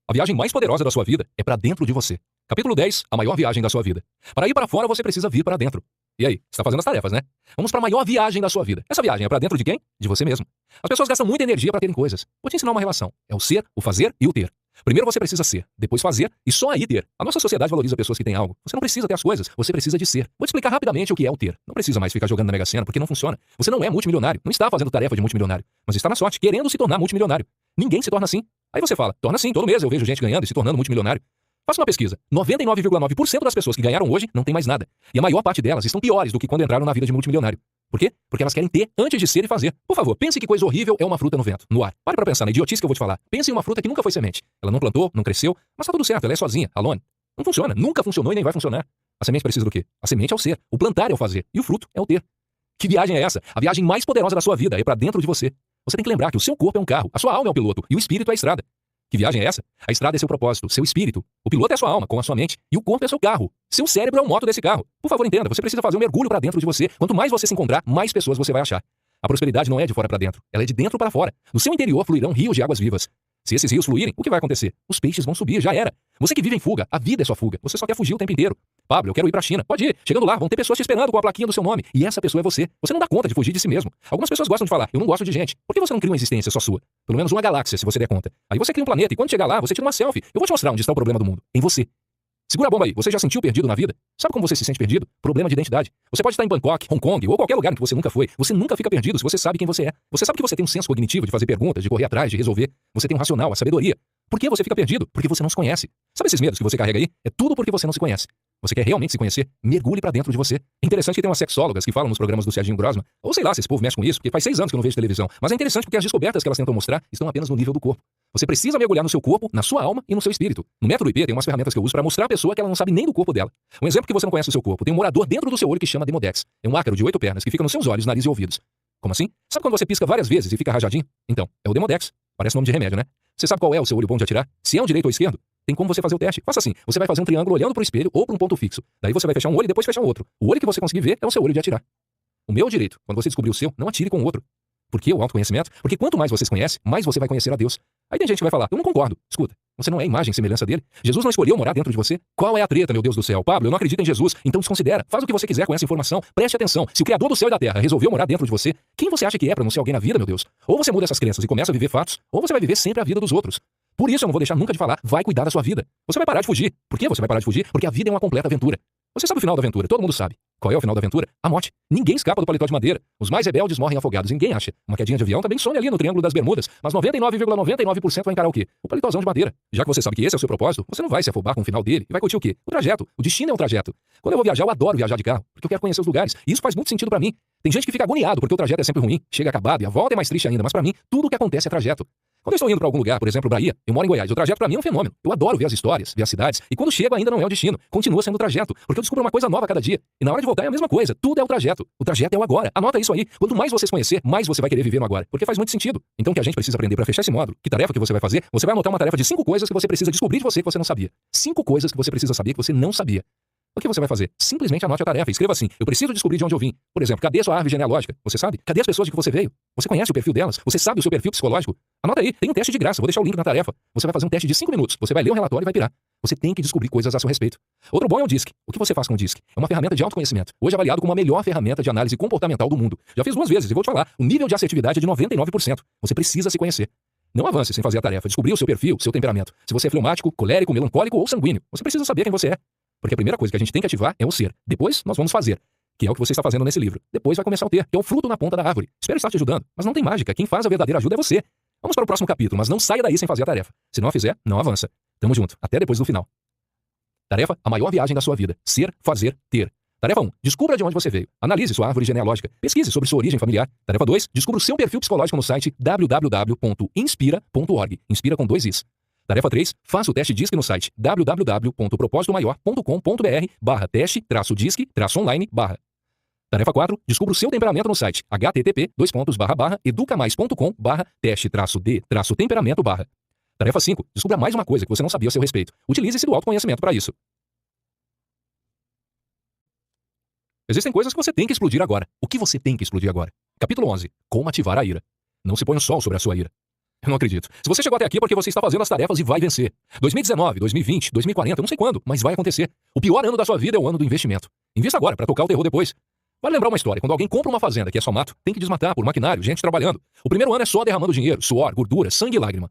A viagem mais poderosa da sua vida é para dentro de você. Capítulo 10, a maior viagem da sua vida. Para ir para fora, você precisa vir para dentro. E aí, está fazendo as tarefas, né? Vamos para a maior viagem da sua vida. Essa viagem é para dentro de quem? De você mesmo. As pessoas gastam muita energia para terem coisas. Vou te ensinar uma relação. É o ser, o fazer e o ter. Primeiro você precisa ser, depois fazer e só aí ter. A nossa sociedade valoriza pessoas que têm algo. Você não precisa ter as coisas, você precisa de ser. Vou te explicar rapidamente o que é o ter. Não precisa mais ficar jogando na Mega Sena porque não funciona. Você não é multimilionário, não está fazendo tarefa de multimilionário, mas está na sorte, querendo se tornar multimilionário. Ninguém se torna assim. Aí você fala, torna assim, todo mês eu vejo gente ganhando e se tornando multimilionário. Faça uma pesquisa. 99,9% das pessoas que ganharam hoje não tem mais nada. E a maior parte delas estão piores do que quando entraram na vida de multimilionário. Por quê? Porque elas querem ter antes de ser e fazer. Por favor, pense que coisa horrível é uma fruta no vento, no ar. Pare pra pensar na idiotice que eu vou te falar. Pense em uma fruta que nunca foi semente. Ela não plantou, não cresceu, mas tá tudo certo, ela é sozinha, alone. Não funciona, nunca funcionou e nem vai funcionar. A semente precisa do quê? A semente é o ser, o plantar é o fazer, e o fruto é o ter. Que viagem é essa? A viagem mais poderosa da sua vida é pra dentro de você. Você tem que lembrar que o seu corpo é um carro, a sua alma é o piloto e o espírito é a estrada. Que viagem é essa? A estrada é seu propósito, seu espírito. O piloto é a sua alma, com a sua mente. E o corpo é seu carro. Seu cérebro é o motor desse carro. Por favor, entenda, você precisa fazer um mergulho para dentro de você. Quanto mais você se encontrar, mais pessoas você vai achar. A prosperidade não é de fora para dentro, ela é de dentro para fora. No seu interior fluirão rios de águas vivas. Se esses rios fluírem, o que vai acontecer? Os peixes vão subir, já era. Você que vive em fuga, a vida é sua fuga. Você só quer fugir o tempo inteiro. Pablo, eu quero ir pra China. Pode ir. Chegando lá, vão ter pessoas te esperando com a plaquinha do seu nome. E essa pessoa é você. Você não dá conta de fugir de si mesmo. Algumas pessoas gostam de falar, eu não gosto de gente. Por que você não cria uma existência só sua? Pelo menos uma galáxia, se você der conta. Aí você cria um planeta e quando chegar lá, você tira uma selfie. Eu vou te mostrar onde está o problema do mundo. Em você. Segura a bomba aí. Você já sentiu perdido na vida? Sabe como você se sente perdido? Problema de identidade. Você pode estar em Bangkok, Hong Kong ou qualquer lugar em que você nunca foi. Você nunca fica perdido se você sabe quem você é. Você sabe que você tem um senso cognitivo de fazer perguntas, de correr atrás, de resolver. Você tem um racional, a sabedoria. Por que você fica perdido? Porque você não se conhece. Sabe esses medos que você carrega aí? É tudo porque você não se conhece. Você quer realmente se conhecer? Mergulhe pra dentro de você. É interessante que tem umas sexólogas que falam nos programas do Serginho Grossman, ou sei lá se esse povo mexe com isso, porque faz 6 anos que eu não vejo televisão. Mas é interessante porque as descobertas que elas tentam mostrar estão apenas no nível do corpo. Você precisa mergulhar no seu corpo, na sua alma e no seu espírito. No método IP tem umas ferramentas que eu uso pra mostrar à pessoa que ela não sabe nem do corpo dela. Um exemplo que você não conhece o seu corpo. Tem um morador dentro do seu olho que chama Demodex. É um ácaro de 8 pernas que fica nos seus olhos, nariz e ouvidos. Como assim? Sabe quando você pisca várias vezes e fica rajadinho? Então, é o Demodex. Parece nome de remédio, né? Você sabe qual é o seu olho bom de atirar? Se é um direito ou esquerdo? Tem como você fazer o teste. Faça assim. Você vai fazer um triângulo olhando pro espelho ou para um ponto fixo. Daí você vai fechar um olho e depois fechar o outro. O olho que você conseguir ver é o seu olho de atirar. O meu direito. Quando você descobrir o seu, não atire com o outro. Por que o autoconhecimento? Porque quanto mais você se conhece, mais você vai conhecer a Deus. Aí tem gente que vai falar, eu não concordo. Escuta, você não é imagem e semelhança dele? Jesus não escolheu morar dentro de você? Qual é a treta, meu Deus do céu? Pablo, eu não acredito em Jesus. Então desconsidera. Faz o que você quiser com essa informação. Preste atenção. Se o Criador do céu e da terra resolveu morar dentro de você, quem você acha que é pra não ser alguém na vida, meu Deus? Ou você muda essas crenças e começa a viver fatos, ou você vai viver sempre a vida dos outros. Por isso eu não vou deixar nunca de falar, vai cuidar da sua vida. Você vai parar de fugir. Por que você vai parar de fugir? Porque a vida é uma completa aventura. Você sabe o final da aventura, todo mundo sabe. Qual é o final da aventura? A morte. Ninguém escapa do paletó de madeira. Os mais rebeldes morrem afogados, ninguém acha. Uma quedinha de avião também some ali no Triângulo das Bermudas, mas 99,99% vai encarar o quê? O paletózão de madeira. Já que você sabe que esse é o seu propósito, você não vai se afobar com o final dele e vai curtir o quê? O trajeto. O destino é um trajeto. Quando eu vou viajar, eu adoro viajar de carro, porque eu quero conhecer os lugares. E isso faz muito sentido pra mim. Tem gente que fica agoniado porque o trajeto é sempre ruim, chega acabado e a volta é mais triste ainda, mas pra mim, tudo o que acontece é trajeto. Quando eu estou indo pra algum lugar, por exemplo, Bahia, eu moro em Goiás, o trajeto pra mim é um fenômeno. Eu adoro ver as histórias, ver as cidades, e quando chego ainda não é o destino, continua sendo o trajeto, porque eu descubro uma coisa nova a cada dia. E na hora de voltar é a mesma coisa, tudo é o trajeto. O trajeto é o agora. Anota isso aí. Quanto mais você se conhecer, mais você vai querer viver no agora, porque faz muito sentido. Então o que a gente precisa aprender pra fechar esse módulo? Que tarefa que você vai fazer? Você vai anotar uma tarefa de 5 coisas que você precisa descobrir de você que você não sabia. 5 coisas que você precisa saber que você não sabia. O que você vai fazer? Simplesmente anote a tarefa e escreva assim, eu preciso descobrir de onde eu vim. Por exemplo, cadê a sua árvore genealógica? Você sabe? Cadê as pessoas de que você veio? Você conhece o perfil delas? Você sabe o seu perfil psicológico? Anota aí, tem um teste de graça, vou deixar o link na tarefa. Você vai fazer um teste de 5 minutos, você vai ler um relatório e vai pirar. Você tem que descobrir coisas a seu respeito. Outro bom é o DISC. O que você faz com o DISC? É uma ferramenta de autoconhecimento, hoje avaliado como a melhor ferramenta de análise comportamental do mundo. Já fiz 2 vezes e vou te falar, o nível de assertividade é de 99%. Você precisa se conhecer. Não avance sem fazer a tarefa, descobrir o seu perfil, seu temperamento. Se você é fleumático, colérico, melancólico ou sanguíneo, você precisa saber quem você é. Porque a primeira coisa que a gente tem que ativar é o ser. Depois, nós vamos fazer, que é o que você está fazendo nesse livro. Depois vai começar o ter, que é o fruto na ponta da árvore. Espero estar te ajudando, mas não tem mágica. Quem faz a verdadeira ajuda é você. Vamos para o próximo capítulo, mas não saia daí sem fazer a tarefa. Se não a fizer, não avança. Tamo junto. Até depois do final. Tarefa, a maior viagem da sua vida. Ser, fazer, ter. Tarefa 1. Descubra de onde você veio. Analise sua árvore genealógica. Pesquise sobre sua origem familiar. Tarefa 2. Descubra o seu perfil psicológico no site www.inspira.org. Inspira com 2 Is. Tarefa 3. Faça o teste DISC no site www.propósitomaior.com.br/teste-disc-online/. Tarefa 4. Descubra o seu temperamento no site http://educa-mais.com/teste-d-temperamento/. Tarefa 5. Descubra mais uma coisa que você não sabia a seu respeito. Utilize-se do autoconhecimento para isso. Existem coisas que você tem que explodir agora. O que você tem que explodir agora? Capítulo 11. Como ativar a ira. Não se põe o sol sobre a sua ira. Eu não acredito. Se você chegou até aqui é porque você está fazendo as tarefas e vai vencer. 2019, 2020, 2040, eu não sei quando, mas vai acontecer. O pior ano da sua vida é o ano do investimento. Invista agora para tocar o terror depois. Vale lembrar uma história. Quando alguém compra uma fazenda que é só mato, tem que desmatar por maquinário, gente trabalhando. O primeiro ano é só derramando dinheiro, suor, gordura, sangue e lágrima.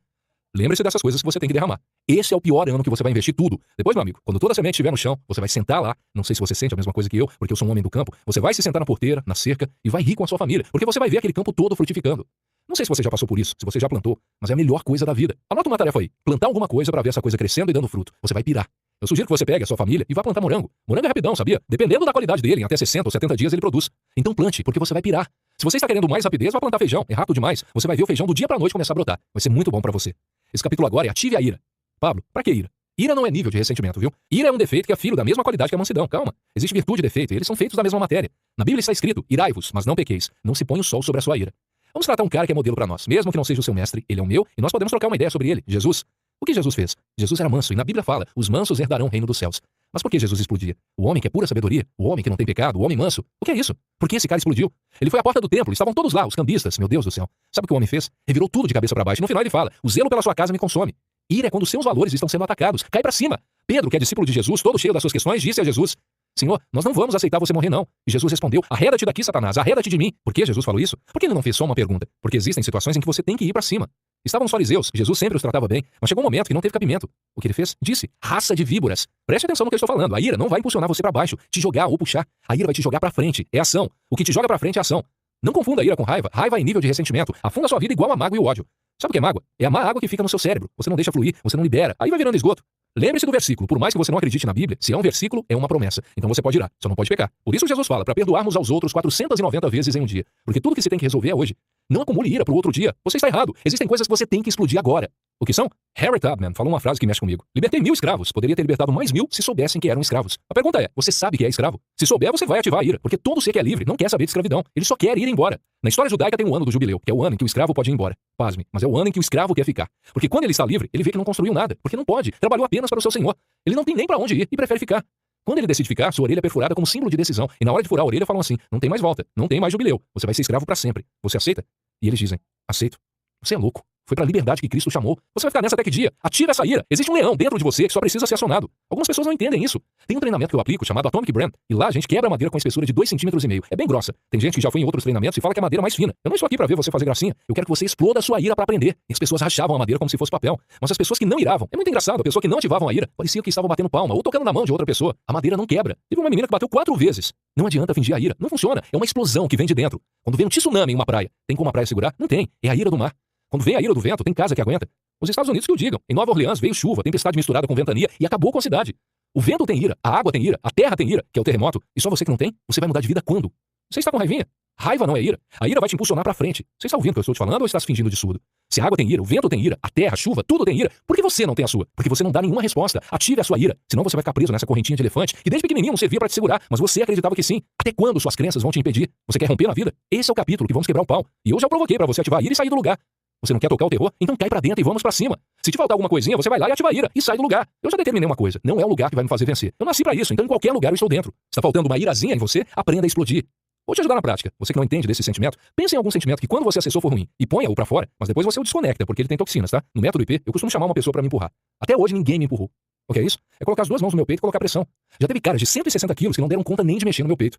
Lembre-se dessas coisas que você tem que derramar. Esse é o pior ano que você vai investir tudo. Depois, meu amigo, quando toda a semente estiver no chão, você vai sentar lá. Não sei se você sente a mesma coisa que eu, porque eu sou um homem do campo. Você vai se sentar na porteira, na cerca, e vai rir com a sua família, porque você vai ver aquele campo todo frutificando. Não sei se você já passou por isso, se você já plantou, mas é a melhor coisa da vida. Anota uma tarefa aí. Plantar alguma coisa para ver essa coisa crescendo e dando fruto. Você vai pirar. Eu sugiro que você pegue a sua família e vá plantar morango. Morango é rapidão, sabia? Dependendo da qualidade dele, em até 60 ou 70 dias ele produz. Então plante, porque você vai pirar. Se você está querendo mais rapidez, vá plantar feijão. É rápido demais. Você vai ver o feijão do dia pra noite começar a brotar. Vai ser muito bom pra você. Esse capítulo agora é ative a ira. Pablo, pra que ira? Ira não é nível de ressentimento, viu? Ira é um defeito que é filho da mesma qualidade que a mansidão. Calma. Existe virtude e defeito, e eles são feitos da mesma matéria. Na Bíblia está escrito, irai-vos, mas não pequeis. Não se põe o sol sobre a sua ira. Vamos tratar um cara que é modelo pra nós. Mesmo que não seja o seu mestre, ele é o meu, e nós podemos trocar uma ideia sobre ele. Jesus. O que Jesus fez? Jesus era manso, e na Bíblia fala, os mansos herdarão o reino dos céus. Mas por que Jesus explodia? O homem que é pura sabedoria, o homem que não tem pecado, o homem manso. O que é isso? Por que esse cara explodiu? Ele foi à porta do templo, estavam todos lá, os cambistas. Meu Deus do céu. Sabe o que o homem fez? Revirou tudo de cabeça para baixo. E no final ele fala, o zelo pela sua casa me consome. Ira é quando seus valores estão sendo atacados. Cai para cima. Pedro, que é discípulo de Jesus, todo cheio das suas questões, disse a Jesus, Senhor, nós não vamos aceitar você morrer não. E Jesus respondeu, arreda-te daqui, Satanás, arreda-te de mim. Por que Jesus falou isso? Por que ele não fez só uma pergunta? Porque existem situações em que você tem que ir para cima. Estavam os fariseus, Jesus sempre os tratava bem, mas chegou um momento que não teve cabimento. O que ele fez? Disse, raça de víboras. Preste atenção no que eu estou falando. A ira não vai impulsionar você para baixo, te jogar ou puxar. A ira vai te jogar para frente. É ação. O que te joga para frente é ação. Não confunda a ira com raiva. Raiva é nível de ressentimento. Afunda sua vida igual a mágoa e o ódio. Sabe o que é mágoa? É a má água que fica no seu cérebro. Você não deixa fluir, você não libera. Aí vai virando esgoto. Lembre-se do versículo. Por mais que você não acredite na Bíblia, se é um versículo, é uma promessa. Então você pode irar, só não pode pecar. Por isso Jesus fala para perdoarmos aos outros 490 vezes em um dia. Porque tudo que se tem que resolver é hoje. Não acumule ira para o outro dia. Você está errado. Existem coisas que você tem que explodir agora. O que são? Harry Tubman falou uma frase que mexe comigo. Libertei 1000 escravos. Poderia ter libertado mais 1000 se soubessem que eram escravos. A pergunta é, você sabe que é escravo? Se souber, você vai ativar a ira. Porque todo ser que é livre não quer saber de escravidão. Ele só quer ir embora. Na história judaica tem um ano do jubileu, que é o ano em que o escravo pode ir embora. Pasme, mas é o ano em que o escravo quer ficar. Porque quando ele está livre, ele vê que não construiu nada. Porque não pode. Trabalhou apenas para o seu senhor. Ele não tem nem para onde ir e prefere ficar. Quando ele decide ficar, sua orelha é perfurada como símbolo de decisão. E na hora de furar a orelha falam assim, não tem mais volta, não tem mais jubileu. Você vai ser escravo para sempre. Você aceita? E eles dizem, aceito. Você é louco. Foi pra liberdade que Cristo chamou. Você vai ficar nessa até que dia? Ativa essa ira. Existe um leão dentro de você que só precisa ser acionado. Algumas pessoas não entendem isso. Tem um treinamento que eu aplico chamado Atomic Brand. E lá a gente quebra a madeira com espessura de 2,5 cm. É bem grossa. Tem gente que já foi em outros treinamentos e fala que é a madeira mais fina. Eu não estou aqui pra ver você fazer gracinha. Eu quero que você exploda a sua ira pra aprender. E as pessoas rachavam a madeira como se fosse papel. Mas as pessoas que não iravam. É muito engraçado. A pessoa que não ativavam a ira parecia que estavam batendo palma ou tocando na mão de outra pessoa. A madeira não quebra. Teve uma menina que bateu 4 vezes. Não adianta fingir a ira. Não funciona. É uma explosão que vem de dentro. Quando vem um tsunami em uma praia, tem como a praia segurar? Não tem. É a ira do mar. Quando vem a ira do vento, tem casa que aguenta. Os Estados Unidos que o digam. Em Nova Orleans veio chuva, tempestade misturada com ventania e acabou com a cidade. O vento tem ira, a água tem ira, a terra tem ira, que é o terremoto. E só você que não tem? Você vai mudar de vida quando? Você está com raivinha? Raiva não é ira. A ira vai te impulsionar pra frente. Você está ouvindo o que eu estou te falando ou está se fingindo de surdo? Se a água tem ira, o vento tem ira, a terra, a chuva, tudo tem ira. Por que você não tem a sua? Porque você não dá nenhuma resposta. Ative a sua ira. Senão você vai ficar preso nessa correntinha de elefante que desde pequenininho não servia pra te segurar, mas você acreditava que sim. Até quando suas crenças vão te impedir? Você quer romper na vida? Esse é o capítulo que vamos quebrar o pau. E eu já provoquei pra você ativar a ira e sair do lugar. Você não quer tocar o terror? Então cai pra dentro e vamos pra cima. Se te faltar alguma coisinha, você vai lá e ativa a ira e sai do lugar. Eu já determinei uma coisa. Não é o lugar que vai me fazer vencer. Eu nasci pra isso, então em qualquer lugar eu estou dentro. Está faltando uma irazinha em você? Aprenda a explodir. Vou te ajudar na prática. Você que não entende desse sentimento, pense em algum sentimento que quando você acessou for ruim e ponha-o pra fora, mas depois você o desconecta, porque ele tem toxinas, tá? No método IP, eu costumo chamar uma pessoa pra me empurrar. Até hoje ninguém me empurrou. O que é isso? É colocar as duas mãos no meu peito e colocar pressão. Já teve caras de 160 quilos que não deram conta nem de mexer no meu peito.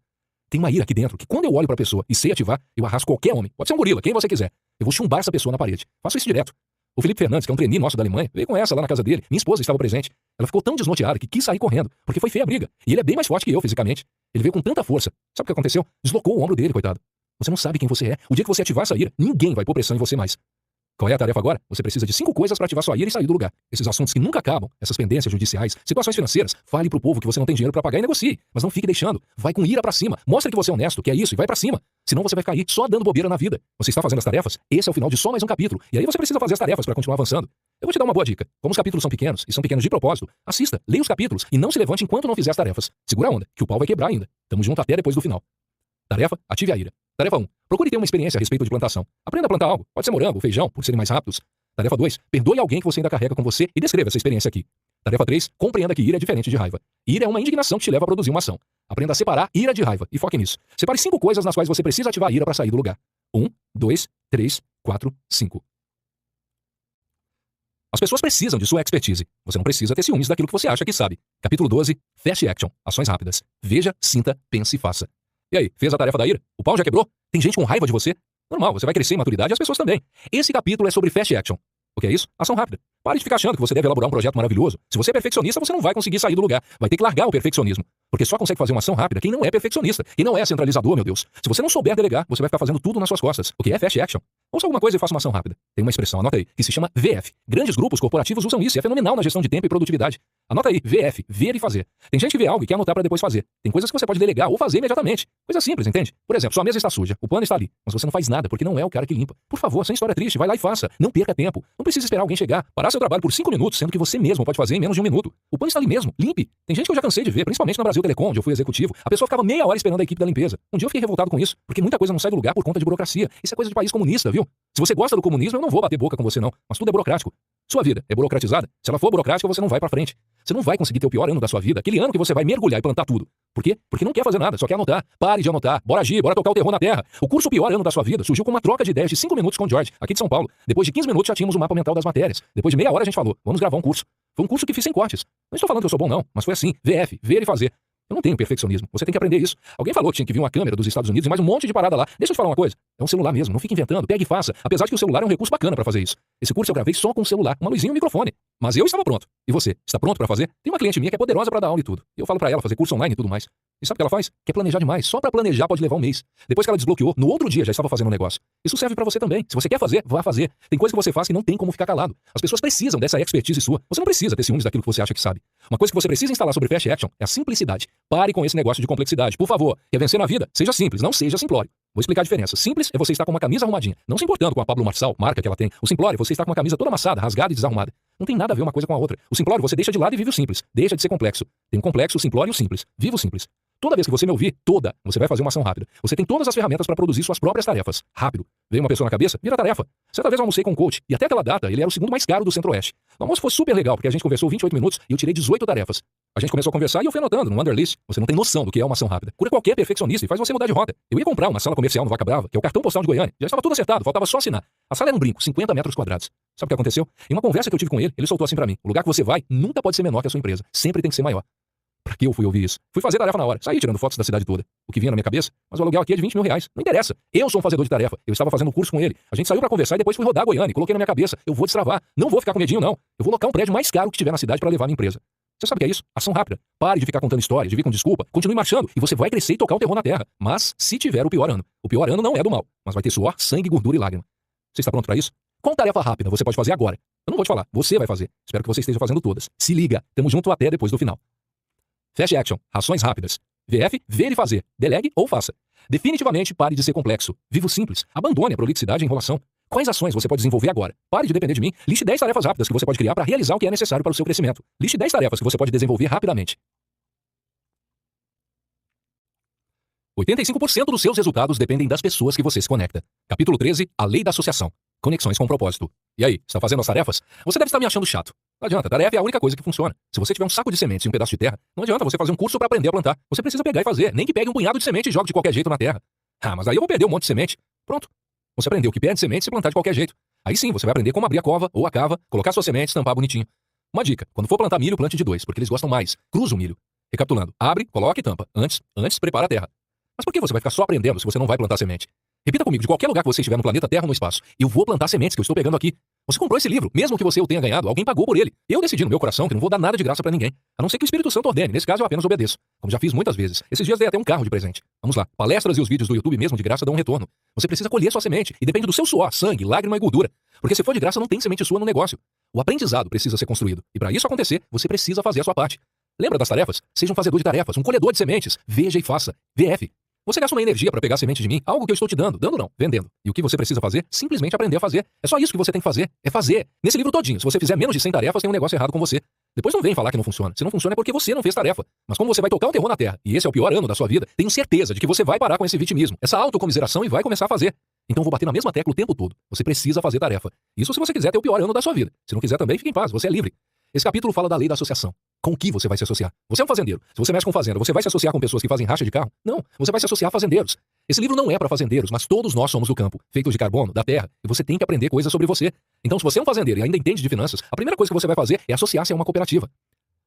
Tem uma ira aqui dentro que quando eu olho pra pessoa e sei ativar, eu arrasto qualquer homem. Pode ser um gorila, quem você quiser. Eu vou chumbar essa pessoa na parede. Faço isso direto. O Felipe Fernandes, que é um trainee nosso da Alemanha, veio com essa lá na casa dele. Minha esposa estava presente. Ela ficou tão desnorteada que quis sair correndo, porque foi feia a briga. E ele é bem mais forte que eu fisicamente. Ele veio com tanta força. Sabe o que aconteceu? Deslocou o ombro dele, coitado. Você não sabe quem você é. O dia que você ativar essa ira, ninguém vai pôr pressão em você mais. Qual é a tarefa agora? Você precisa de 5 coisas para ativar sua ira e sair do lugar. Esses assuntos que nunca acabam, essas pendências judiciais, situações financeiras, fale pro povo que você não tem dinheiro para pagar e negocie. Mas não fique deixando. Vai com ira pra cima. Mostre que você é honesto, que é isso e vai pra cima. Senão você vai cair só dando bobeira na vida. Você está fazendo as tarefas? Esse é o final de só mais um capítulo. E aí você precisa fazer as tarefas para continuar avançando. Eu vou te dar uma boa dica. Como os capítulos são pequenos, e são pequenos de propósito, assista, leia os capítulos e não se levante enquanto não fizer as tarefas. Segura a onda, que o pau vai quebrar ainda. Tamo junto até depois do final. Tarefa, ative a ira. Tarefa 1. Procure ter uma experiência a respeito de plantação. Aprenda a plantar algo. Pode ser morango ou feijão, por serem mais rápidos. Tarefa 2. Perdoe alguém que você ainda carrega com você e descreva essa experiência aqui. Tarefa 3. Compreenda que ira é diferente de raiva. Ira é uma indignação que te leva a produzir uma ação. Aprenda a separar ira de raiva e foque nisso. Separe 5 coisas nas quais você precisa ativar a ira para sair do lugar. 1, 2, 3, 4, 5. As pessoas precisam de sua expertise. Você não precisa ter ciúmes daquilo que você acha que sabe. Capítulo 12. Fast Action. Ações rápidas. Veja, sinta, pense e faça. E aí, fez a tarefa da ira? O pau já quebrou? Tem gente com raiva de você? Normal, você vai crescer em maturidade e as pessoas também. Esse capítulo é sobre Fast Action. O que é isso? Ação rápida. Pare de ficar achando que você deve elaborar um projeto maravilhoso. Se você é perfeccionista, você não vai conseguir sair do lugar. Vai ter que largar o perfeccionismo. Porque só consegue fazer uma ação rápida quem não é perfeccionista. Quem não é centralizador, meu Deus. Se você não souber delegar, você vai ficar fazendo tudo nas suas costas. O que é Fast Action? Ouça alguma coisa e faça uma ação rápida. Tem uma expressão, anota aí, que se chama VF. Grandes grupos corporativos usam isso e é fenomenal na gestão de tempo e produtividade. Anota aí, VF, ver e fazer. Tem gente que vê algo e quer anotar para depois fazer. Tem coisas que você pode delegar ou fazer imediatamente. Coisa simples, entende? Por exemplo, sua mesa está suja, o pano está ali, mas você não faz nada porque não é o cara que limpa. Por favor, sem história triste, vai lá e faça. Não perca tempo. Não precisa esperar alguém chegar, parar seu trabalho por 5 minutos, sendo que você mesmo pode fazer em menos de 1 minuto. O pano está ali mesmo, limpe. Tem gente que eu já cansei de ver, principalmente na Brasil Telecom, onde eu fui executivo. A pessoa ficava meia hora esperando a equipe da limpeza. Um dia eu fiquei revoltado com isso, porque muita coisa não sai do lugar por conta de burocracia. Isso é coisa de país comunista, viu? Se você gosta do comunismo, eu não vou bater boca com você não, mas tudo é burocrático. Sua vida é burocratizada? Se ela for burocrática, você não vai pra frente. Você não vai conseguir ter o pior ano da sua vida, aquele ano que você vai mergulhar e plantar tudo. Por quê? Porque não quer fazer nada, só quer anotar. Pare de anotar. Bora agir, bora tocar o terror na terra. O curso Pior Ano da Sua Vida surgiu com uma troca de ideias de 5 minutos com o George, aqui de São Paulo. Depois de 15 minutos já tínhamos o mapa mental das matérias. Depois de meia hora a gente falou, vamos gravar um curso. Foi um curso que fiz sem cortes. Não estou falando que eu sou bom não, mas foi assim, VF, ver e fazer. Eu não tenho perfeccionismo. Você tem que aprender isso. Alguém falou que tinha que vir uma câmera dos Estados Unidos e mais um monte de parada lá. Deixa eu te falar uma coisa. É um celular mesmo. Não fique inventando. Pegue e faça. Apesar de que o celular é um recurso bacana para fazer isso. Esse curso eu gravei só com o celular, uma luzinha e um microfone. Mas eu estava pronto. E você? Está pronto para fazer? Tem uma cliente minha que é poderosa para dar aula e tudo. Eu falo para ela fazer curso online e tudo mais. E sabe o que ela faz? Quer planejar demais. Só para planejar pode levar um mês. Depois que ela desbloqueou, no outro dia já estava fazendo um negócio. Isso serve para você também. Se você quer fazer, vá fazer. Tem coisa que você faz que não tem como ficar calado. As pessoas precisam dessa expertise sua. Você não precisa ter ciúmes daquilo que você acha que sabe. Uma coisa que você precisa instalar sobre Fast Action é a simplicidade. Pare com esse negócio de complexidade. Por favor, quer vencer na vida? Seja simples, não seja simplório. Vou explicar a diferença. Simples é você estar com uma camisa arrumadinha, não se importando com a Pablo Marçal, marca que ela tem. O simplório é você estar com uma camisa toda amassada, rasgada e desarrumada. Não tem nada a ver uma coisa com a outra. O simplório você deixa de lado e vive o simples. Deixa de ser complexo. Tem um complexo, o simplório e o simples. Viva o simples. Toda vez que você me ouvir, você vai fazer uma ação rápida. Você tem todas as ferramentas para produzir suas próprias tarefas. Rápido. Veio uma pessoa na cabeça, vira tarefa. Certa vez eu almocei com um coach, e até aquela data ele era o segundo mais caro do Centro-Oeste. O almoço foi super legal, porque a gente conversou 28 minutos e eu tirei 18 tarefas. A gente começou a conversar e eu fui anotando no Underlist. Você não tem noção do que é uma ação rápida. Cura qualquer perfeccionista e faz você mudar de rota. Eu ia comprar uma sala comercial no Vaca Brava, que é o cartão postal de Goiânia. Já estava tudo acertado, faltava só assinar. A sala era um brinco, 50 metros quadrados. Sabe o que aconteceu? Em uma conversa que eu tive com ele soltou assim pra mim. O lugar que você vai nunca pode ser menor que a sua empresa. Sempre tem que ser maior. Pra que eu fui ouvir isso? Fui fazer tarefa na hora. Saí tirando fotos da cidade toda. O que vinha na minha cabeça? Mas o aluguel aqui é de 20 mil reais. Não interessa. Eu sou um fazedor de tarefa. Eu estava fazendo curso com ele. A gente saiu pra conversar e depois fui rodar a Goiânia. Coloquei na minha cabeça. Eu vou destravar. Não vou ficar com medinho, não. Eu vou locar um prédio mais caro que tiver na cidade pra levar a minha empresa. Você sabe o que é isso? Ação rápida. Pare de ficar contando histórias, de vir com desculpa. Continue marchando e você vai crescer e tocar o terror na terra. Mas se tiver o pior ano. O pior ano não é do mal. Mas vai ter suor, sangue, gordura e lágrima. Você está pronto pra isso? Qual tarefa rápida você pode fazer agora? Eu não vou te falar. Você vai fazer. Espero que você esteja fazendo todas. Se liga. Tamo junto até depois do final. Fast Action. Ações rápidas. VF, ver e fazer. Delegue ou faça. Definitivamente pare de ser complexo. Viva o simples. Abandone a prolixidade e enrolação. Quais ações você pode desenvolver agora? Pare de depender de mim. Liste 10 tarefas rápidas que você pode criar para realizar o que é necessário para o seu crescimento. Liste 10 tarefas que você pode desenvolver rapidamente. 85% dos seus resultados dependem das pessoas que você se conecta. Capítulo 13, a lei da associação. Conexões com propósito. E aí, está fazendo as tarefas? Você deve estar me achando chato. Não adianta, tarefa é a única coisa que funciona. Se você tiver um saco de sementes e um pedaço de terra, não adianta você fazer um curso para aprender a plantar. Você precisa pegar e fazer, nem que pegue um punhado de semente e jogue de qualquer jeito na terra. Ah, mas aí eu vou perder um monte de semente. Pronto. Você aprendeu que perde semente e plantar de qualquer jeito. Aí sim, você vai aprender como abrir a cova ou a cava, colocar suas sementes, tampar bonitinho. Uma dica, quando for plantar milho, plante de 2, porque eles gostam mais. Cruza o milho. Recapitulando, abre, coloca e tampa. Antes prepara a terra. Mas por que você vai ficar só aprendendo se você não vai plantar semente? Repita comigo, de qualquer lugar que você estiver no planeta Terra ou no espaço. Eu vou plantar sementes que eu estou pegando aqui. Você comprou esse livro, mesmo que você o tenha ganhado, alguém pagou por ele. Eu decidi no meu coração que não vou dar nada de graça pra ninguém. A não ser que o Espírito Santo ordene. Nesse caso, eu apenas obedeço. Como já fiz muitas vezes. Esses dias dei até um carro de presente. Vamos lá. Palestras e os vídeos do YouTube mesmo de graça dão um retorno. Você precisa colher sua semente. E depende do seu suor, sangue, lágrima e gordura. Porque se for de graça, não tem semente sua no negócio. O aprendizado precisa ser construído. E para isso acontecer, você precisa fazer a sua parte. Lembra das tarefas? Seja um fazedor de tarefas, um colhedor de sementes. Veja e faça. VF. Você gasta uma energia para pegar semente de mim, algo que eu estou te dando não, vendendo. E o que você precisa fazer? Simplesmente aprender a fazer. É só isso que você tem que fazer, é fazer. Nesse livro todinho, se você fizer menos de 100 tarefas, tem um negócio errado com você. Depois não vem falar que não funciona. Se não funciona é porque você não fez tarefa. Mas como você vai tocar o terror na Terra, e esse é o pior ano da sua vida, tenho certeza de que você vai parar com esse vitimismo, essa autocomiseração e vai começar a fazer. Então vou bater na mesma tecla o tempo todo. Você precisa fazer tarefa. Isso se você quiser ter o pior ano da sua vida. Se não quiser também, fique em paz, você é livre. Esse capítulo fala da lei da associação. Com o que você vai se associar? Você é um fazendeiro. Se você mexe com fazenda, você vai se associar com pessoas que fazem racha de carro? Não, você vai se associar a fazendeiros. Esse livro não é para fazendeiros, mas todos nós somos do campo, feitos de carbono, da terra, e você tem que aprender coisas sobre você. Então, se você é um fazendeiro e ainda entende de finanças, a primeira coisa que você vai fazer é associar-se a uma cooperativa.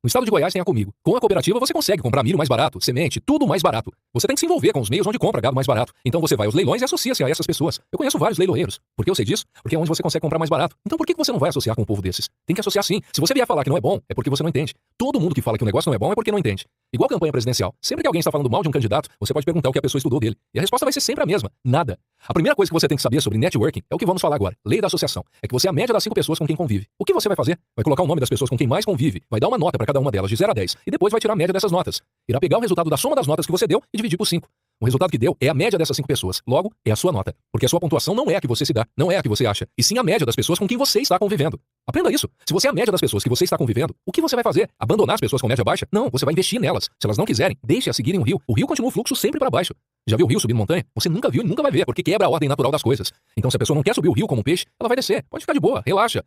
No estado de Goiás tem a Comigo. Com a cooperativa você consegue comprar milho mais barato, semente, tudo mais barato. Você tem que se envolver com os meios onde compra gado mais barato. Então você vai aos leilões e associa-se a essas pessoas. Eu conheço vários leiloeiros. Por que eu sei disso? Porque é onde você consegue comprar mais barato. Então por que você não vai associar com um povo desses? Tem que associar sim. Se você vier falar que não é bom, é porque você não entende. Todo mundo que fala que o negócio não é bom é porque não entende. Igual campanha presidencial. Sempre que alguém está falando mal de um candidato, você pode perguntar o que a pessoa estudou dele. E a resposta vai ser sempre a mesma. Nada. A primeira coisa que você tem que saber sobre networking é o que vamos falar agora. Lei da associação. É que você é a média das 5 pessoas com quem convive. O que você vai fazer? Vai colocar o nome das pessoas com quem mais convive, vai dar uma nota para cada uma delas de 0 a 10 e depois vai tirar a média dessas notas. Irá pegar o resultado da soma das notas que você deu e dividir por 5. O resultado que deu é a média dessas 5 pessoas. Logo, é a sua nota. Porque a sua pontuação não é a que você se dá, não é a que você acha, e sim a média das pessoas com quem você está convivendo. Aprenda isso. Se você é a média das pessoas que você está convivendo, o que você vai fazer? Abandonar as pessoas com média baixa? Não, você vai investir nelas. Se elas não quiserem, deixe-as seguirem o rio. O rio continua o fluxo sempre para baixo. Já viu o rio subindo montanha? Você nunca viu e nunca vai ver, porque quebra a ordem natural das coisas. Então, se a pessoa não quer subir o rio como um peixe, ela vai descer. Pode ficar de boa, relaxa.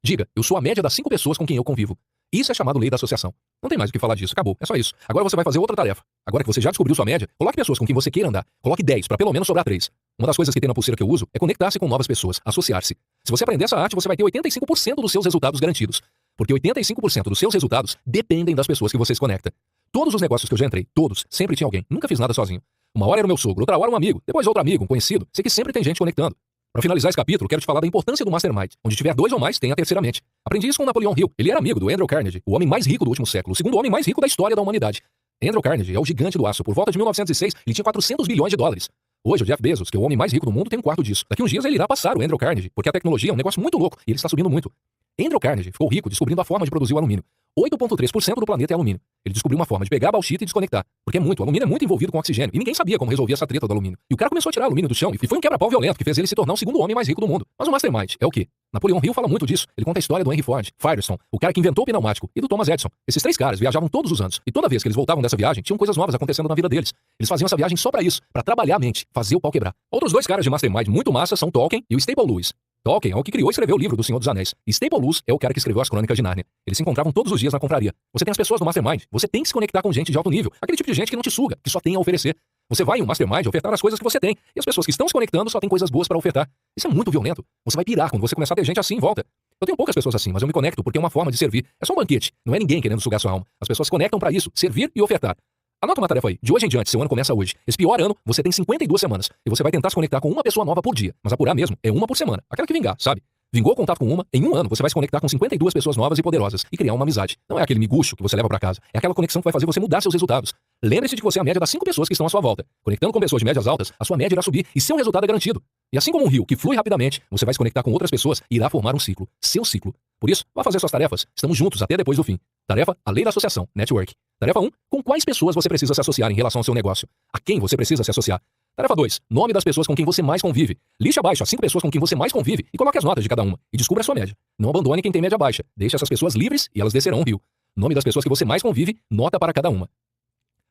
Diga, eu sou a média das 5 pessoas com quem eu convivo. Isso é chamado lei da associação. Não tem mais o que falar disso, acabou, é só isso. Agora você vai fazer outra tarefa. Agora que você já descobriu sua média, coloque pessoas com quem você queira andar. Coloque 10, para pelo menos sobrar 3. Uma das coisas que tem na pulseira que eu uso é conectar-se com novas pessoas, associar-se. Se você aprender essa arte, você vai ter 85% dos seus resultados garantidos. Porque 85% dos seus resultados dependem das pessoas que você se conecta. Todos os negócios que eu já entrei, todos, sempre tinha alguém. Nunca fiz nada sozinho. Uma hora era o meu sogro, outra hora um amigo, depois outro amigo, um conhecido. Sei que sempre tem gente conectando. Para finalizar esse capítulo, quero te falar da importância do Mastermind. Onde tiver 2 ou mais, tem a terceira mente. Aprendi isso com Napoleão Hill. Ele era amigo do Andrew Carnegie, o homem mais rico do último século, o segundo homem mais rico da história da humanidade. Andrew Carnegie é o gigante do aço. Por volta de 1906, ele tinha 400 bilhões de dólares. Hoje, o Jeff Bezos, que é o homem mais rico do mundo, tem um quarto disso. Daqui uns dias ele irá passar o Andrew Carnegie, porque a tecnologia é um negócio muito louco e ele está subindo muito. Andrew Carnegie ficou rico descobrindo a forma de produzir o alumínio. 8,3% do planeta é alumínio. Ele descobriu uma forma de pegar a bauxita e desconectar. Porque o alumínio é muito envolvido com oxigênio. E ninguém sabia como resolver essa treta do alumínio. E o cara começou a tirar alumínio do chão e foi um quebra-pau violento que fez ele se tornar o segundo homem mais rico do mundo. Mas o Mastermind é o quê? Napoleão Hill fala muito disso. Ele conta a história do Henry Ford, Firestone, o cara que inventou o pneumático, e do Thomas Edison. Esses 3 caras viajavam todos os anos. E toda vez que eles voltavam dessa viagem, tinham coisas novas acontecendo na vida deles. Eles faziam essa viagem só pra isso, pra trabalhar a mente, fazer o pau quebrar. Outros 2 caras de Mastermind muito massa são Tolkien e o Staple Lewis. Tolkien é o que criou e escreveu o livro do Senhor dos Anéis. E Staple Lewis é o cara que escreveu as Crônicas de Nárnia. Eles se encontravam todos os dias na confraria. Você tem as pessoas do Mastermind. Você tem que se conectar com gente de alto nível. Aquele tipo de gente que não te suga, que só tem a oferecer. Você vai em um Mastermind ofertar as coisas que você tem. E as pessoas que estão se conectando só têm coisas boas para ofertar. Isso é muito violento. Você vai pirar quando você começar a ter gente assim em volta. Eu tenho poucas pessoas assim, mas eu me conecto porque é uma forma de servir. É só um banquete. Não é ninguém querendo sugar sua alma. As pessoas se conectam para isso, servir e ofertar. Anota uma tarefa aí. De hoje em diante, seu ano começa hoje. Esse pior ano, você tem 52 semanas. E você vai tentar se conectar com uma pessoa nova por dia. Mas apurar mesmo é uma por semana. Aquela que vingar, sabe? Vingou o contato com uma, em um ano você vai se conectar com 52 pessoas novas e poderosas e criar uma amizade. Não é aquele miguxo que você leva pra casa. É aquela conexão que vai fazer você mudar seus resultados. Lembre-se de que você é a média das 5 pessoas que estão à sua volta. Conectando com pessoas de médias altas, a sua média irá subir e seu resultado é garantido. E assim como um rio que flui rapidamente, você vai se conectar com outras pessoas e irá formar um ciclo. Seu ciclo. Por isso, vá fazer suas tarefas. Estamos juntos até depois do fim. Tarefa, a lei da associação, network. Tarefa 1, com quais pessoas você precisa se associar em relação ao seu negócio? A quem você precisa se associar? Tarefa 2, nome das pessoas com quem você mais convive. Lixe abaixo as 5 pessoas com quem você mais convive e coloque as notas de cada uma. E descubra a sua média. Não abandone quem tem média baixa. Deixe essas pessoas livres e elas descerão o rio. Nome das pessoas que você mais convive, nota para cada uma.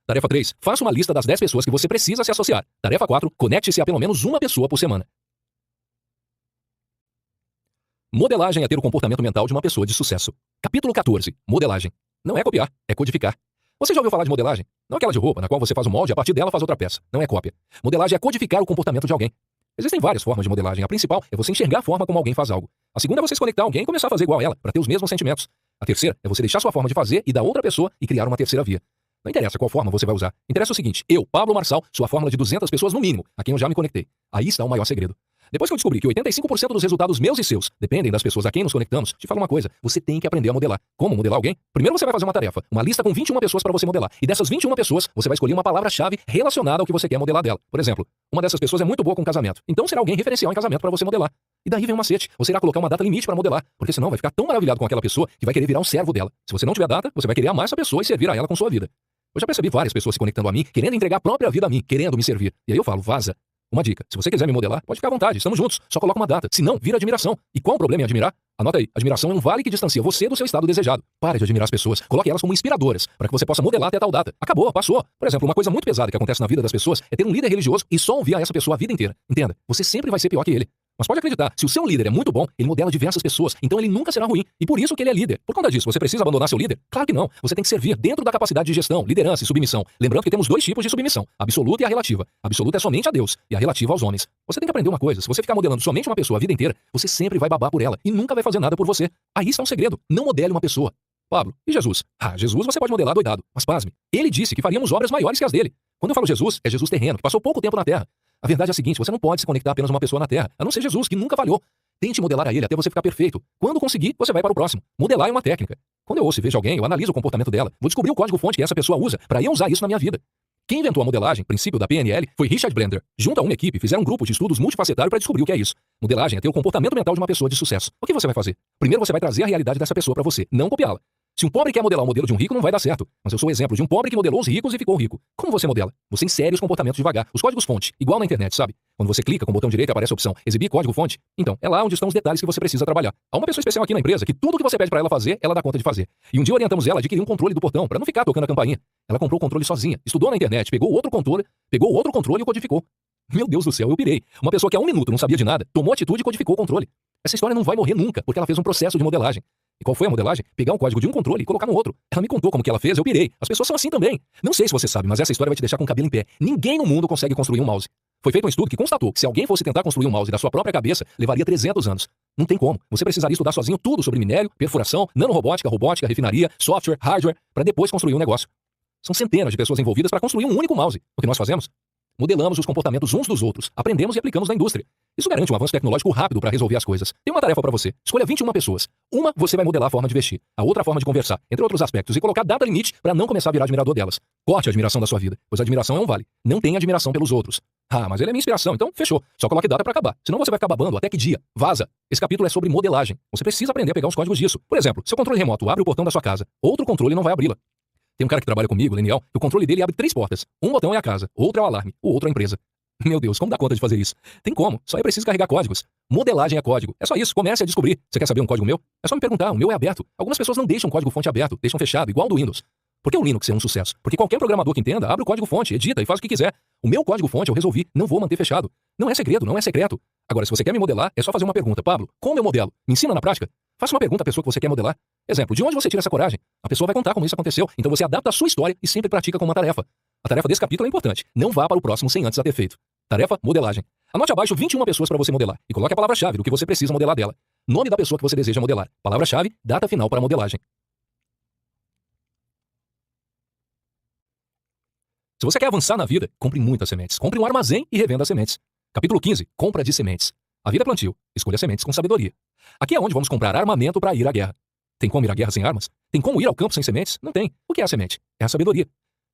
Tarefa 3, faça uma lista das 10 pessoas que você precisa se associar. Tarefa 4, conecte-se a pelo menos uma pessoa por semana. Modelagem é ter o comportamento mental de uma pessoa de sucesso. Capítulo 14. Modelagem. Não é copiar, é codificar. Você já ouviu falar de modelagem? Não aquela de roupa, na qual você faz um molde e a partir dela faz outra peça. Não é cópia. Modelagem é codificar o comportamento de alguém. Existem várias formas de modelagem. A principal é você enxergar a forma como alguém faz algo. A segunda é você se conectar a alguém e começar a fazer igual a ela, para ter os mesmos sentimentos. A terceira é você deixar sua forma de fazer e da outra pessoa e criar uma terceira via. Não interessa qual forma você vai usar. Interessa o seguinte, eu, Pablo Marçal, sou a fórmula de 200 pessoas no mínimo, a quem eu já me conectei. Aí está o maior segredo. Depois que eu descobri que 85% dos resultados meus e seus dependem das pessoas a quem nos conectamos, te falo uma coisa, você tem que aprender a modelar. Como modelar alguém? Primeiro você vai fazer uma tarefa, uma lista com 21 pessoas para você modelar. E dessas 21 pessoas, você vai escolher uma palavra-chave relacionada ao que você quer modelar dela. Por exemplo, uma dessas pessoas é muito boa com casamento. Então será alguém referencial em casamento para você modelar. E daí vem um macete. Você irá colocar uma data limite para modelar, porque senão vai ficar tão maravilhado com aquela pessoa que vai querer virar um servo dela. Se você não tiver data, você vai querer amar essa pessoa e servir a ela com sua vida. Eu já percebi várias pessoas se conectando a mim, querendo entregar a própria vida a mim, querendo me servir. E aí eu falo, vaza. Uma dica, se você quiser me modelar, pode ficar à vontade, estamos juntos, só coloca uma data. Se não, vira admiração. E qual o problema em admirar? Anota aí, admiração é um vale que distancia você do seu estado desejado. Pare de admirar as pessoas, coloque elas como inspiradoras, para que você possa modelar até tal data. Acabou, passou. Por exemplo, uma coisa muito pesada que acontece na vida das pessoas é ter um líder religioso e só ouvir a essa pessoa a vida inteira. Entenda, você sempre vai ser pior que ele. Mas pode acreditar, se o seu líder é muito bom, ele modela diversas pessoas, então ele nunca será ruim. E por isso que ele é líder. Por conta disso, você precisa abandonar seu líder? Claro que não. Você tem que servir dentro da capacidade de gestão, liderança e submissão. Lembrando que temos dois tipos de submissão, a absoluta e a relativa. A absoluta é somente a Deus e a relativa aos homens. Você tem que aprender uma coisa, se você ficar modelando somente uma pessoa a vida inteira, você sempre vai babar por ela e nunca vai fazer nada por você. Aí está um segredo, não modele uma pessoa. Pablo, e Jesus? Jesus você pode modelar doidado, mas pasme. Ele disse que faríamos obras maiores que as dele. Quando eu falo Jesus, é Jesus terreno, que passou pouco tempo na Terra. A verdade é a seguinte, você não pode se conectar apenas a uma pessoa na Terra, a não ser Jesus, que nunca falhou. Tente modelar a ele até você ficar perfeito. Quando conseguir, você vai para o próximo. Modelar é uma técnica. Quando eu ouço e vejo alguém, eu analiso o comportamento dela. Vou descobrir o código-fonte que essa pessoa usa para eu usar isso na minha vida. Quem inventou a modelagem, princípio da PNL, foi Richard Blender. Junto a uma equipe, fizeram um grupo de estudos multifacetário para descobrir o que é isso. Modelagem é ter o comportamento mental de uma pessoa de sucesso. O que você vai fazer? Primeiro você vai trazer a realidade dessa pessoa para você, não copiá-la. Se um pobre quer modelar o modelo de um rico, não vai dar certo. Mas eu sou o exemplo de um pobre que modelou os ricos e ficou rico. Como você modela? Você insere os comportamentos devagar, os códigos-fonte, igual na internet, sabe? Quando você clica com o botão direito aparece a opção exibir código-fonte. Então, é lá onde estão os detalhes que você precisa trabalhar. Há uma pessoa especial aqui na empresa que tudo que você pede para ela fazer, ela dá conta de fazer. E um dia orientamos ela a adquirir um controle do portão para não ficar tocando a campainha. Ela comprou o controle sozinha, estudou na internet, pegou outro controle e o codificou. Meu Deus do céu, eu pirei. Uma pessoa que há um minuto não sabia de nada, tomou atitude e codificou o controle. Essa história não vai morrer nunca, porque ela fez um processo de modelagem. E qual foi a modelagem? Pegar um código de um controle e colocar no outro. Ela me contou como que ela fez, eu pirei. As pessoas são assim também. Não sei se você sabe, mas essa história vai te deixar com o cabelo em pé. Ninguém no mundo consegue construir um mouse. Foi feito um estudo que constatou que se alguém fosse tentar construir um mouse da sua própria cabeça, levaria 300 anos. Não tem como. Você precisaria estudar sozinho tudo sobre minério, perfuração, nanorobótica, robótica, refinaria, software, hardware, para depois construir um negócio. São centenas de pessoas envolvidas para construir um único mouse. O que nós fazemos? Modelamos os comportamentos uns dos outros, aprendemos e aplicamos na indústria. Isso garante um avanço tecnológico rápido para resolver as coisas. Tem uma tarefa para você. Escolha 21 pessoas. Uma, você vai modelar a forma de vestir. A outra, a forma de conversar, entre outros aspectos, e colocar data limite para não começar a virar admirador delas. Corte a admiração da sua vida, pois a admiração é um vale. Não tem admiração pelos outros. Mas ele é minha inspiração, então fechou. Só coloque data para acabar. Senão você vai ficar babando até que dia. Vaza. Esse capítulo é sobre modelagem. Você precisa aprender a pegar os códigos disso. Por exemplo, seu controle remoto abre o portão da sua casa. Outro controle não vai abri-la. Tem um cara que trabalha comigo, Leniel, que o controle dele abre 3 portas. Um botão é a casa, outro é o alarme, o outro é a empresa. Meu Deus, como dá conta de fazer isso? Tem como, só é preciso carregar códigos. Modelagem é código, é só isso, comece a descobrir. Você quer saber um código meu? É só me perguntar, o meu é aberto. Algumas pessoas não deixam o código-fonte aberto, deixam fechado, igual o do Windows. Por que o Linux é um sucesso? Porque qualquer programador que entenda, abre o código-fonte, edita e faz o que quiser. O meu código-fonte eu resolvi, não vou manter fechado. Não é segredo, não é secreto. Agora, se você quer me modelar, é só fazer uma pergunta. Pablo, como eu modelo? Me ensina na prática? Faça uma pergunta à pessoa que você quer modelar. Exemplo, de onde você tira essa coragem? A pessoa vai contar como isso aconteceu, então você adapta a sua história e sempre pratica com uma tarefa. A tarefa desse capítulo é importante. Não vá para o próximo sem antes a ter feito. Tarefa, modelagem. Anote abaixo 21 pessoas para você modelar e coloque a palavra-chave do que você precisa modelar dela. Nome da pessoa que você deseja modelar. Palavra-chave, data final para a modelagem. Se você quer avançar na vida, compre muitas sementes. Compre um armazém e revenda sementes. Capítulo 15. Compra de sementes. A vida é plantio. Escolha sementes com sabedoria. Aqui é onde vamos comprar armamento para ir à guerra. Tem como ir à guerra sem armas? Tem como ir ao campo sem sementes? Não tem. O que é a semente? É a sabedoria.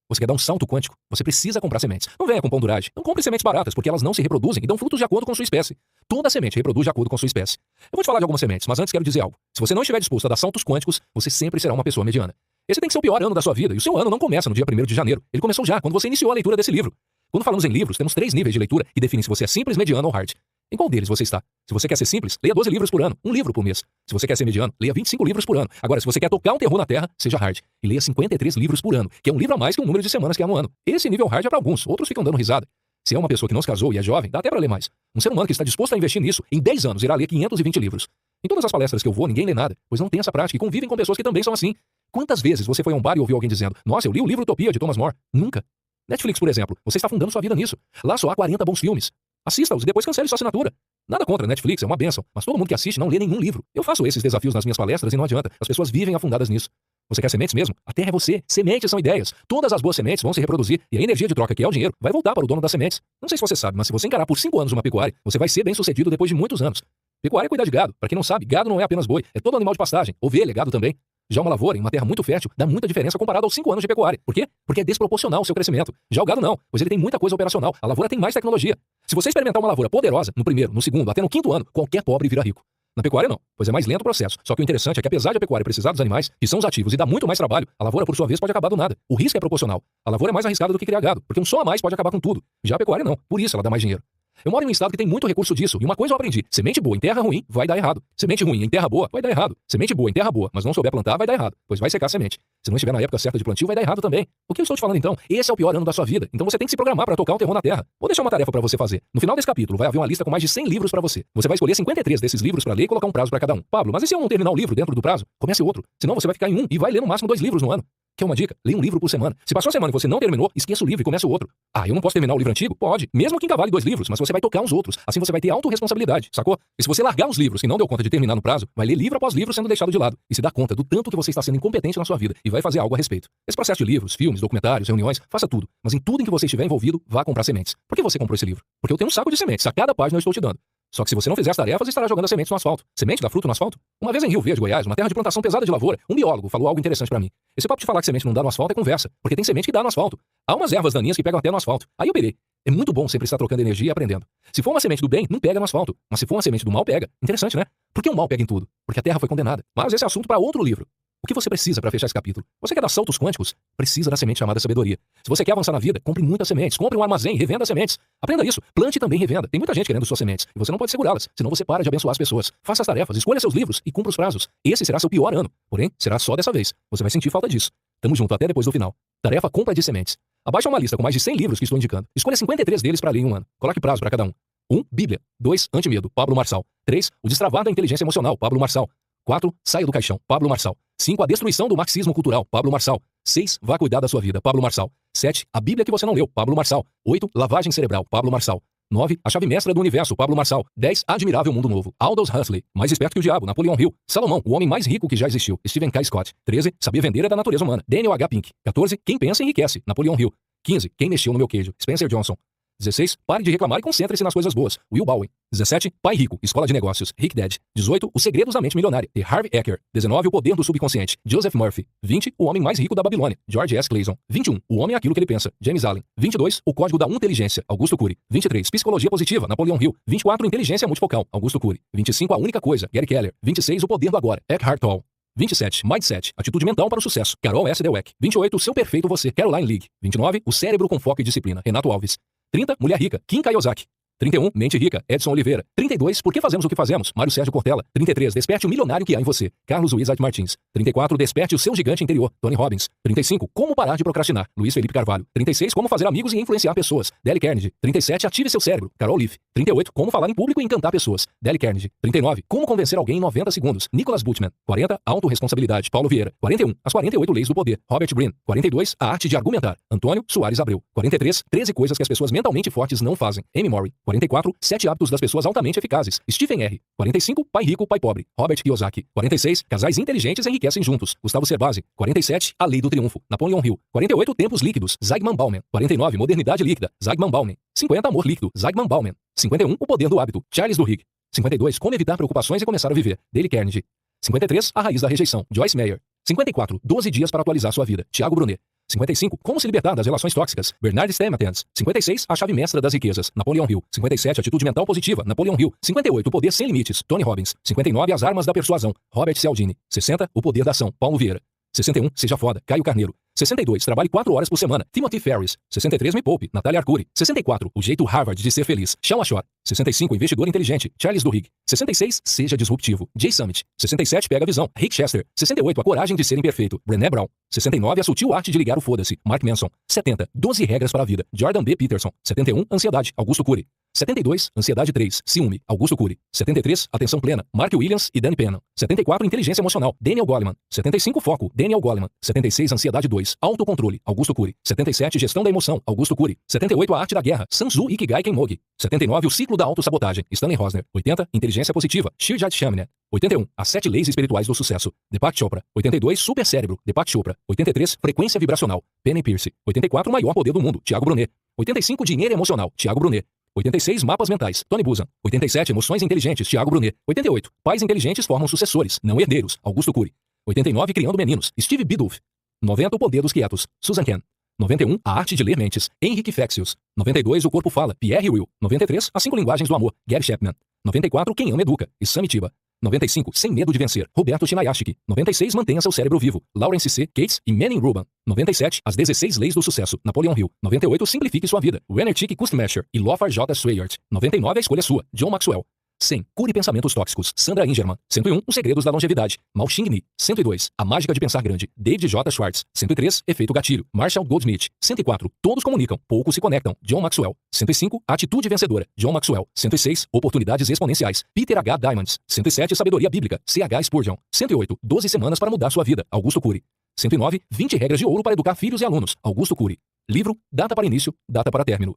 Você quer dar um salto quântico? Você precisa comprar sementes. Não venha com pão durade. Não compre sementes baratas, porque elas não se reproduzem e dão frutos de acordo com sua espécie. Toda semente reproduz de acordo com sua espécie. Eu vou te falar de algumas sementes, mas antes quero dizer algo. Se você não estiver disposto a dar saltos quânticos, você sempre será uma pessoa mediana. Esse tem que ser o pior ano da sua vida, e o seu ano não começa no dia 1º de janeiro. Ele começou já, quando você iniciou a leitura desse livro. Quando falamos em livros, temos 3 níveis de leitura que definem se você é simples, mediano ou hard. Em qual deles você está? Se você quer ser simples, leia 12 livros por ano, 1 livro por mês. Se você quer ser mediano, leia 25 livros por ano. Agora, se você quer tocar um terror na terra, seja hard. E leia 53 livros por ano, que é um livro a mais que o número de semanas que há no ano. Esse nível hard é para alguns, outros ficam dando risada. Se é uma pessoa que não se casou e é jovem, dá até para ler mais. Um ser humano que está disposto a investir nisso, em 10 anos, irá ler 520 livros. Em todas as palestras que eu vou, ninguém lê nada, pois não tem essa prática e convivem com pessoas que também são assim. Quantas vezes você foi a um bar e ouviu alguém dizendo: nossa, eu li o livro Utopia, de Thomas More? Nunca. Netflix, por exemplo, você está fundando sua vida nisso. Lá só há 40 bons filmes. Assista-os e depois cancele sua assinatura. Nada contra, Netflix é uma bênção, mas todo mundo que assiste não lê nenhum livro. Eu faço esses desafios nas minhas palestras e não adianta. As pessoas vivem afundadas nisso. Você quer sementes mesmo? A terra é você. Sementes são ideias. Todas as boas sementes vão se reproduzir e a energia de troca, que é o dinheiro, vai voltar para o dono das sementes. Não sei se você sabe, mas se você encarar por 5 anos uma pecuária, você vai ser bem sucedido depois de muitos anos. Pecuária é cuidar de gado. Para quem não sabe, gado não é apenas boi, é todo animal de pastagem. Ovelha, gado também. Já uma lavoura, em uma terra muito fértil, dá muita diferença comparado aos 5 anos de pecuária. Por quê? Porque é desproporcional o seu crescimento. Já o gado não, pois ele tem muita coisa operacional. A lavoura tem mais tecnologia. Se você experimentar uma lavoura poderosa, no 1º, no 2º, até no 5º ano, qualquer pobre vira rico. Na pecuária não, pois é mais lento o processo. Só que o interessante é que apesar de a pecuária precisar dos animais, que são os ativos e dá muito mais trabalho, a lavoura por sua vez pode acabar do nada. O risco é proporcional. A lavoura é mais arriscada do que criar gado, porque um só a mais pode acabar com tudo. Já a pecuária não, por isso ela dá mais dinheiro. Eu moro em um estado que tem muito recurso disso, e uma coisa eu aprendi: semente boa em terra ruim vai dar errado. Semente ruim em terra boa vai dar errado. Semente boa em terra boa, mas não souber plantar, vai dar errado, pois vai secar a semente. Se não estiver na época certa de plantio, vai dar errado também. O que eu estou te falando então? Esse é o pior ano da sua vida, então você tem que se programar para tocar o terror na terra. Vou deixar uma tarefa para você fazer. No final desse capítulo vai haver uma lista com mais de 100 livros para você. Você vai escolher 53 desses livros para ler e colocar um prazo para cada um. Pablo, mas e se eu não terminar o livro dentro do prazo? Comece outro. Senão você vai ficar em um e vai ler no máximo 2 livros no ano. Quer uma dica? Leia um livro por semana. Se passou a semana e você não terminou, esqueça o livro e comece o outro. Ah, eu não posso terminar o livro antigo? Pode. Mesmo que encavale 2 livros, mas você vai tocar uns outros. Assim você vai ter autorresponsabilidade, sacou? E se você largar os livros que não deu conta de terminar no prazo, vai ler livro após livro sendo deixado de lado. E se dá conta do tanto que você está sendo incompetente na sua vida e vai fazer algo a respeito. Esse processo de livros, filmes, documentários, reuniões, faça tudo. Mas em tudo em que você estiver envolvido, vá comprar sementes. Por que você comprou esse livro? Porque eu tenho um saco de sementes. A cada página eu estou te dando. Só que se você não fizer as tarefas, estará jogando as sementes no asfalto. Semente dá fruto no asfalto? Uma vez em Rio Verde, Goiás, uma terra de plantação pesada de lavoura, um biólogo falou algo interessante pra mim. Esse papo de falar que semente não dá no asfalto é conversa, porque tem semente que dá no asfalto. Há umas ervas daninhas que pegam até no asfalto. Aí eu pirei. É muito bom sempre estar trocando energia e aprendendo. Se for uma semente do bem, não pega no asfalto. Mas se for uma semente do mal, pega. Interessante, né? Por que o mal pega em tudo? Porque a terra foi condenada. Mas esse é assunto para outro livro. O que você precisa para fechar esse capítulo? Você quer dar saltos quânticos? Precisa da semente chamada sabedoria. Se você quer avançar na vida, compre muitas sementes. Compre um armazém, revenda sementes. Aprenda isso. Plante e também revenda. Tem muita gente querendo suas sementes. E você não pode segurá-las. Senão você para de abençoar as pessoas. Faça as tarefas, escolha seus livros e cumpra os prazos. Esse será seu pior ano. Porém, será só dessa vez. Você vai sentir falta disso. Tamo junto até depois do final. Tarefa: compra de sementes. Abaixo é uma lista com mais de 100 livros que estou indicando. Escolha 53 deles para ler em um ano. Coloque prazo para cada um. 1. Bíblia. 2. Antimedo. Pablo Marçal. 3. O destravar da inteligência emocional. Pablo Marçal. 4. Saia do caixão. Pablo Marçal. 5. A destruição do marxismo cultural. Pablo Marçal. 6. Vá cuidar da sua vida. Pablo Marçal. 7. A Bíblia que você não leu. Pablo Marçal. 8. Lavagem cerebral. Pablo Marçal. 9. A chave mestra do universo. Pablo Marçal. 10. Admirável Mundo Novo. Aldous Huxley. Mais esperto que o diabo. Napoleão Hill. Salomão, o homem mais rico que já existiu. Stephen K. Scott. 13. Saber vender é da natureza humana. Daniel H. Pink. 14. Quem pensa enriquece. Napoleão Hill. 15. Quem mexeu no meu queijo. Spencer Johnson. 16. Pare de reclamar e concentre-se nas coisas boas. Will Bowen. 17. Pai Rico. Escola de Negócios. Rick Dad. 18. Os Segredos da Mente Milionária. De Harvey Eker. 19. O Poder do Subconsciente. Joseph Murphy. 20. O Homem Mais Rico da Babilônia. George S. Clason. 21. O Homem é Aquilo que Ele Pensa. James Allen. 22. O Código da Inteligência. Augusto Cury. 23. Psicologia Positiva. Napoleão Hill. 24. Inteligência Multifocal. Augusto Cury. 25. A Única Coisa. Gary Keller. 26. O Poder do Agora. Eckhart Tolle. 27. Mindset. Atitude mental para o sucesso. Carol S. Dweck. 28. O Seu Perfeito Você. Caroline League. 29. O Cérebro com Foco e Disciplina. Renato Alves. 30. Mulher Rica. Kim Kiyosaki. 31. Mente Rica. Edson Oliveira. 32. Por que fazemos o que fazemos? Mário Sérgio Cortella. 33. Desperte o milionário que há em você. Carlos Wizard Martins. 34. Desperte o seu gigante interior. Tony Robbins. 35. Como parar de procrastinar? Luiz Felipe Carvalho. 36. Como fazer amigos e influenciar pessoas? Dale Carnegie. 37. Ative seu cérebro. Carol Leaf. 38. Como falar em público e encantar pessoas? Dale Carnegie. 39. Como convencer alguém em 90 segundos? Nicholas Butman. 40. Autoresponsabilidade. Paulo Vieira. 41. As 48 leis do poder. Robert Greene. 42. A arte de argumentar. Antônio Soares Abreu. 43. 13 coisas que as pessoas mentalmente fortes não fazem. Amy Morey. 44. 7 hábitos das pessoas altamente eficazes. Stephen R. 45. Pai rico, pai pobre. Robert Kiyosaki. 46. Casais inteligentes enriquecem juntos. Gustavo Cerbasi. 47. A lei do triunfo. Napoleão Hill. 48. Tempos líquidos. Zygmunt Bauman. 49. Modernidade líquida. Zygmunt Bauman. 50. Amor líquido. Zygmunt Bauman. 51. O poder do hábito. Charles Duhigg. 52. Como evitar preocupações e começar a viver. Dale Carnegie. 53. A raiz da rejeição. Joyce Meyer. 54. 12 dias para atualizar sua vida. Tiago Brunet. 55. Como se libertar das relações tóxicas. Bernard Stemmatens. 56. A chave mestra das riquezas. Napoleão Hill. 57. Atitude mental positiva. Napoleão Hill. 58. O poder sem limites. Tony Robbins. 59. As armas da persuasão. Robert Cialdini. 60. O poder da ação. Paulo Vieira. 61. Seja foda. Caio Carneiro. 62. Trabalhe 4 horas por semana. Timothy Ferris. 63. Me poupe. Natália Arcuri. 64. O jeito Harvard de ser feliz. Shawn Ashore. 65. Investidor inteligente. Charles Duhigg. 66. Seja disruptivo. Jay Summit. 67. Pega a visão. Rick Chester. 68. A coragem de ser imperfeito. Brené Brown. 69. A sutil arte de ligar o foda-se. Mark Manson. 70. 12 regras para a vida. Jordan B. Peterson. 71. Ansiedade. Augusto Cury. 72. Ansiedade 3. Ciúme. Augusto Cury. 73. Atenção plena. Mark Williams e Danny Pennon. 74. Inteligência emocional. Daniel Goleman. 75. Foco. Daniel Goleman. 76. Ansiedade 2. Autocontrole. Augusto Cury. 77. Gestão da emoção. Augusto Cury. 78. A arte da guerra. Sanzu Ikigai Kenmogi. 79. O ciclo da autossabotagem. Stanley Rosner. 80. Inteligência positiva. Shirzad Shamine. 81. As 7 leis espirituais do sucesso. Deepak Chopra. 82. Super cérebro. Deepak Chopra. 83. Frequência vibracional. Penny Pierce. 84. O maior poder do mundo. Tiago Brunet. 85. Dinheiro emocional. Tiago Brunet. 86. Mapas mentais. Tony Buzan. 87. Emoções inteligentes. Tiago Brunet. 88. Pais inteligentes formam sucessores, não herdeiros. Augusto Cury. 89. Criando meninos. Steve Biddulph. 90. O poder dos quietos. Susan Cain. 91. A arte de ler mentes. Henrique Fexeus. 92. O corpo fala. Pierre Will. 93. As 5 linguagens do amor. Gary Chapman. 94. Quem ama educa. Isami Tiba. 95. Sem medo de vencer. Roberto Chinayashiki. 96. Mantenha seu cérebro vivo. Lawrence C. Cates e Manning Rubin. 97. As 16 Leis do Sucesso, Napoleon Hill. 98. Simplifique sua vida, Renner Tick Kunstmacher e Lothar J. Swayart. 99. A escolha sua, John Maxwell. 100. Cure pensamentos tóxicos, Sandra Ingerman. 101. Os segredos da longevidade, Mao Xingni. 102. A mágica de pensar grande, David J. Schwartz. 103. Efeito gatilho, Marshall Goldsmith. 104. Todos comunicam, poucos se conectam, John Maxwell. 105. Atitude vencedora, John Maxwell. 106. Oportunidades exponenciais, Peter H. Diamandis. 107. Sabedoria bíblica, C.H. Spurgeon. 108. 12 semanas para mudar sua vida, Augusto Cury. 109. 20 regras de ouro para educar filhos e alunos, Augusto Cury. Livro, data para início, data para término.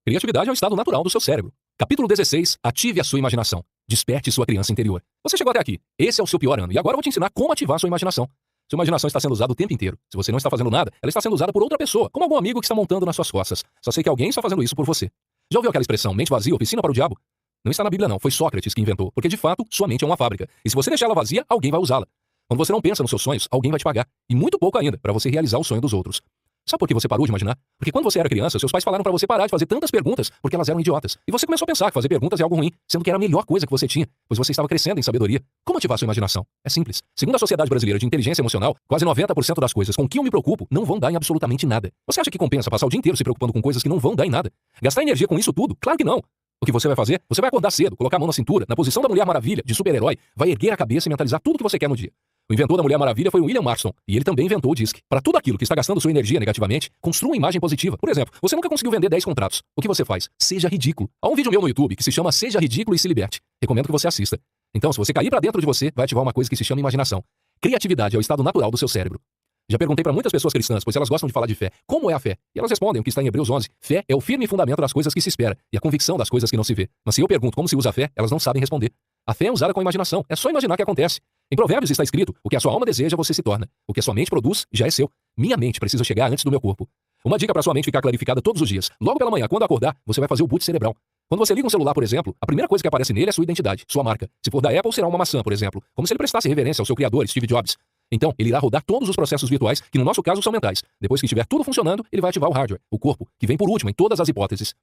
Criatividade é o estado natural do seu cérebro. Capítulo 16. Ative a sua imaginação. Desperte sua criança interior. Você chegou até aqui. Esse é o seu pior ano. E agora eu vou te ensinar como ativar a sua imaginação. Sua imaginação está sendo usada o tempo inteiro. Se você não está fazendo nada, ela está sendo usada por outra pessoa, como algum amigo que está montando nas suas costas. Só sei que alguém está fazendo isso por você. Já ouviu aquela expressão, mente vazia, oficina para o diabo? Não está na Bíblia não, foi Sócrates que inventou. Porque de fato, sua mente é uma fábrica. E se você deixar ela vazia, alguém vai usá-la. Quando você não pensa nos seus sonhos, alguém vai te pagar. E muito pouco ainda, para você realizar o sonho dos outros. Sabe por que você parou de imaginar? Porque quando você era criança, seus pais falaram pra você parar de fazer tantas perguntas porque elas eram idiotas. E você começou a pensar que fazer perguntas é algo ruim, sendo que era a melhor coisa que você tinha, pois você estava crescendo em sabedoria. Como ativar sua imaginação? É simples. Segundo a Sociedade Brasileira de Inteligência Emocional, quase 90% das coisas com que eu me preocupo não vão dar em absolutamente nada. Você acha que compensa passar o dia inteiro se preocupando com coisas que não vão dar em nada? Gastar energia com isso tudo? Claro que não. O que você vai fazer? Você vai acordar cedo, colocar a mão na cintura, na posição da Mulher Maravilha, de super-herói, vai erguer a cabeça e mentalizar tudo que você quer no dia. O inventor da Mulher Maravilha foi o William Marston, e ele também inventou o DISC. Para tudo aquilo que está gastando sua energia negativamente, construa uma imagem positiva. Por exemplo, você nunca conseguiu vender 10 contratos. O que você faz? Seja ridículo. Há um vídeo meu no YouTube que se chama Seja Ridículo e Se Liberte. Recomendo que você assista. Então, se você cair para dentro de você, vai ativar uma coisa que se chama imaginação. Criatividade é o estado natural do seu cérebro. Já perguntei para muitas pessoas cristãs, pois elas gostam de falar de fé. Como é a fé? E elas respondem o que está em Hebreus 11. Fé é o firme fundamento das coisas que se espera e a convicção das coisas que não se vê. Mas se eu pergunto como se usa a fé, elas não sabem responder. A fé é usada com a imaginação. É só imaginar que acontece. Em Provérbios está escrito, o que a sua alma deseja, você se torna. O que a sua mente produz, já é seu. Minha mente precisa chegar antes do meu corpo. Uma dica para sua mente ficar clarificada todos os dias. Logo pela manhã, quando acordar, você vai fazer o boot cerebral. Quando você liga um celular, por exemplo, a primeira coisa que aparece nele é sua identidade, sua marca. Se for da Apple, será uma maçã, por exemplo. Como se ele prestasse reverência ao seu criador, Steve Jobs. Então, ele irá rodar todos os processos virtuais, que no nosso caso são mentais. Depois que estiver tudo funcionando, ele vai ativar o hardware, o corpo, que vem por último em todas as hipóteses.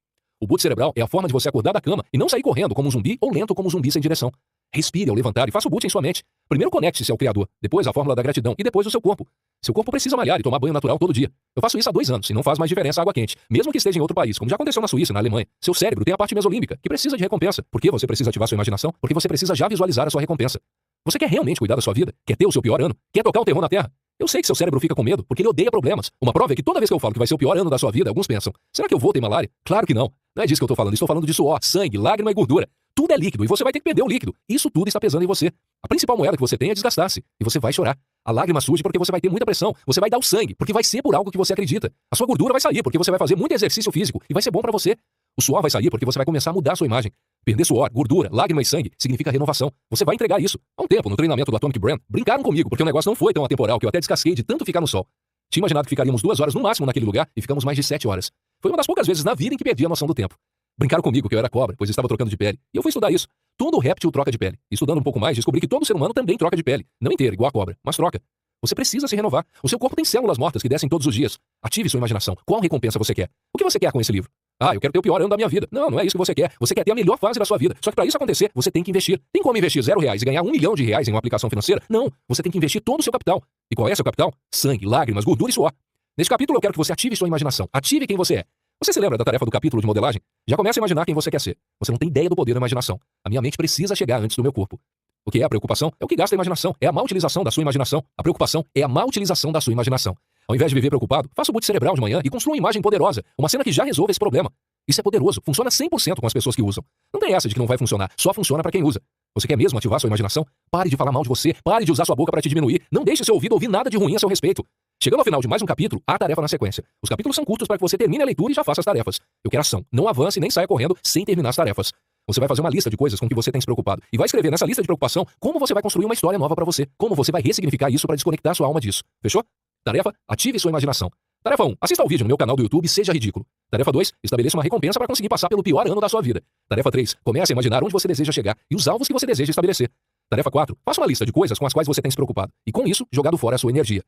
O boot cerebral é a forma de você acordar da cama e não sair correndo como um zumbi ou lento como um zumbi sem direção. Respire ao levantar e faça o boot em sua mente. Primeiro conecte-se ao Criador, depois a fórmula da gratidão e depois o seu corpo. Seu corpo precisa malhar e tomar banho natural todo dia. Eu faço isso há 2 anos e não faz mais diferença a água quente, mesmo que esteja em outro país, como já aconteceu na Suíça e na Alemanha. Seu cérebro tem a parte mesolímbica, que precisa de recompensa. Por que você precisa ativar sua imaginação? Porque você precisa já visualizar a sua recompensa. Você quer realmente cuidar da sua vida? Quer ter o seu pior ano? Quer tocar o terror na terra? Eu sei que seu cérebro fica com medo, porque ele odeia problemas. Uma prova é que toda vez que eu falo que vai ser o pior ano da sua vida, alguns pensam, será que eu vou ter malária? Claro que não. Não é disso que eu tô falando. Estou falando de suor, sangue, lágrima e gordura. Tudo é líquido e você vai ter que perder o líquido. Isso tudo está pesando em você. A principal moeda que você tem é desgastar-se. E você vai chorar. A lágrima surge porque você vai ter muita pressão. Você vai dar o sangue, porque vai ser por algo que você acredita. A sua gordura vai sair porque você vai fazer muito exercício físico e vai ser bom pra você. O suor vai sair porque você vai começar a mudar a sua imagem. Perder suor, gordura, lágrima e sangue significa renovação. Você vai entregar isso. Há um tempo, no treinamento do Atomic Brand, brincaram comigo porque o negócio não foi tão atemporal que eu até descasquei de tanto ficar no sol. Tinha imaginado que ficaríamos 2 horas no máximo naquele lugar e ficamos mais de 7 horas. Foi uma das poucas vezes na vida em que perdi a noção do tempo. Brincaram comigo que eu era cobra, pois estava trocando de pele. E eu fui estudar isso. Todo réptil troca de pele. E estudando um pouco mais, descobri que todo ser humano também troca de pele. Não inteira, igual a cobra, mas troca. Você precisa se renovar. O seu corpo tem células mortas que descem todos os dias. Ative sua imaginação. Qual recompensa você quer? O que você quer com esse livro? Ah, eu quero ter o pior ano da minha vida. Não, não é isso que você quer. Você quer ter a melhor fase da sua vida. Só que para isso acontecer, você tem que investir. Tem como investir R$0 e ganhar R$1 milhão em uma aplicação financeira? Não. Você tem que investir todo o seu capital. E qual é seu capital? Sangue, lágrimas, gordura e suor. Nesse capítulo eu quero que você ative sua imaginação. Ative quem você é. Você se lembra da tarefa do capítulo de modelagem? Já comece a imaginar quem você quer ser. Você não tem ideia do poder da imaginação. A minha mente precisa chegar antes do meu corpo. O que é a preocupação? É o que gasta a imaginação. É a má utilização da sua imaginação. A preocupação é a má utilização da sua imaginação. Ao invés de viver preocupado, faça o boot cerebral de manhã e construa uma imagem poderosa. Uma cena que já resolve esse problema. Isso é poderoso. Funciona 100% com as pessoas que usam. Não tem essa de que não vai funcionar. Só funciona para quem usa. Você quer mesmo ativar sua imaginação? Pare de falar mal de você. Pare de usar sua boca para te diminuir. Não deixe seu ouvido ouvir nada de ruim a seu respeito. Chegando ao final de mais um capítulo, há a tarefa na sequência. Os capítulos são curtos para que você termine a leitura e já faça as tarefas. Eu quero ação. Não avance nem saia correndo sem terminar as tarefas. Você vai fazer uma lista de coisas com que você tem se preocupado. E vai escrever nessa lista de preocupação como você vai construir uma história nova para você. Como você vai ressignificar isso para desconectar sua alma disso. Fechou? Tarefa, ative sua imaginação. Tarefa 1, assista ao vídeo no meu canal do YouTube Seja Ridículo. Tarefa 2, estabeleça uma recompensa para conseguir passar pelo pior ano da sua vida. Tarefa 3, comece a imaginar onde você deseja chegar e os alvos que você deseja estabelecer. Tarefa 4, faça uma lista de coisas com as quais você tem se preocupado. E com isso, jogado fora a sua energia.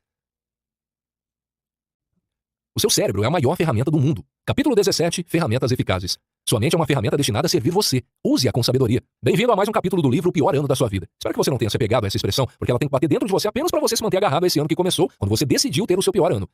O seu cérebro é a maior ferramenta do mundo. Capítulo 17, ferramentas eficazes. Sua mente é uma ferramenta destinada a servir você. Use-a com sabedoria. Bem-vindo a mais um capítulo do livro O Pior Ano da Sua Vida. Espero que você não tenha se apegado a essa expressão, porque ela tem que bater dentro de você apenas para você se manter agarrado a esse ano que começou, quando você decidiu ter o seu pior ano.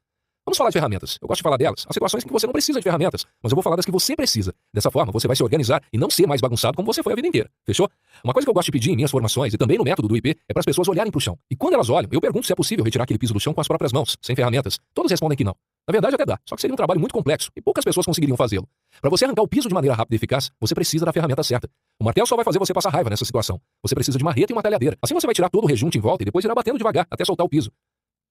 Vamos falar de ferramentas. Eu gosto de falar delas. Há situações em que você não precisa de ferramentas, mas eu vou falar das que você precisa. Dessa forma, você vai se organizar e não ser mais bagunçado como você foi a vida inteira. Fechou? Uma coisa que eu gosto de pedir em minhas formações e também no método do IP é para as pessoas olharem para o chão. E quando elas olham, eu pergunto se é possível retirar aquele piso do chão com as próprias mãos, sem ferramentas. Todos respondem que não. Na verdade, até dá. Só que seria um trabalho muito complexo e poucas pessoas conseguiriam fazê-lo. Para você arrancar o piso de maneira rápida e eficaz, você precisa da ferramenta certa. O martelo só vai fazer você passar raiva nessa situação. Você precisa de uma reta e uma talhadeira. Assim você vai tirar todo o rejunte em volta e depois irá batendo devagar até soltar o piso.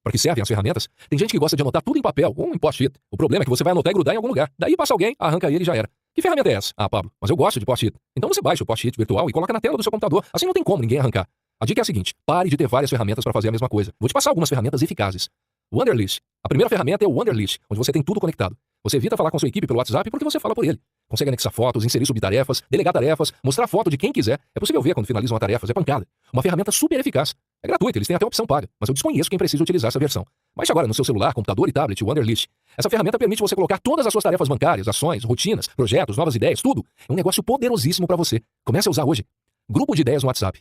Para que servem as ferramentas? Tem gente que gosta de anotar tudo em papel ou em post-it. O problema é que você vai anotar e grudar em algum lugar. Daí passa alguém, arranca ele e já era. Que ferramenta é essa? Ah, Pablo, mas eu gosto de post-it. Então você baixa o post-it virtual e coloca na tela do seu computador. Assim não tem como ninguém arrancar. A dica é a seguinte: pare de ter várias ferramentas para fazer a mesma coisa. Vou te passar algumas ferramentas eficazes. Wunderlist. A primeira ferramenta é o Wunderlist, onde você tem tudo conectado. Você evita falar com sua equipe pelo WhatsApp porque você fala por ele. Consegue anexar fotos, inserir subtarefas, delegar tarefas, mostrar foto de quem quiser. É possível ver quando finalizam a tarefa, é pancada. Uma ferramenta super eficaz. É gratuita, eles têm até a opção paga, mas eu desconheço quem precisa utilizar essa versão. Baixe agora no seu celular, computador e tablet o Wunderlist. Essa ferramenta permite você colocar todas as suas tarefas bancárias, ações, rotinas, projetos, novas ideias, tudo. É um negócio poderosíssimo para você. Comece a usar hoje. Grupo de ideias no WhatsApp.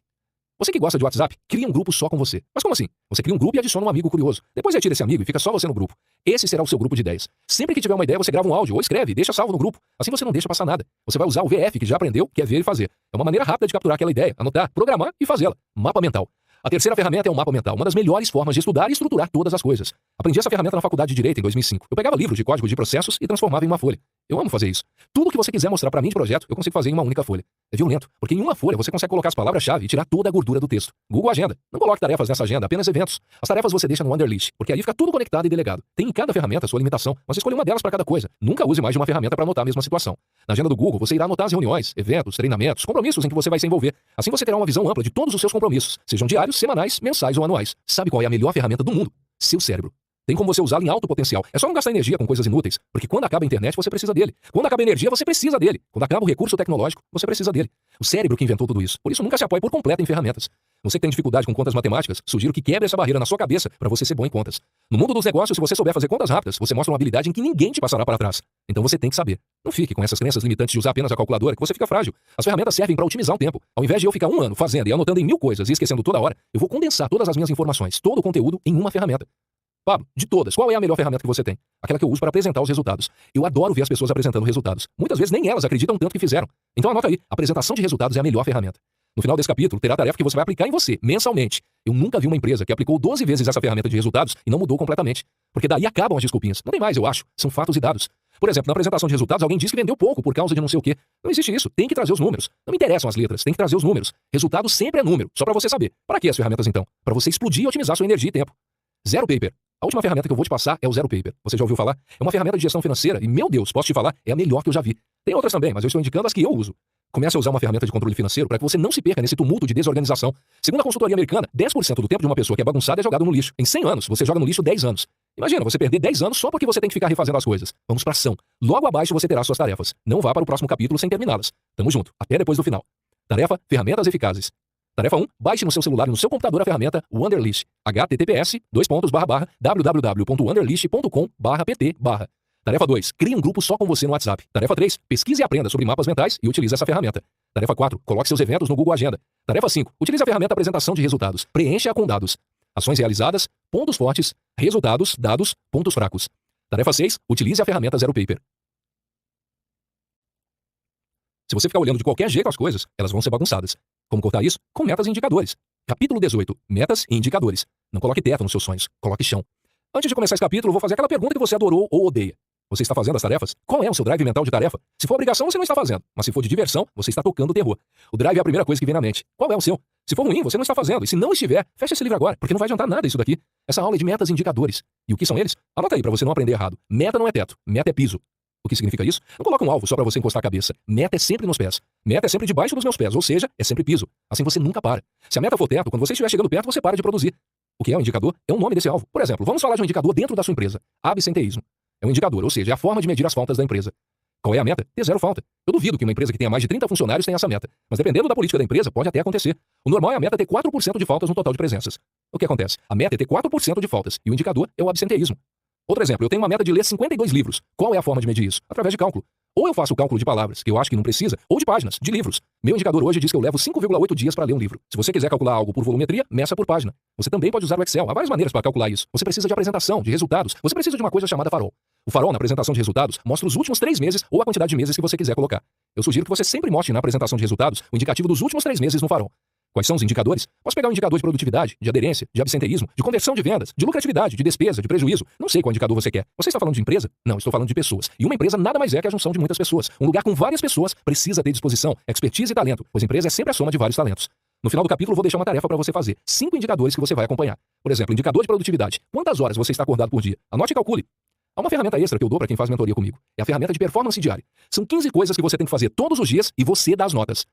Você que gosta de WhatsApp, cria um grupo só com você. Mas como assim? Você cria um grupo e adiciona um amigo curioso. Depois retira esse amigo e fica só você no grupo. Esse será o seu grupo de ideias. Sempre que tiver uma ideia, você grava um áudio ou escreve e deixa salvo no grupo. Assim você não deixa passar nada. Você vai usar o VF que já aprendeu, que é ver e fazer. É uma maneira rápida de capturar aquela ideia, anotar, programar e fazê-la. Mapa mental. A terceira ferramenta é o mapa mental, uma das melhores formas de estudar e estruturar todas as coisas. Aprendi essa ferramenta na faculdade de Direito em 2005. Eu pegava livros de código de processos e transformava em uma folha. Eu amo fazer isso. Tudo que você quiser mostrar para mim de projeto, eu consigo fazer em uma única folha. É violento, porque em uma folha você consegue colocar as palavras-chave e tirar toda a gordura do texto. Google Agenda. Não coloque tarefas nessa agenda, apenas eventos. As tarefas você deixa no Wunderlist, porque aí fica tudo conectado e delegado. Tem em cada ferramenta a sua limitação, mas escolha uma delas para cada coisa. Nunca use mais de uma ferramenta para anotar a mesma situação. Na agenda do Google, você irá anotar as reuniões, eventos, treinamentos, compromissos em que você vai se envolver. Assim você terá uma visão ampla de todos os seus compromissos, sejam diários, semanais, mensais ou anuais. Sabe qual é a melhor ferramenta do mundo? Seu cérebro. Tem como você usá-lo em alto potencial. É só não gastar energia com coisas inúteis, porque quando acaba a internet, você precisa dele. Quando acaba a energia, você precisa dele. Quando acaba o recurso tecnológico, você precisa dele. O cérebro que inventou tudo isso. Por isso, nunca se apoie por completo em ferramentas. Você que tem dificuldade com contas matemáticas, sugiro que quebre essa barreira na sua cabeça para você ser bom em contas. No mundo dos negócios, se você souber fazer contas rápidas, você mostra uma habilidade em que ninguém te passará para trás. Então você tem que saber. Não fique com essas crenças limitantes de usar apenas a calculadora, que você fica frágil. As ferramentas servem para otimizar o tempo. Ao invés de eu ficar um ano fazendo e anotando em 1000 coisas e esquecendo toda hora, eu vou condensar todas as minhas informações, todo o conteúdo em uma ferramenta. Pablo, de todas, qual é a melhor ferramenta que você tem? Aquela que eu uso para apresentar os resultados. Eu adoro ver as pessoas apresentando resultados. Muitas vezes nem elas acreditam tanto que fizeram. Então anota aí, a apresentação de resultados é a melhor ferramenta. No final desse capítulo, terá a tarefa que você vai aplicar em você, mensalmente. Eu nunca vi uma empresa que aplicou 12 vezes essa ferramenta de resultados e não mudou completamente. Porque daí acabam as desculpinhas. Não tem mais, eu acho. São fatos e dados. Por exemplo, na apresentação de resultados, alguém disse que vendeu pouco por causa de não sei o quê. Não existe isso. Tem que trazer os números. Não me interessam as letras. Tem que trazer os números. Resultado sempre é número. Só para você saber. Para que as ferramentas, então? Para você explodir e otimizar sua energia e tempo. Zero Paper. A última ferramenta que eu vou te passar é o Zero Paper. Você já ouviu falar? É uma ferramenta de gestão financeira e, meu Deus, posso te falar, é a melhor que eu já vi. Tem outras também, mas eu estou indicando as que eu uso. Comece a usar uma ferramenta de controle financeiro para que você não se perca nesse tumulto de desorganização. Segundo a consultoria americana, 10% do tempo de uma pessoa que é bagunçada é jogado no lixo. Em 100 anos, você joga no lixo 10 anos. Imagina, você perder 10 anos só porque você tem que ficar refazendo as coisas. Vamos para ação. Logo abaixo você terá suas tarefas. Não vá para o próximo capítulo sem terminá-las. Tamo junto. Até depois do final. Tarefa: ferramentas eficazes. Tarefa 1. Baixe no seu celular e no seu computador a ferramenta Wunderlist. https://www.wunderlist.com/pt/. Tarefa 2. Crie um grupo só com você no WhatsApp. Tarefa 3. Pesquise e aprenda sobre mapas mentais e utilize essa ferramenta. Tarefa 4. Coloque seus eventos no Google Agenda. Tarefa 5. Utilize a ferramenta apresentação de resultados. Preencha-a com dados. Ações realizadas, pontos fortes, resultados, dados, pontos fracos. Tarefa 6. Utilize a ferramenta Zero Paper. Se você ficar olhando de qualquer jeito as coisas, elas vão ser bagunçadas. Como cortar isso? Com metas e indicadores. Capítulo 18. Metas e indicadores. Não coloque teto nos seus sonhos. Coloque chão. Antes de começar esse capítulo, vou fazer aquela pergunta que você adorou ou odeia. Você está fazendo as tarefas? Qual é o seu drive mental de tarefa? Se for obrigação, você não está fazendo. Mas se for de diversão, você está tocando o terror. O drive é a primeira coisa que vem na mente. Qual é o seu? Se for ruim, você não está fazendo. E se não estiver, feche esse livro agora, porque não vai adiantar nada isso daqui. Essa aula é de metas e indicadores. E o que são eles? Anota aí para você não aprender errado. Meta não é teto. Meta é piso. O que significa isso? Não coloca um alvo só para você encostar a cabeça. Meta é sempre nos pés. Meta é sempre debaixo dos meus pés, ou seja, é sempre piso. Assim você nunca para. Se a meta for teto, quando você estiver chegando perto, você para de produzir. O que é um indicador? É o nome desse alvo. Por exemplo, vamos falar de um indicador dentro da sua empresa. Absenteísmo. É um indicador, ou seja, é a forma de medir as faltas da empresa. Qual é a meta? Ter zero falta. Eu duvido que uma empresa que tenha mais de 30 funcionários tenha essa meta. Mas dependendo da política da empresa, pode até acontecer. O normal é a meta ter 4% de faltas no total de presenças. O que acontece? A meta é ter 4% de faltas, e o indicador é o absenteísmo. Outro exemplo, eu tenho uma meta de ler 52 livros. Qual é a forma de medir isso? Através de cálculo. Ou eu faço o cálculo de palavras, que eu acho que não precisa, ou de páginas, de livros. Meu indicador hoje diz que eu levo 5,8 dias para ler um livro. Se você quiser calcular algo por volumetria, meça por página. Você também pode usar o Excel. Há várias maneiras para calcular isso. Você precisa de apresentação, de resultados. Você precisa de uma coisa chamada farol. O farol, na apresentação de resultados, mostra os últimos 3 meses ou a quantidade de meses que você quiser colocar. Eu sugiro que você sempre mostre na apresentação de resultados o indicativo dos últimos 3 meses no farol. Quais são os indicadores? Posso pegar um indicador de produtividade, de aderência, de absenteísmo, de conversão de vendas, de lucratividade, de despesa, de prejuízo. Não sei qual indicador você quer. Você está falando de empresa? Não, estou falando de pessoas. E uma empresa nada mais é que a junção de muitas pessoas. Um lugar com várias pessoas precisa ter disposição, expertise e talento, pois empresa é sempre a soma de vários talentos. No final do capítulo, vou deixar uma tarefa para você fazer. 5 indicadores que você vai acompanhar. Por exemplo, indicador de produtividade. Quantas horas você está acordado por dia? Anote e calcule. Há uma ferramenta extra que eu dou para quem faz mentoria comigo. É a ferramenta de performance diária. São 15 coisas que você tem que fazer todos os dias e você dá as notas.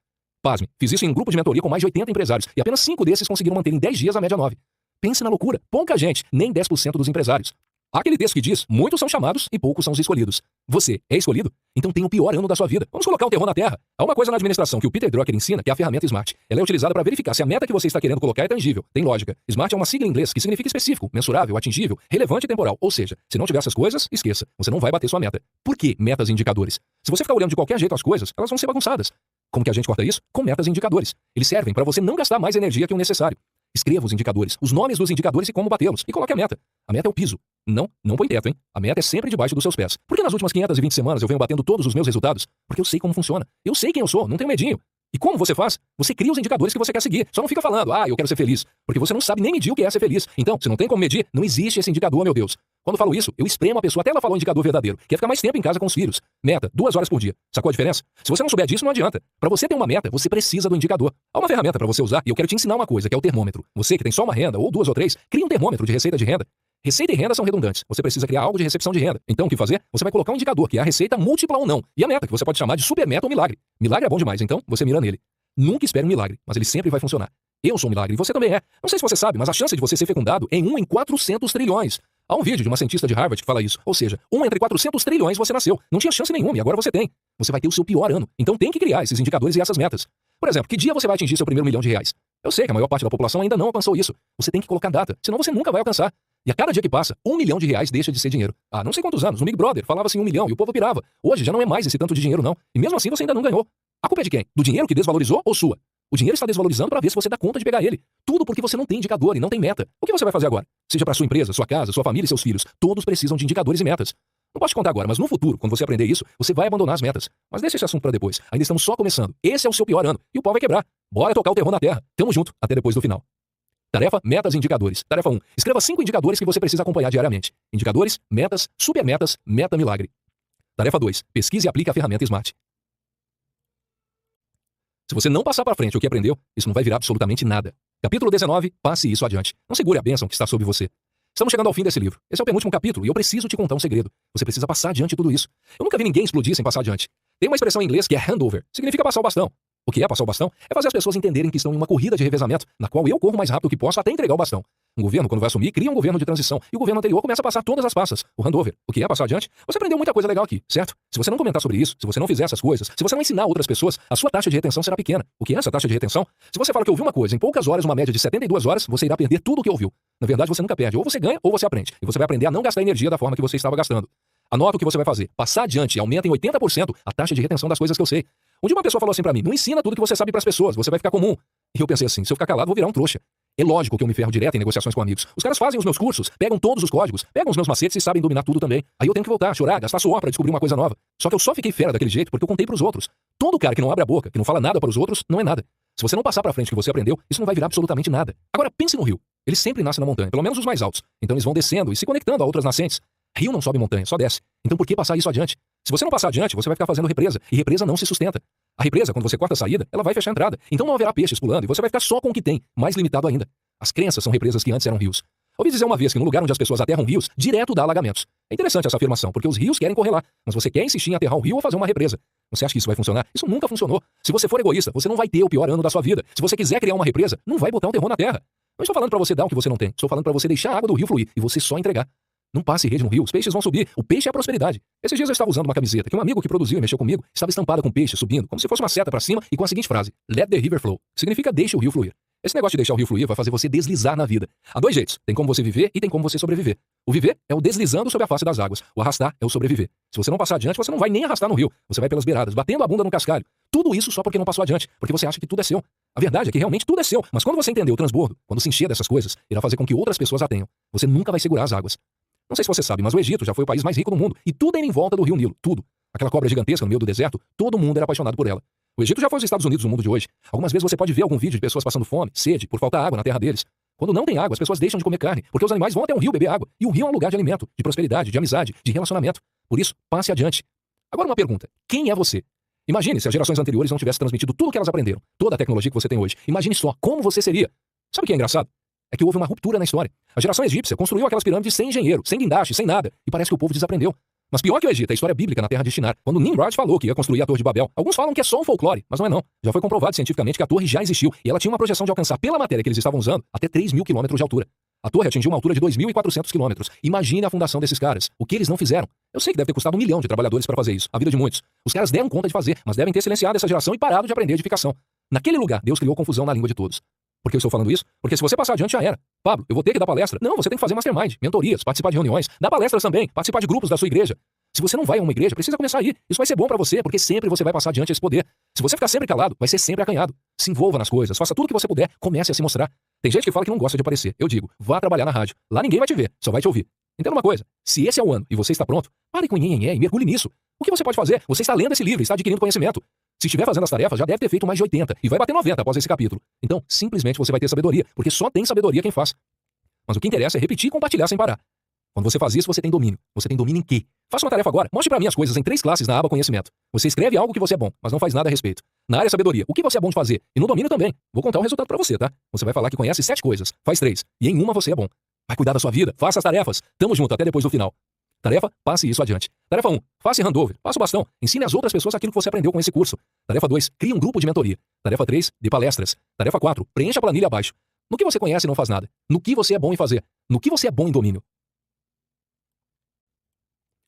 Pasme, fiz isso em um grupo de mentoria com mais de 80 empresários e apenas 5 desses conseguiram manter em 10 dias a média 9. Pense na loucura. Pouca gente, nem 10% dos empresários. Há aquele texto que diz, muitos são chamados e poucos são os escolhidos. Você é escolhido? Então tem o pior ano da sua vida. Vamos colocar o terror na terra. Há uma coisa na administração que o Peter Drucker ensina, que é a ferramenta SMART. Ela é utilizada para verificar se a meta que você está querendo colocar é tangível, tem lógica. SMART é uma sigla em inglês que significa específico, mensurável, atingível, relevante e temporal. Ou seja, se não tiver essas coisas, esqueça. Você não vai bater sua meta. Por que metas e indicadores? Se você ficar olhando de qualquer jeito as coisas, elas vão ser bagunçadas. Como que a gente corta isso? Com metas e indicadores. Eles servem para você não gastar mais energia que o necessário. Escreva os indicadores, os nomes dos indicadores e como batê-los. E coloque a meta. A meta é o piso. Não põe teto, hein? A meta é sempre debaixo dos seus pés. Por que nas últimas 520 semanas eu venho batendo todos os meus resultados? Porque eu sei como funciona. Eu sei quem eu sou, não tenho medinho. E como você faz? Você cria os indicadores que você quer seguir. Só não fica falando, eu quero ser feliz. Porque você não sabe nem medir o que é ser feliz. Então, se não tem como medir, não existe esse indicador, meu Deus. Quando eu falo isso, eu espremo a pessoa até ela falar o indicador verdadeiro, que é ficar mais tempo em casa com os filhos. Meta, 2 horas por dia. Sacou a diferença? Se você não souber disso, não adianta. Para você ter uma meta, você precisa do indicador. Há uma ferramenta para você usar e eu quero te ensinar uma coisa, que é o termômetro. Você que tem só uma renda, ou 2 ou 3, cria um termômetro de receita de renda. Receita e renda são redundantes. Você precisa criar algo de recepção de renda. Então, o que fazer? Você vai colocar um indicador, que é a receita múltipla ou não. E a meta, que você pode chamar de super meta ou milagre. Milagre é bom demais, então você mira nele. Nunca espere um milagre, mas ele sempre vai funcionar. Eu sou um milagre e você também é. Não sei se você sabe, mas a chance de você ser fecundado é 1 em 400 trilhões. Há um vídeo de uma cientista de Harvard que fala isso. Ou seja, 1 entre 400 trilhões você nasceu. Não tinha chance nenhuma e agora você tem. Você vai ter o seu pior ano. Então tem que criar esses indicadores e essas metas. Por exemplo, que dia você vai atingir seu primeiro R$1 milhão? Eu sei que a maior parte da população ainda não alcançou isso. Você tem que colocar data, senão você nunca vai alcançar. E a cada dia que passa, R$1 milhão deixa de ser dinheiro. Não sei quantos anos, no Big Brother falava-se 1 milhão e o povo pirava. Hoje já não é mais esse tanto de dinheiro não. E mesmo assim você ainda não ganhou. A culpa é de quem? Do dinheiro que desvalorizou ou sua? O dinheiro está desvalorizando para ver se você dá conta de pegar ele. Tudo porque você não tem indicador e não tem meta. O que você vai fazer agora? Seja para sua empresa, sua casa, sua família e seus filhos. Todos precisam de indicadores e metas. Não posso te contar agora, mas no futuro, quando você aprender isso, você vai abandonar as metas. Mas deixa esse assunto para depois. Ainda estamos só começando. Esse é o seu pior ano. E o pau vai quebrar. Bora tocar o terror na terra. Tamo junto. Até depois do final. Tarefa, metas e indicadores. Tarefa 1. Escreva 5 indicadores que você precisa acompanhar diariamente. Indicadores, metas, supermetas, meta milagre. Tarefa 2. Pesquise e aplique a ferramenta SMART. Se você não passar para frente o que aprendeu, isso não vai virar absolutamente nada. Capítulo 19, passe isso adiante. Não segure a bênção que está sobre você. Estamos chegando ao fim desse livro. Esse é o penúltimo capítulo e eu preciso te contar um segredo. Você precisa passar adiante de tudo isso. Eu nunca vi ninguém explodir sem passar adiante. Tem uma expressão em inglês que é handover. Significa passar o bastão. O que é passar o bastão? É fazer as pessoas entenderem que estão em uma corrida de revezamento, na qual eu corro mais rápido que posso até entregar o bastão. Um governo, quando vai assumir, cria um governo de transição, e o governo anterior começa a passar todas as passas. O handover. O que é passar adiante? Você aprendeu muita coisa legal aqui, certo? Se você não comentar sobre isso, se você não fizer essas coisas, se você não ensinar outras pessoas, a sua taxa de retenção será pequena. O que é essa taxa de retenção? Se você fala que ouviu uma coisa em poucas horas, uma média de 72 horas, você irá perder tudo o que ouviu. Na verdade, você nunca perde. Ou você ganha, ou você aprende. E você vai aprender a não gastar energia da forma que você estava gastando. Anota o que você vai fazer. Passar adiante aumenta em 80% a taxa de retenção das coisas que eu sei. Um dia uma pessoa falou assim pra mim, não ensina tudo que você sabe pras pessoas, você vai ficar comum. E eu pensei assim, se eu ficar calado, vou virar um trouxa. É lógico que eu me ferro direto em negociações com amigos. Os caras fazem os meus cursos, pegam todos os códigos, pegam os meus macetes e sabem dominar tudo também. Aí eu tenho que voltar, chorar, gastar suor pra descobrir uma coisa nova. Só que eu só fiquei fera daquele jeito porque eu contei pros outros. Todo cara que não abre a boca, que não fala nada para os outros, não é nada. Se você não passar pra frente o que você aprendeu, isso não vai virar absolutamente nada. Agora pense no rio. Ele sempre nasce na montanha, pelo menos os mais altos. Então eles vão descendo e se conectando a outras nascentes. Rio não sobe montanha, só desce. Então por que passar isso adiante? Se você não passar adiante, você vai ficar fazendo represa. E represa não se sustenta. A represa, quando você corta a saída, ela vai fechar a entrada. Então não haverá peixes pulando e você vai ficar só com o que tem, mais limitado ainda. As crenças são represas que antes eram rios. Ouvi dizer uma vez que no lugar onde as pessoas aterram rios, direto dá alagamentos. É interessante essa afirmação, porque os rios querem correr lá, mas você quer insistir em aterrar um rio ou fazer uma represa. Você acha que isso vai funcionar? Isso nunca funcionou. Se você for egoísta, você não vai ter o pior ano da sua vida. Se você quiser criar uma represa, não vai botar um terror na terra. Não estou falando para você dar o que você não tem. Estou falando para você deixar a água do rio fluir e você só entregar. Não passe rede no rio, os peixes vão subir. O peixe é a prosperidade. Esses dias eu estava usando uma camiseta que um amigo que produziu e mexeu comigo estava estampada com peixe subindo, como se fosse uma seta para cima e com a seguinte frase: Let the river flow. Significa deixe o rio fluir. Esse negócio de deixar o rio fluir vai fazer você deslizar na vida. Há dois jeitos. Tem como você viver e tem como você sobreviver. O viver é o deslizando sobre a face das águas. O arrastar é o sobreviver. Se você não passar adiante, você não vai nem arrastar no rio. Você vai pelas beiradas, batendo a bunda no cascalho. Tudo isso só porque não passou adiante, porque você acha que tudo é seu. A verdade é que realmente tudo é seu, mas quando você entender o transbordo, quando se encher dessas coisas, irá fazer com que outras pessoas a tenham. Você nunca vai segurar as águas. Não sei se você sabe, mas o Egito já foi o país mais rico do mundo, e tudo era em volta do rio Nilo, tudo. Aquela cobra gigantesca no meio do deserto, todo mundo era apaixonado por ela. O Egito já foi os Estados Unidos do mundo de hoje. Algumas vezes você pode ver algum vídeo de pessoas passando fome, sede, por falta de água na terra deles. Quando não tem água, as pessoas deixam de comer carne, porque os animais vão até um rio beber água. E o rio é um lugar de alimento, de prosperidade, de amizade, de relacionamento. Por isso, passe adiante. Agora uma pergunta: quem é você? Imagine se as gerações anteriores não tivessem transmitido tudo o que elas aprenderam, toda a tecnologia que você tem hoje. Imagine só como você seria. Sabe o que é engraçado? É que houve uma ruptura na história. A geração egípcia construiu aquelas pirâmides sem engenheiro, sem guindaste, sem nada. E parece que o povo desaprendeu. Mas pior que o Egito, é a história bíblica na terra de Shinar. Quando Nimrod falou que ia construir a Torre de Babel, alguns falam que é só um folclore, mas não é não. Já foi comprovado cientificamente que a torre já existiu e ela tinha uma projeção de alcançar, pela matéria que eles estavam usando, até 3.000 quilômetros de altura. A torre atingiu uma altura de 2.400 quilômetros. Imagine a fundação desses caras. O que eles não fizeram? Eu sei que deve ter custado 1 milhão de trabalhadores para fazer isso, a vida de muitos. Os caras deram conta de fazer, mas devem ter silenciado essa geração e parado de aprender edificação. Naquele lugar, Deus criou confusão na língua de todos. Por que eu estou falando isso? Porque se você passar adiante, já era. Pablo, eu vou ter que dar palestra. Não, você tem que fazer mastermind, mentorias, participar de reuniões, dar palestras também, participar de grupos da sua igreja. Se você não vai a uma igreja, precisa começar a ir. Isso vai ser bom pra você, porque sempre você vai passar adiante esse poder. Se você ficar sempre calado, vai ser sempre acanhado. Se envolva nas coisas, faça tudo o que você puder, comece a se mostrar. Tem gente que fala que não gosta de aparecer. Eu digo, vá trabalhar na rádio. Lá ninguém vai te ver, só vai te ouvir. Entenda uma coisa, se esse é o ano e você está pronto, pare com nhenhenhé e mergulhe nisso. O que você pode fazer? Você está lendo esse livro, está adquirindo conhecimento. Se estiver fazendo as tarefas, já deve ter feito mais de 80 e vai bater 90 após esse capítulo. Então, simplesmente você vai ter sabedoria, porque só tem sabedoria quem faz. Mas o que interessa é repetir e compartilhar sem parar. Quando você faz isso, você tem domínio. Você tem domínio em quê? Faça uma tarefa agora. Mostre pra mim as coisas em 3 classes na aba conhecimento. Você escreve algo que você é bom, mas não faz nada a respeito. Na área sabedoria, o que você é bom de fazer? E no domínio também. Vou contar o resultado pra você, tá? Você vai falar que conhece 7 coisas, faz 3. E em uma você é bom. Vai cuidar da sua vida, faça as tarefas. Tamo junto até depois do final. Tarefa, passe isso adiante. Tarefa 1, faça handover, passe o bastão. Ensine às outras pessoas aquilo que você aprendeu com esse curso. Tarefa 2, crie um grupo de mentoria. Tarefa 3, dê palestras. Tarefa 4, preencha a planilha abaixo. No que você conhece, não faz nada. No que você é bom em fazer. No que você é bom em domínio.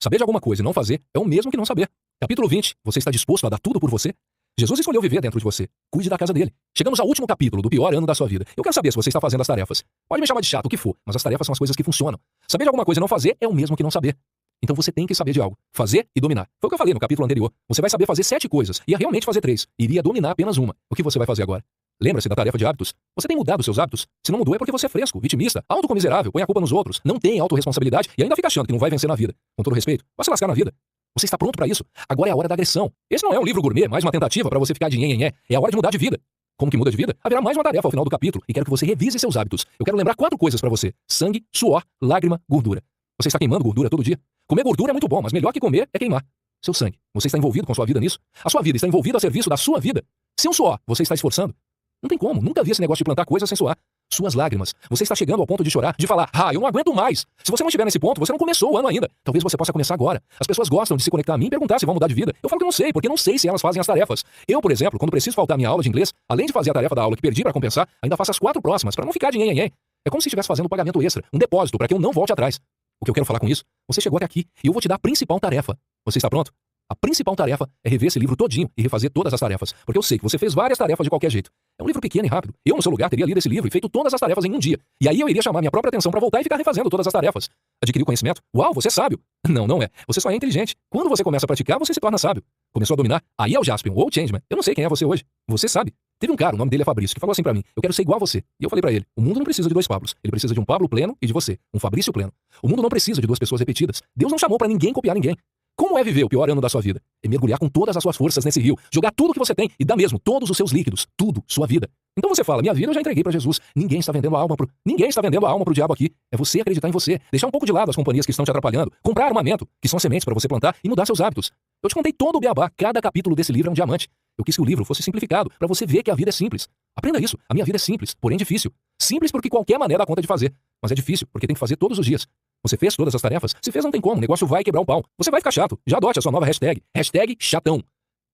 Saber de alguma coisa e não fazer é o mesmo que não saber. Capítulo 20. Você está disposto a dar tudo por você? Jesus escolheu viver dentro de você. Cuide da casa dele. Chegamos ao último capítulo do pior ano da sua vida. Eu quero saber se você está fazendo as tarefas. Pode me chamar de chato, o que for, mas as tarefas são as coisas que funcionam. Saber de alguma coisa e não fazer é o mesmo que não saber. Então você tem que saber de algo. Fazer e dominar. Foi o que eu falei no capítulo anterior. Você vai saber fazer 7 coisas. Ia realmente fazer 3. Iria dominar apenas uma. O que você vai fazer agora? Lembra-se da tarefa de hábitos? Você tem mudado seus hábitos? Se não mudou é porque você é fresco, vitimista, autocomiserável, põe a culpa nos outros, não tem autorresponsabilidade e ainda fica achando que não vai vencer na vida. Com todo respeito, vai se lascar na vida. Você está pronto para isso? Agora é a hora da agressão. Esse não é um livro gourmet, mais uma tentativa para você ficar de nhenhenhé. É a hora de mudar de vida. Como que muda de vida? Haverá mais uma tarefa ao final do capítulo e quero que você revise seus hábitos. Eu quero lembrar 4 coisas para você: sangue, suor, lágrima, gordura. Você está queimando gordura todo dia? Comer gordura é muito bom, mas melhor que comer é queimar. Seu sangue. Você está envolvido com sua vida nisso? A sua vida está envolvida a serviço da sua vida? Seu suor. Você está esforçando? Não tem como. Nunca vi esse negócio de plantar coisas sem suar. Suas lágrimas. Você está chegando ao ponto de chorar, de falar, eu não aguento mais. Se você não estiver nesse ponto, você não começou o ano ainda. Talvez você possa começar agora. As pessoas gostam de se conectar a mim e perguntar se vão mudar de vida. Eu falo que não sei, porque não sei se elas fazem as tarefas. Eu, por exemplo, quando preciso faltar minha aula de inglês, além de fazer a tarefa da aula que perdi para compensar, ainda faço as 4 próximas, para não ficar de nhenhenhé. É como se estivesse fazendo um pagamento extra, um depósito, para que eu não volte atrás. O que eu quero falar com isso? Você chegou até aqui e eu vou te dar a principal tarefa. Você está pronto? A principal tarefa é rever esse livro todinho e refazer todas as tarefas, porque eu sei que você fez várias tarefas de qualquer jeito. É um livro pequeno e rápido. Eu, no seu lugar, teria lido esse livro e feito todas as tarefas em um dia. E aí eu iria chamar minha própria atenção para voltar e ficar refazendo todas as tarefas. Adquiriu conhecimento? Uau, você é sábio. Não, não é. Você só é inteligente. Quando você começa a praticar, você se torna sábio. Começou a dominar? Aí é o Jaspion, ou o Changeman. Eu não sei quem é você hoje. Você sabe. Teve um cara, o nome dele é Fabrício, que falou assim pra mim: eu quero ser igual a você. E eu falei pra ele: o mundo não precisa de 2 Pablos. Ele precisa de um Pablo pleno e de você, um Fabrício pleno. O mundo não precisa de 2 pessoas repetidas. Deus não chamou pra ninguém copiar ninguém. Como é viver o pior ano da sua vida? É mergulhar com todas as suas forças nesse rio, jogar tudo que você tem e dar mesmo todos os seus líquidos, tudo, sua vida. Então você fala: minha vida eu já entreguei pra Jesus. Ninguém está vendendo a alma pro diabo aqui. É você acreditar em você, deixar um pouco de lado as companhias que estão te atrapalhando, comprar armamento, que são sementes para você plantar e mudar seus hábitos. Eu te contei todo o beabá, cada capítulo desse livro é um diamante. Eu quis que o livro fosse simplificado, para você ver que a vida é simples. Aprenda isso. A minha vida é simples, porém difícil. Simples porque qualquer maneira dá conta de fazer. Mas é difícil porque tem que fazer todos os dias. Você fez todas as tarefas? Se fez, não tem como. O negócio vai quebrar o pau. Você vai ficar chato. Já adote a sua nova hashtag. Hashtag chatão.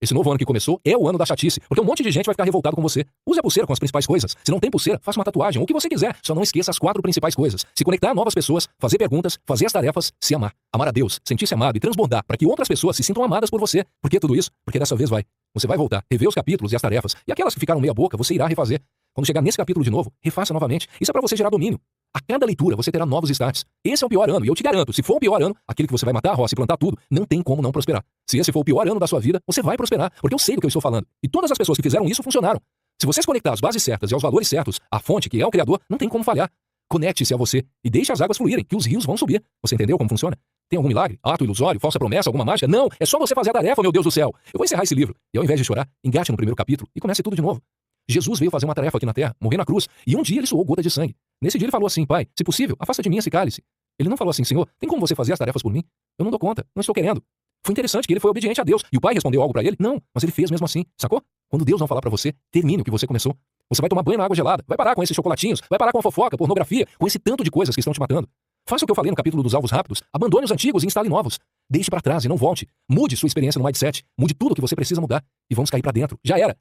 Esse novo ano que começou é o ano da chatice, porque um monte de gente vai ficar revoltado com você. Use a pulseira com as principais coisas. Se não tem pulseira, faça uma tatuagem, ou o que você quiser. Só não esqueça as 4 principais coisas. Se conectar a novas pessoas, fazer perguntas, fazer as tarefas, se amar. Amar a Deus, sentir-se amado e transbordar para que outras pessoas se sintam amadas por você. Por que tudo isso? Porque dessa vez vai. Você vai voltar, rever os capítulos e as tarefas, e aquelas que ficaram meia boca, você irá refazer. Quando chegar nesse capítulo de novo, refaça novamente. Isso é para você gerar domínio. A cada leitura você terá novos starts. Esse é o pior ano, e eu te garanto, se for o pior ano, aquele que você vai matar a roça e plantar tudo, não tem como não prosperar. Se esse for o pior ano da sua vida, você vai prosperar, porque eu sei do que eu estou falando. E todas as pessoas que fizeram isso funcionaram. Se você se conectar às bases certas e aos valores certos, à fonte, que é o Criador, não tem como falhar. Conecte-se a você e deixe as águas fluírem, que os rios vão subir. Você entendeu como funciona? Tem algum milagre? Ato ilusório? Falsa promessa? Alguma mágica? Não! É só você fazer a tarefa, meu Deus do céu! Eu vou encerrar esse livro, e ao invés de chorar, engate no primeiro capítulo e comece tudo de novo. Jesus veio fazer uma tarefa aqui na terra, morrer na cruz, e um dia ele suou gota de sangue. Nesse dia ele falou assim: Pai, se possível, afasta de mim esse cálice. Ele não falou assim: Senhor, tem como você fazer as tarefas por mim? Eu não dou conta, não estou querendo. Foi interessante que ele foi obediente a Deus, e o Pai respondeu algo para ele? Não, mas ele fez mesmo assim, sacou? Quando Deus não falar para você, termine o que você começou. Você vai tomar banho na água gelada, vai parar com esses chocolatinhos, vai parar com a fofoca, pornografia, com esse tanto de coisas que estão te matando. Faça o que eu falei no capítulo dos alvos rápidos, abandone os antigos e instale novos. Deixe para trás e não volte. Mude sua experiência no mindset, mude tudo o que você precisa mudar, e vamos cair para dentro. Já era.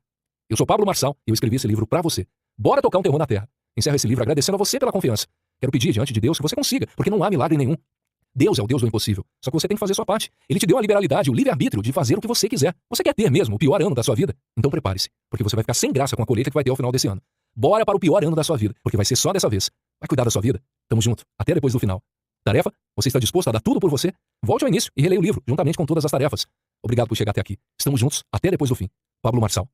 Eu sou Pablo Marçal e eu escrevi esse livro para você. Bora tocar um terror na terra. Encerro esse livro agradecendo a você pela confiança. Quero pedir diante de Deus que você consiga, porque não há milagre nenhum. Deus é o Deus do impossível. Só que você tem que fazer sua parte. Ele te deu a liberalidade, o livre-arbítrio de fazer o que você quiser. Você quer ter mesmo o pior ano da sua vida? Então prepare-se, porque você vai ficar sem graça com a colheita que vai ter ao final desse ano. Bora para o pior ano da sua vida, porque vai ser só dessa vez. Vai cuidar da sua vida? Tamo junto. Até depois do final. Tarefa? Você está disposto a dar tudo por você? Volte ao início e releia o livro, juntamente com todas as tarefas. Obrigado por chegar até aqui. Estamos juntos. Até depois do fim. Pablo Marçal.